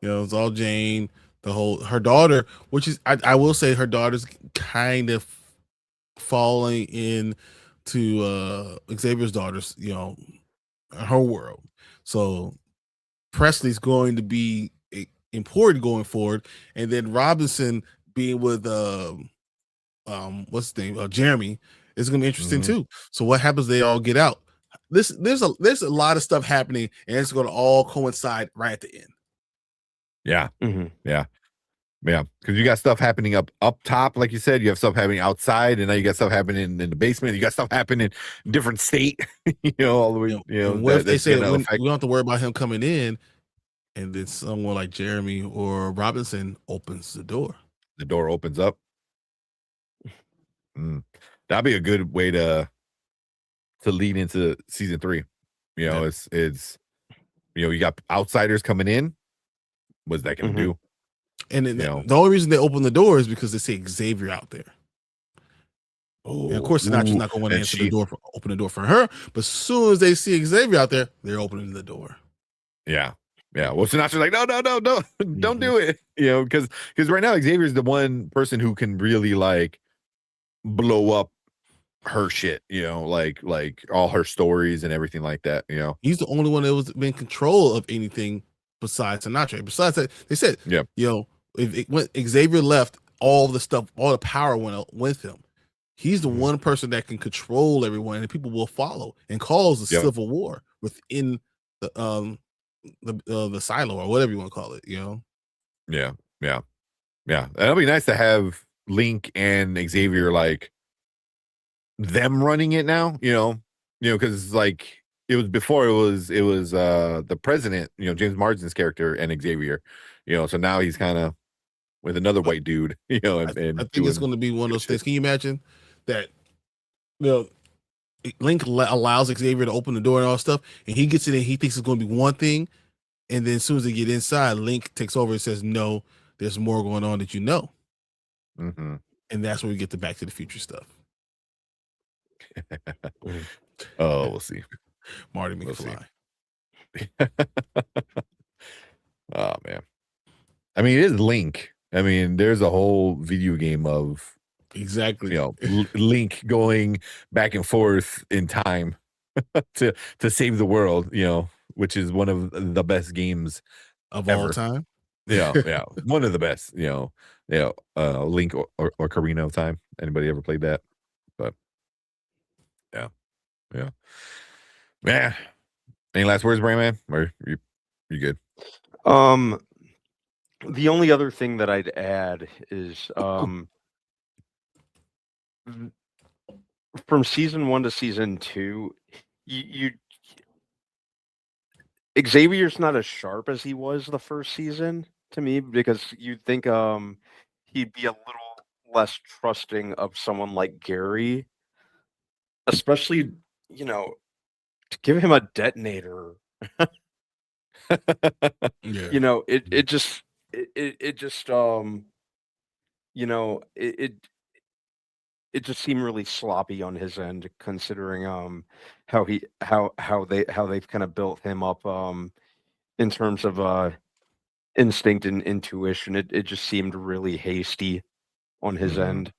It's all Jane, her daughter, which is I will say her daughter's kind of falling into Xavier's daughter's, her world. So Presley's going to be important going forward, and then Robinson being with what's his name, Jeremy, is going to be interesting too. So what happens? They all get out. There's a lot of stuff happening, and it's going to all coincide right at the end. Yeah, yeah. Because you got stuff happening up top, like you said. You have stuff happening outside, and now you got stuff happening in the basement. You got stuff happening in different state. All the way. What if they say we don't have to worry about him coming in, and then someone like Jeremy or Robinson opens the door. The door opens up. That'd be a good way to lead into season 3. It's you got outsiders coming in. What's that going to do? And then the only reason they open the door is because they see Xavier out there. And of course, Sinatra's not going to want to answer the door open the door for her. But as soon as they see Xavier out there, they're opening the door. Yeah. Well, Sinatra's like, no, don't do it. Because right now Xavier's the one person who can really like blow up her shit. Like all her stories and everything like that. He's the only one that was in control of anything besides Sinatra. Besides that, they said, when Xavier left, all the power went with him. He's the one person that can control everyone, and people will follow and cause a civil war within the silo or whatever you want to call it. Yeah. That'll be nice to have Link and Xavier like them running it now. Because like it was before it was the president, James Marsden's character and Xavier. So now he's kind of with another white dude. I think it's going to be one of those things. Can you imagine that? Link allows Xavier to open the door and all stuff, and he gets it in. He thinks it's going to be one thing, and then as soon as they get inside, Link takes over and says, "No, there's more going on that you know." And that's where we get the Back to the Future stuff. Oh, we'll see. Marty McFly. Oh man. I mean, it is Link. I mean, there's a whole video game of Link going back and forth in time to save the world, which is one of the best games of ever. All time. Yeah. One of the best, Link or Ocarina of Time. Anybody ever played that? But yeah. Man. Any last words, Brian, man? Or you good? The only other thing that I'd add is from season 1 to season 2, Xavier's not as sharp as he was the first season to me, because you'd think he'd be a little less trusting of someone like Gary, especially to give him a detonator. It just seemed really sloppy on his end, considering how they've kind of built him up in terms of instinct and intuition. It just seemed really hasty on his end.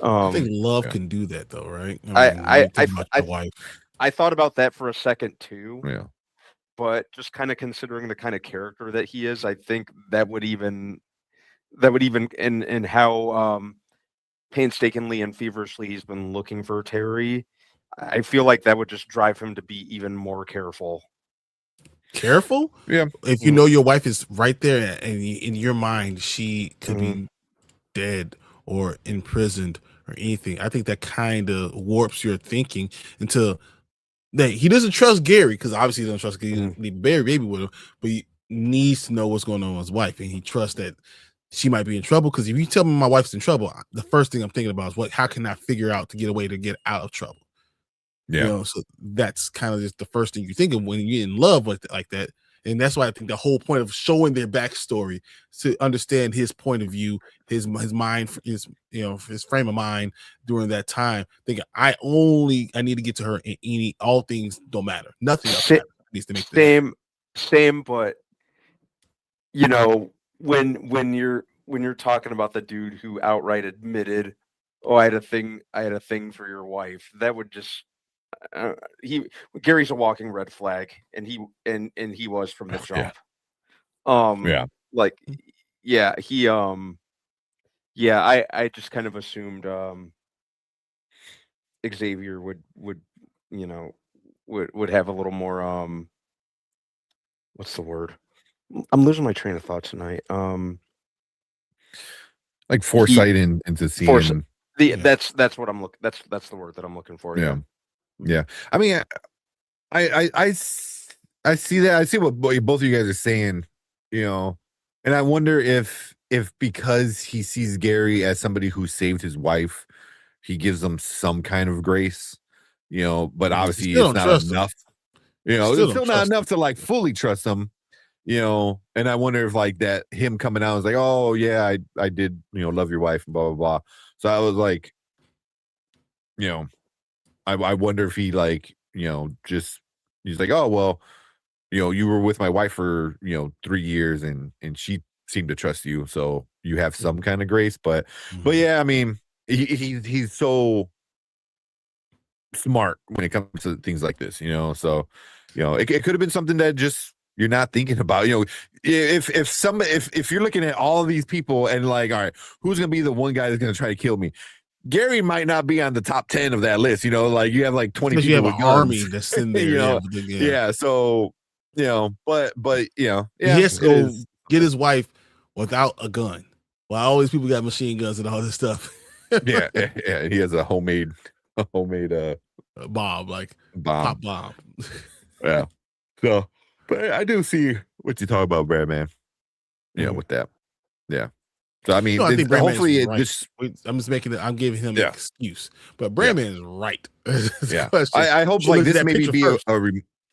I think love can do that though, right? I thought about that for a second too. Yeah. But just kind of considering the kind of character that he is, I think that would even in how painstakingly and feverishly he's been looking for Terry, I feel like that would just drive him to be even more careful. Careful? Yeah. If you know your wife is right there and in your mind she could be dead or imprisoned or anything, I think that kind of warps your thinking into that he doesn't trust Gary, because obviously he doesn't trust Gary, he bury baby with him, but he needs to know what's going on with his wife, and he trusts that she might be in trouble. Because if you tell me my wife's in trouble, the first thing I'm thinking about is how can I figure out to get a way to get out of trouble? Yeah. You know, so that's kind of just the first thing you think of when you're in love like that. And that's why I think the whole point of showing their backstory to understand his point of view, his mind, his frame of mind during that time. Thinking I need to get to her, and all things don't matter. Nothing else needs to make same. But you know, when you're talking about the dude who outright admitted, "Oh, I had a thing for your wife," that would just Gary's a walking red flag, and he was from the jump. I just kind of assumed Xavier would have a little more what's the word? I'm losing my train of thought tonight. Like foresight into seeing. That's what I'm looking. That's the word that I'm looking for. Yeah. I mean, I see that. I see what both of you guys are saying, and I wonder if because he sees Gary as somebody who saved his wife, he gives them some kind of grace, but obviously it's not enough. It's still not enough to like fully trust him, and I wonder if like that him coming out is like, oh yeah, I did, love your wife and blah, blah, blah. So I was like, I wonder if he like, just he's like, oh, well, you were with my wife for, 3 years and she seemed to trust you. So you have some kind of grace, but yeah, I mean, he's so smart when it comes to things like this, so, it could have been something that just you're not thinking about, if you're looking at all of these people and like, all right, who's going to be the one guy that's going to try to kill me? Gary might not be on the top 10 of that list, like you have like 20 people. You have with an army that's in there, yeah. So, but he has to go get his wife without a gun. Well, all these people got machine guns and all this stuff. yeah. He has a homemade bomb, like pop bomb. Yeah. So, but I do see what you talk about, Brad, man. With that. Yeah. So I mean, I think hopefully it right. just. I'm just making it. I'm giving him an excuse, but Brandman is right. Yeah, I hope like this maybe be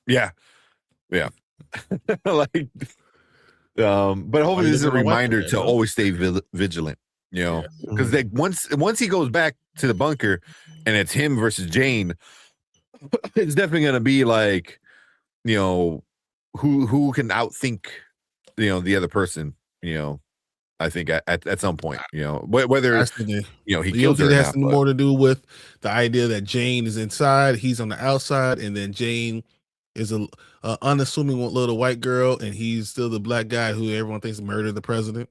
yeah. Like, but hopefully this is a reminder to always stay vigilant. Because like once he goes back to the bunker, and it's him versus Jane, it's definitely gonna be like, who can outthink, the other person, I think at some point, whether he kills her. It has more to do with the idea that Jane is inside, he's on the outside, and then Jane is a unassuming little white girl, and he's still the black guy who everyone thinks murdered the president.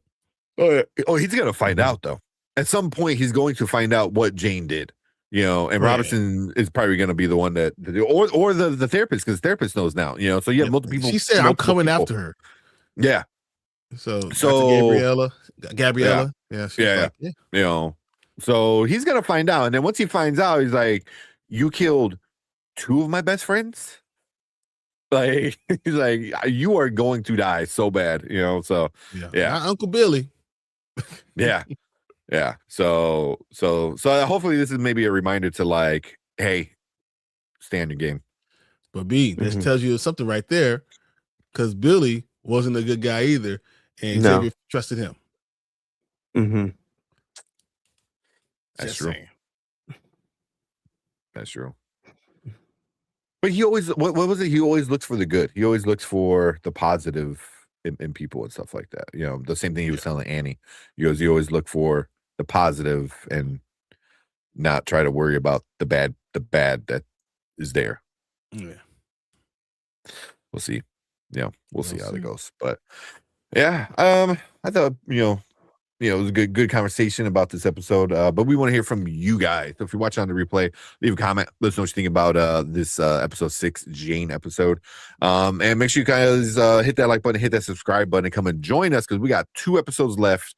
Oh, he's gonna find out though. At some point, he's going to find out what Jane did. And Robinson is probably going to be the one that, or the therapist, because the therapist knows now. So you have multiple people. She said, "I'm coming after her." Yeah. So Gabriella. Yeah. So he's gonna find out, and then once he finds out, he's like, "You killed 2 of my best friends." Like he's like, "You are going to die so bad," So yeah. Not Uncle Billy. Yeah. So hopefully this is maybe a reminder to like, hey, stay on your game. But this tells you something right there, because Billy wasn't a good guy either. And Xavier trusted him. That's true. That's true. But he always, what was it? He always looks for the good. He always looks for the positive in people and stuff like that. The same thing he was telling Annie. He always look for the positive and not try to worry about the bad that is there. Yeah. We'll see. We'll see how it goes. But yeah, I thought, it was a good conversation about this episode. But we want to hear from you guys. So if you're watching on the replay, leave a comment. Let us know what you think about this episode 6 Jane episode. And make sure you guys hit that like button, hit that subscribe button, and come and join us because we got 2 episodes left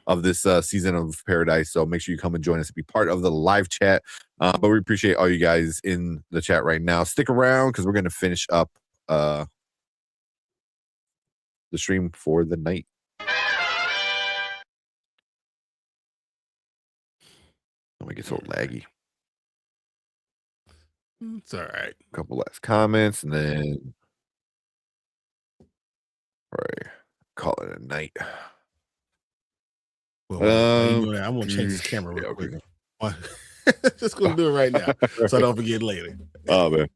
of this season of Paradise. So make sure you come and join us and be part of the live chat. But we appreciate all you guys in the chat right now. Stick around because we're going to finish up the stream for the night. Don't make it so laggy. It's all right. A couple last comments and then all right, call it a night. Well, I'm gonna change this camera real quick. Just gonna do it right now, so I don't forget later. Oh man,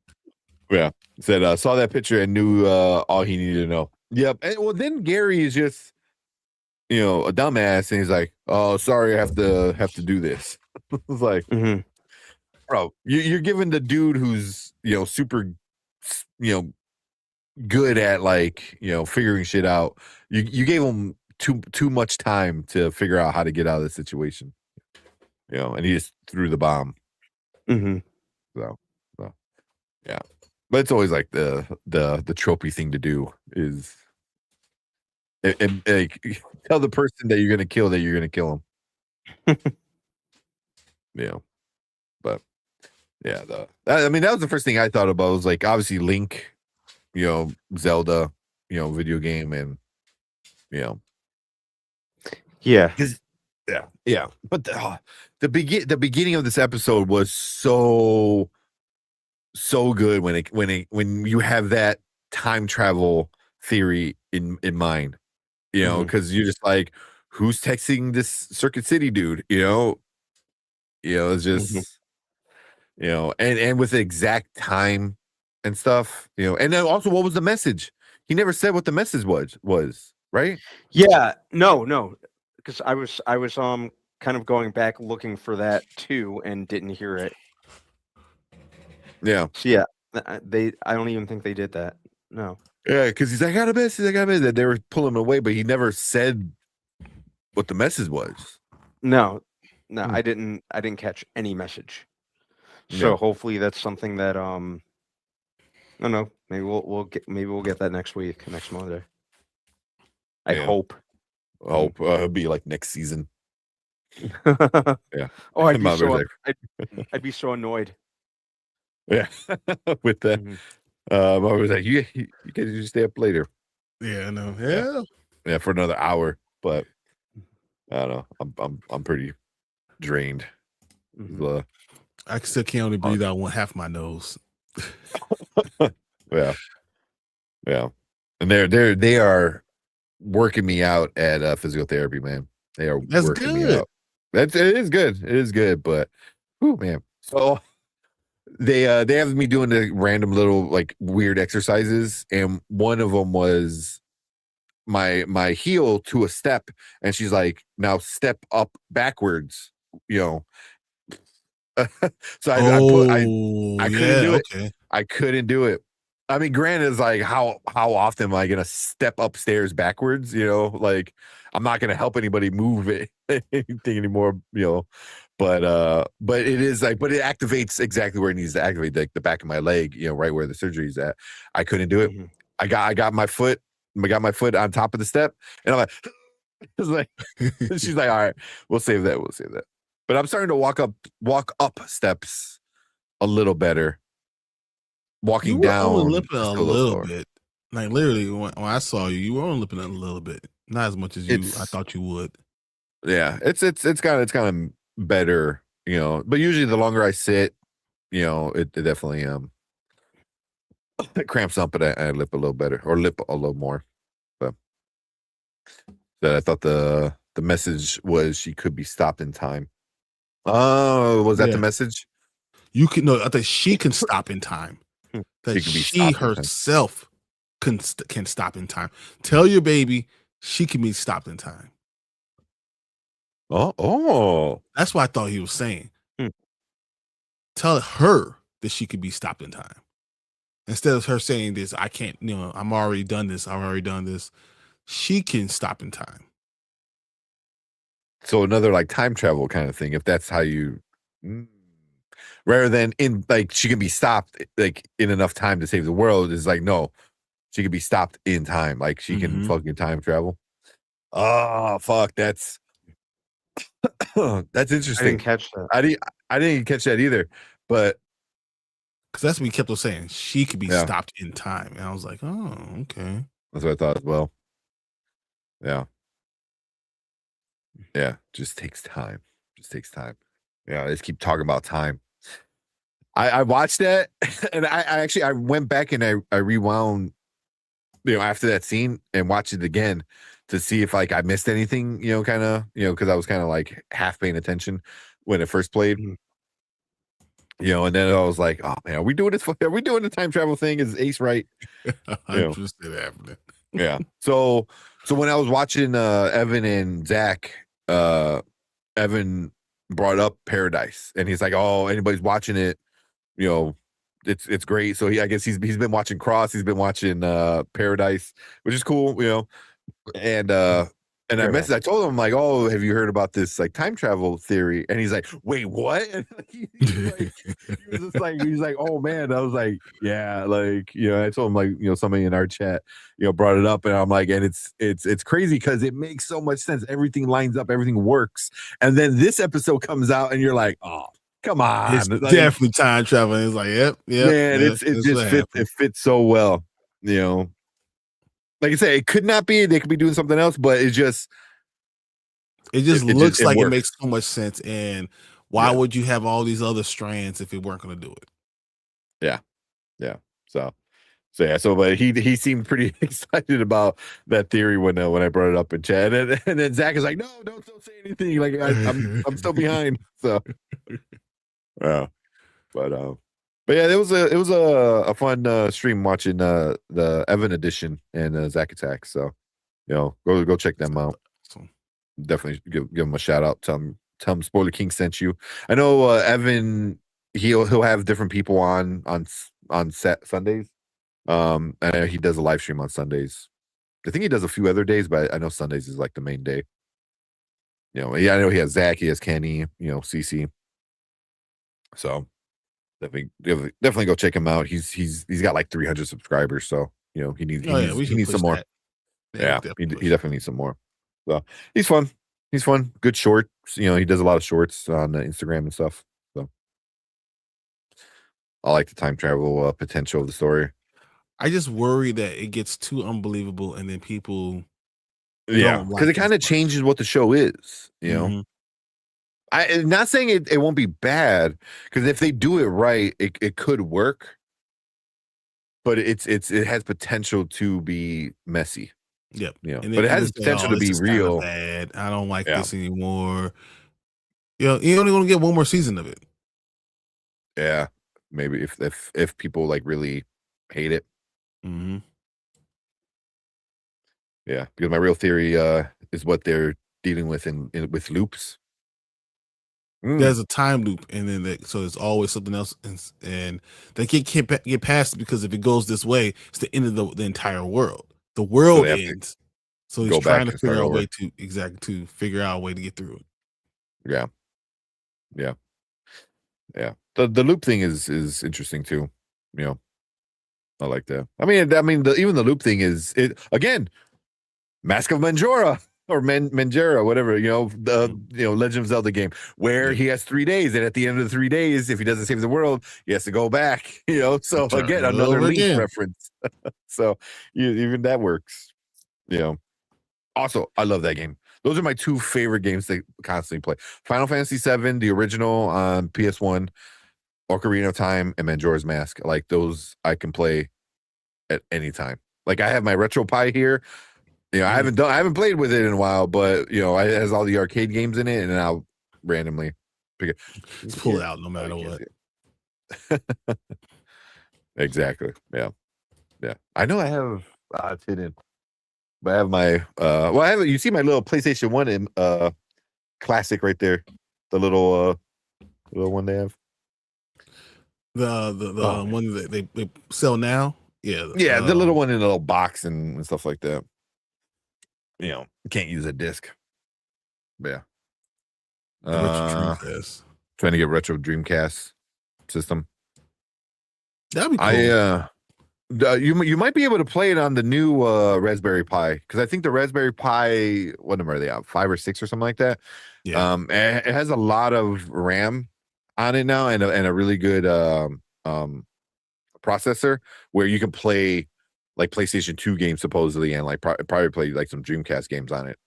yeah. Said saw that picture and knew all he needed to know. Yep. And well, then Gary is just a dumbass, and he's like, "Oh, sorry, I have to do this." It's like, bro, you're giving the dude who's super, good at figuring shit out. You gave him too much time to figure out how to get out of the situation. And he just threw the bomb. So yeah. But it's always like the tropey thing to do is tell the person that you're gonna kill that you're gonna kill him. But yeah, that was the first thing I thought about was like obviously Link, Zelda, video game and yeah. Yeah. But the beginning of this episode was so good when you have that time travel theory in mind, because you're just like, who's texting this Circuit City dude? It's just and with the exact time and stuff, and then also what was the message? He never said what the message was, right? Yeah, no. Because I was kind of going back looking for that too and didn't hear it. Yeah. So yeah, I don't even think they did that. No. Yeah, because he's like, I got a message. That they were pulling him away, but he never said what the message was. No, I didn't catch any message. So hopefully that's something that I don't know. Maybe we'll get that next Monday. I hope. It'll be like next season. Yeah. Oh, I'd be so annoyed. Yeah. With that, I was like, you guys just stay up later. Yeah, I know. Yeah. Yeah, for another hour, but I don't know. I'm pretty drained. I still can't only breathe out one half my nose. Yeah. And they are working me out at physical therapy, man. They are working me out. It is good, but man. So they have me doing the random little like weird exercises, and one of them was my heel to a step, and she's like, now step up backwards, So I couldn't do it. Okay. I couldn't do it. I mean, granted, it's like how often am I gonna step upstairs backwards? Like I'm not gonna help anybody move anything anymore. But it is like, but it activates exactly where it needs to activate, like the back of my leg. Right where the surgery is at. I couldn't do it. I got my foot on top of the step, and I'm like, it's like she's like, all right, we'll save that. But I'm starting to walk up steps a little better. Walking down, only limping a little bit. Like literally, when I saw you were only limping a little bit, not as much as I thought you would. Yeah, it's kind of better, But usually, the longer I sit, it definitely it cramps up, and I lip a little better or lip a little more. But that I thought the message was she could be stopped in time. Oh, was that the message? I think she can stop in time. That she herself can stop in time. Tell your baby she can be stopped in time. Oh, that's what I thought he was saying. Tell her that she could be stopped in time instead of her saying this. I can't. I'm already done this. I've already done this. She can stop in time. So another like time travel kind of thing, if that's how you, rather than in like she can be stopped like in enough time to save the world, is like no, she can be stopped in time, like she can fucking time travel. Oh fuck, that's that's interesting. I didn't catch that. I didn't catch that either, but because that's what we kept on saying. She could be stopped in time, and I was like, oh, okay. That's what I thought as well. Yeah. Yeah, just takes time. Just takes time. Yeah, let's keep talking about time. I watched that, and I actually I went back and I rewound, after that scene and watched it again to see if like I missed anything, kind of, because I was kind of like half paying attention when it first played. And then I was like, oh man, are we doing this? Are we doing the time travel thing? Is Ace right? 100% happening. Yeah. So when I was watching Evan and Zach, Evan brought up Paradise, and he's like, "Oh, anybody's watching it, it's great." So I guess he's been watching Cross, he's been watching Paradise, which is cool, and I told him like, "Oh, have you heard about this like time travel theory?" And he's like, "Wait, what?" He's like, "Oh man," I was like, "Yeah," like I told him like somebody in our chat brought it up, and I'm like, and it's crazy because it makes so much sense. Everything lines up, everything works, and then this episode comes out, and you're like, "Oh, come on!" It's definitely time traveling. It's like, yep, man, it just fits so well, Like I say, it could not be. They could be doing something else, but it just looks like works. it makes so much sense. And why would you have all these other strands if you weren't going to do it? Yeah. So but he seemed pretty excited about that theory when I brought it up in chat, and then Zach is like, no, don't say anything. Like I'm still behind. So, but yeah, it was a fun stream watching the Evan edition and Zach Attack. So, go check them out. Definitely give them a shout out. Tell them Spoiler King sent you. I know Evan. He'll have different people on Sundays. And he does a live stream on Sundays. I think he does a few other days, but I know Sundays is like the main day. I know he has Zach, he has Kenny, CC. So definitely go check him out. He's got like 300 subscribers, so he needs some more. Yeah, he definitely needs some more. So he's fun. Good shorts. He does a lot of shorts on Instagram and stuff. So I like the time travel potential of the story. I just worry that it gets too unbelievable, and then people, because it kind of changes what the show is. I'm not saying it won't be bad, because if they do it right, it could work. But it has potential to be messy. Yep. But it has potential to be real. Bad. I don't like this anymore. You're only going to get one more season of it. Yeah, maybe if people like really hate it. Yeah, because my real theory is what they're dealing with with loops. There's a time loop, and then so there's always something else, and they can't get past it, because if it goes this way, it's the end of the entire world. The world ends. So he's trying to figure out a way to figure out a way to get through it. Yeah. The loop thing is interesting too. I like that. I mean, even the loop thing is it again. Mask of Manjora or Manjara, whatever, the Legend of Zelda game, where he has 3 days, and at the end of the 3 days, if he doesn't save the world, he has to go back. So again, another Link reference. So even that works. Also, I love that game. Those are my two favorite games to constantly play: Final Fantasy VII, the original on PS1, Ocarina of Time, and Majora's Mask. Like those, I can play at any time. Like I have my RetroPie here. I haven't played with it in a while, but it has all the arcade games in it, and then I'll randomly pick it. Just pull it out no matter what. Exactly. Yeah. I know I have it's hidden, but I have my I have, you see my little PlayStation 1 classic right there, the little one they have. The one that they sell now. Yeah, the little one in a little box and stuff like that. You can't use a disc. But Trying to get retro Dreamcast system. That'd be cool. You might be able to play it on the new Raspberry Pi, because I think the Raspberry Pi, what number are they on? 5 or 6 or something like that. Yeah. It has a lot of RAM on it now, and a really good processor where you can play like PlayStation 2 games supposedly, and like probably play like some Dreamcast games on it.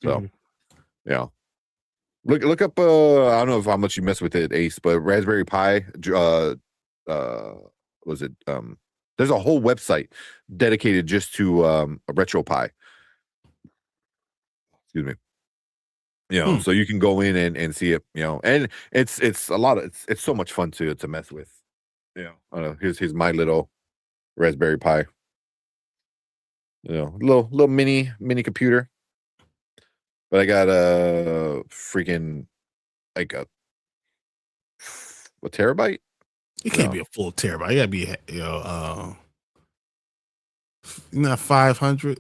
So yeah. Look up. I don't know how much you mess with it, Ace, but Raspberry Pi. Was it? There's a whole website dedicated just to a Retro Pi. Excuse me. So you can go in and see it. And it's a lot of it's so much fun to mess with. Here's my little Raspberry Pi. Little mini computer. But I got a freaking like a terabyte. It can't be a full terabyte. It gotta be not 500.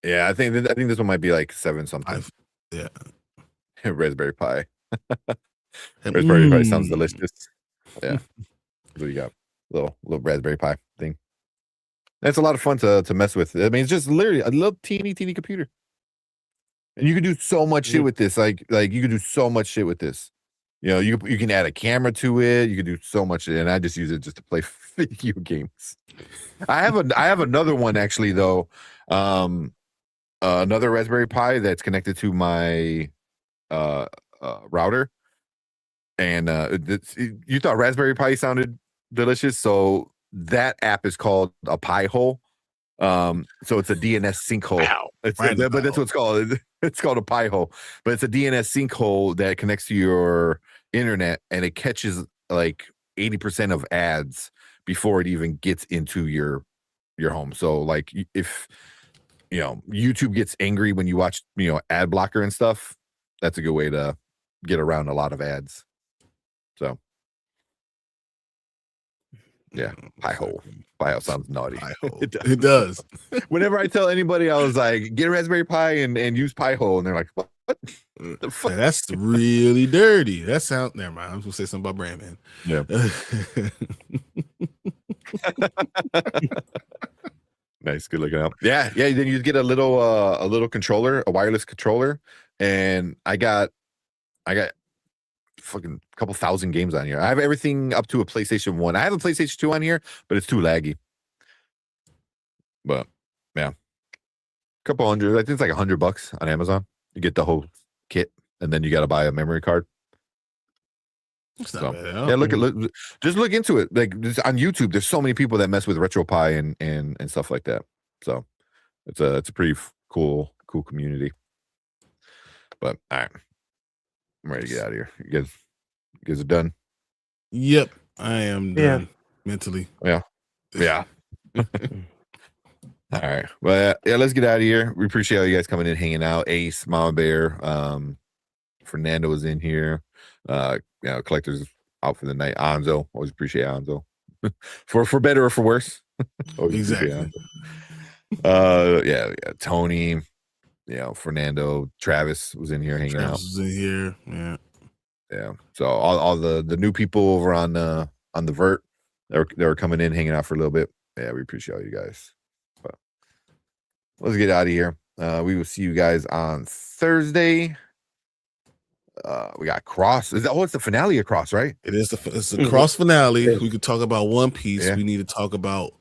Yeah, I think this one might be like 7 something. Yeah. Raspberry Pi. Raspberry Pi sounds delicious. Yeah. What do you got? Little Raspberry Pi thing. That's a lot of fun to mess with. I mean, it's just literally a little teeny computer. And you can do so much shit with this. Like you can do so much shit with this. You can add a camera to it. You can do so much, and I just use it just to play video games. I have another one actually though. Another Raspberry Pi that's connected to my router, and you thought Raspberry Pi sounded delicious, so that app is called a Pi hole. So it's a DNS sinkhole. But that's what it's called. It's called a Pi hole, but it's a DNS sinkhole that connects to your internet, and it catches like 80% of ads before it even gets into your home. So like if YouTube gets angry when you watch ad blocker and stuff, that's a good way to get around a lot of ads. So yeah, Pi hole. Pi hole sounds naughty. It does. Whenever I tell anybody, I was like, get a Raspberry Pi and use Pi hole, and they're like, what the fuck? That's really dirty. That sounds. Never mind. I was gonna say something about Brandman. Yeah. Nice, good looking out. Yeah. Then you get a little controller, a wireless controller, and I got fucking couple thousand games on here. I have everything up to a PlayStation 1. I have a PlayStation 2 on here, but it's too laggy. But yeah, couple hundred. I think it's like $100 on Amazon. You get the whole kit, and then you got to buy a memory card. It's not bad. Yeah, just look into it. Like on YouTube, there's so many people that mess with RetroPie and stuff like that. So it's a pretty cool community. But all right, I'm ready to get out of here. You guys are done. Yep, I am done mentally. Yeah. All right. Well, yeah, let's get out of here. We appreciate all you guys coming in, hanging out. Ace, Mama Bear, Fernando was in here. Collectors out for the night. Anzo, always appreciate Anzo. for better or for worse. Exactly. Tony, Fernando, Travis was in here hanging out. Was in here. Yeah. So all the new people over on the Vert, they were coming in, hanging out for a little bit. Yeah, we appreciate all you guys. But let's get out of here. We will see you guys on Thursday. We got Cross. It's the finale of Cross, right? It's the Cross finale. We could talk about One Piece. Yeah. We need to talk about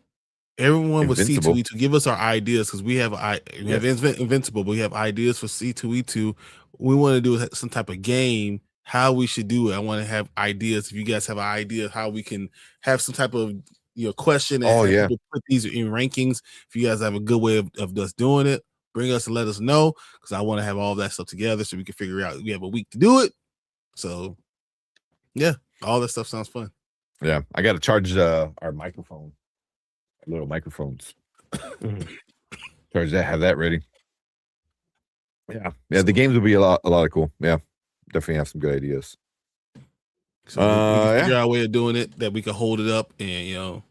everyone with C2E2. Give us our ideas, because we have Invincible, but we have ideas for C2E2. We want to do some type of game, how we should do it. I want to have ideas. If you guys have an idea of how we can have some type of question and put these in rankings. If you guys have a good way of us doing it, bring us and let us know, because I want to have all that stuff together so we can figure out. We have a week to do it. So yeah, all that stuff sounds fun. Yeah, I got to charge our microphone, our little microphones. Charge that, have that ready. Yeah, the games will be a lot of cool. Yeah, definitely have some good ideas. So we can figure out a way of doing it that we can hold it up and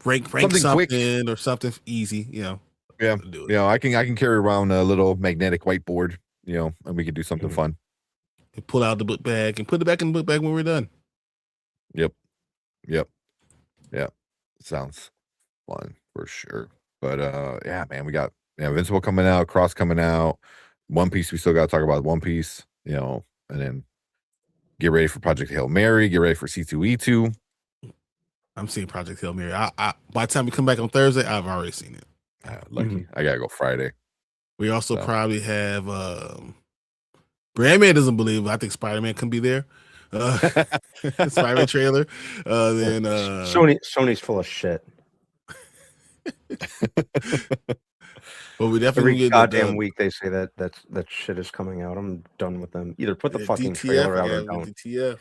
rank something quick, or something easy. Yeah, I can carry around a little magnetic whiteboard, and we can do something fun. pull out the book bag and put it back in the book bag when we're done. Yep. Sounds fun for sure. But yeah, man, we got Invincible coming out, Cross coming out, One Piece. We still got to talk about One Piece, and then get ready for Project Hail Mary. Get ready for C2E2. I'm seeing Project Hail Mary. I by the time we come back on Thursday, I've already seen it. Lucky. I gotta go Friday. We also probably have Brandman doesn't believe. I think Spider-Man can be there. Spider-Man trailer. Then Sony's full of shit. Well, we definitely every goddamn week they say that shit is coming out. I'm done with them. Either put the fucking DTF trailer out or don't. DTF.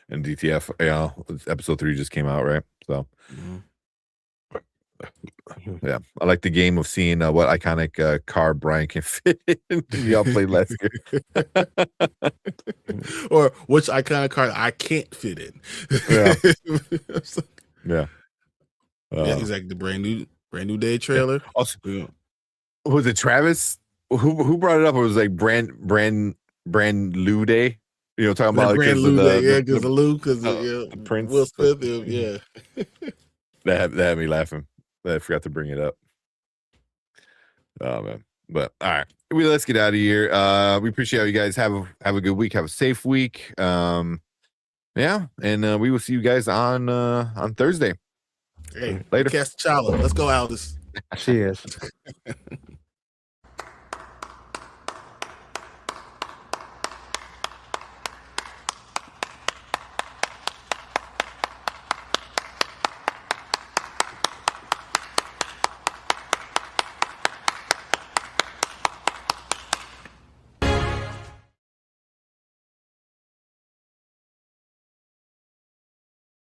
And DTF. Yeah, episode 3 just came out, right? So. Yeah, I like the game of seeing what iconic car Brian can fit in. Y'all played last year. Or which iconic car I can't fit in. Yeah. Yeah, exactly. The brand new day trailer. Yeah. Also, was it Travis who brought it up? It was like brand Lou Day. Talking about brand Lou Day, because the Lou, because the Prince, Will Smith, yeah. that had me laughing. I forgot to bring it up. Oh man. But all right. Let's get out of here. We appreciate you guys. Have a good week. Have a safe week. Yeah. And we will see you guys on Thursday. Hey, later. Cast Chala. Let's go, Aldous. She is.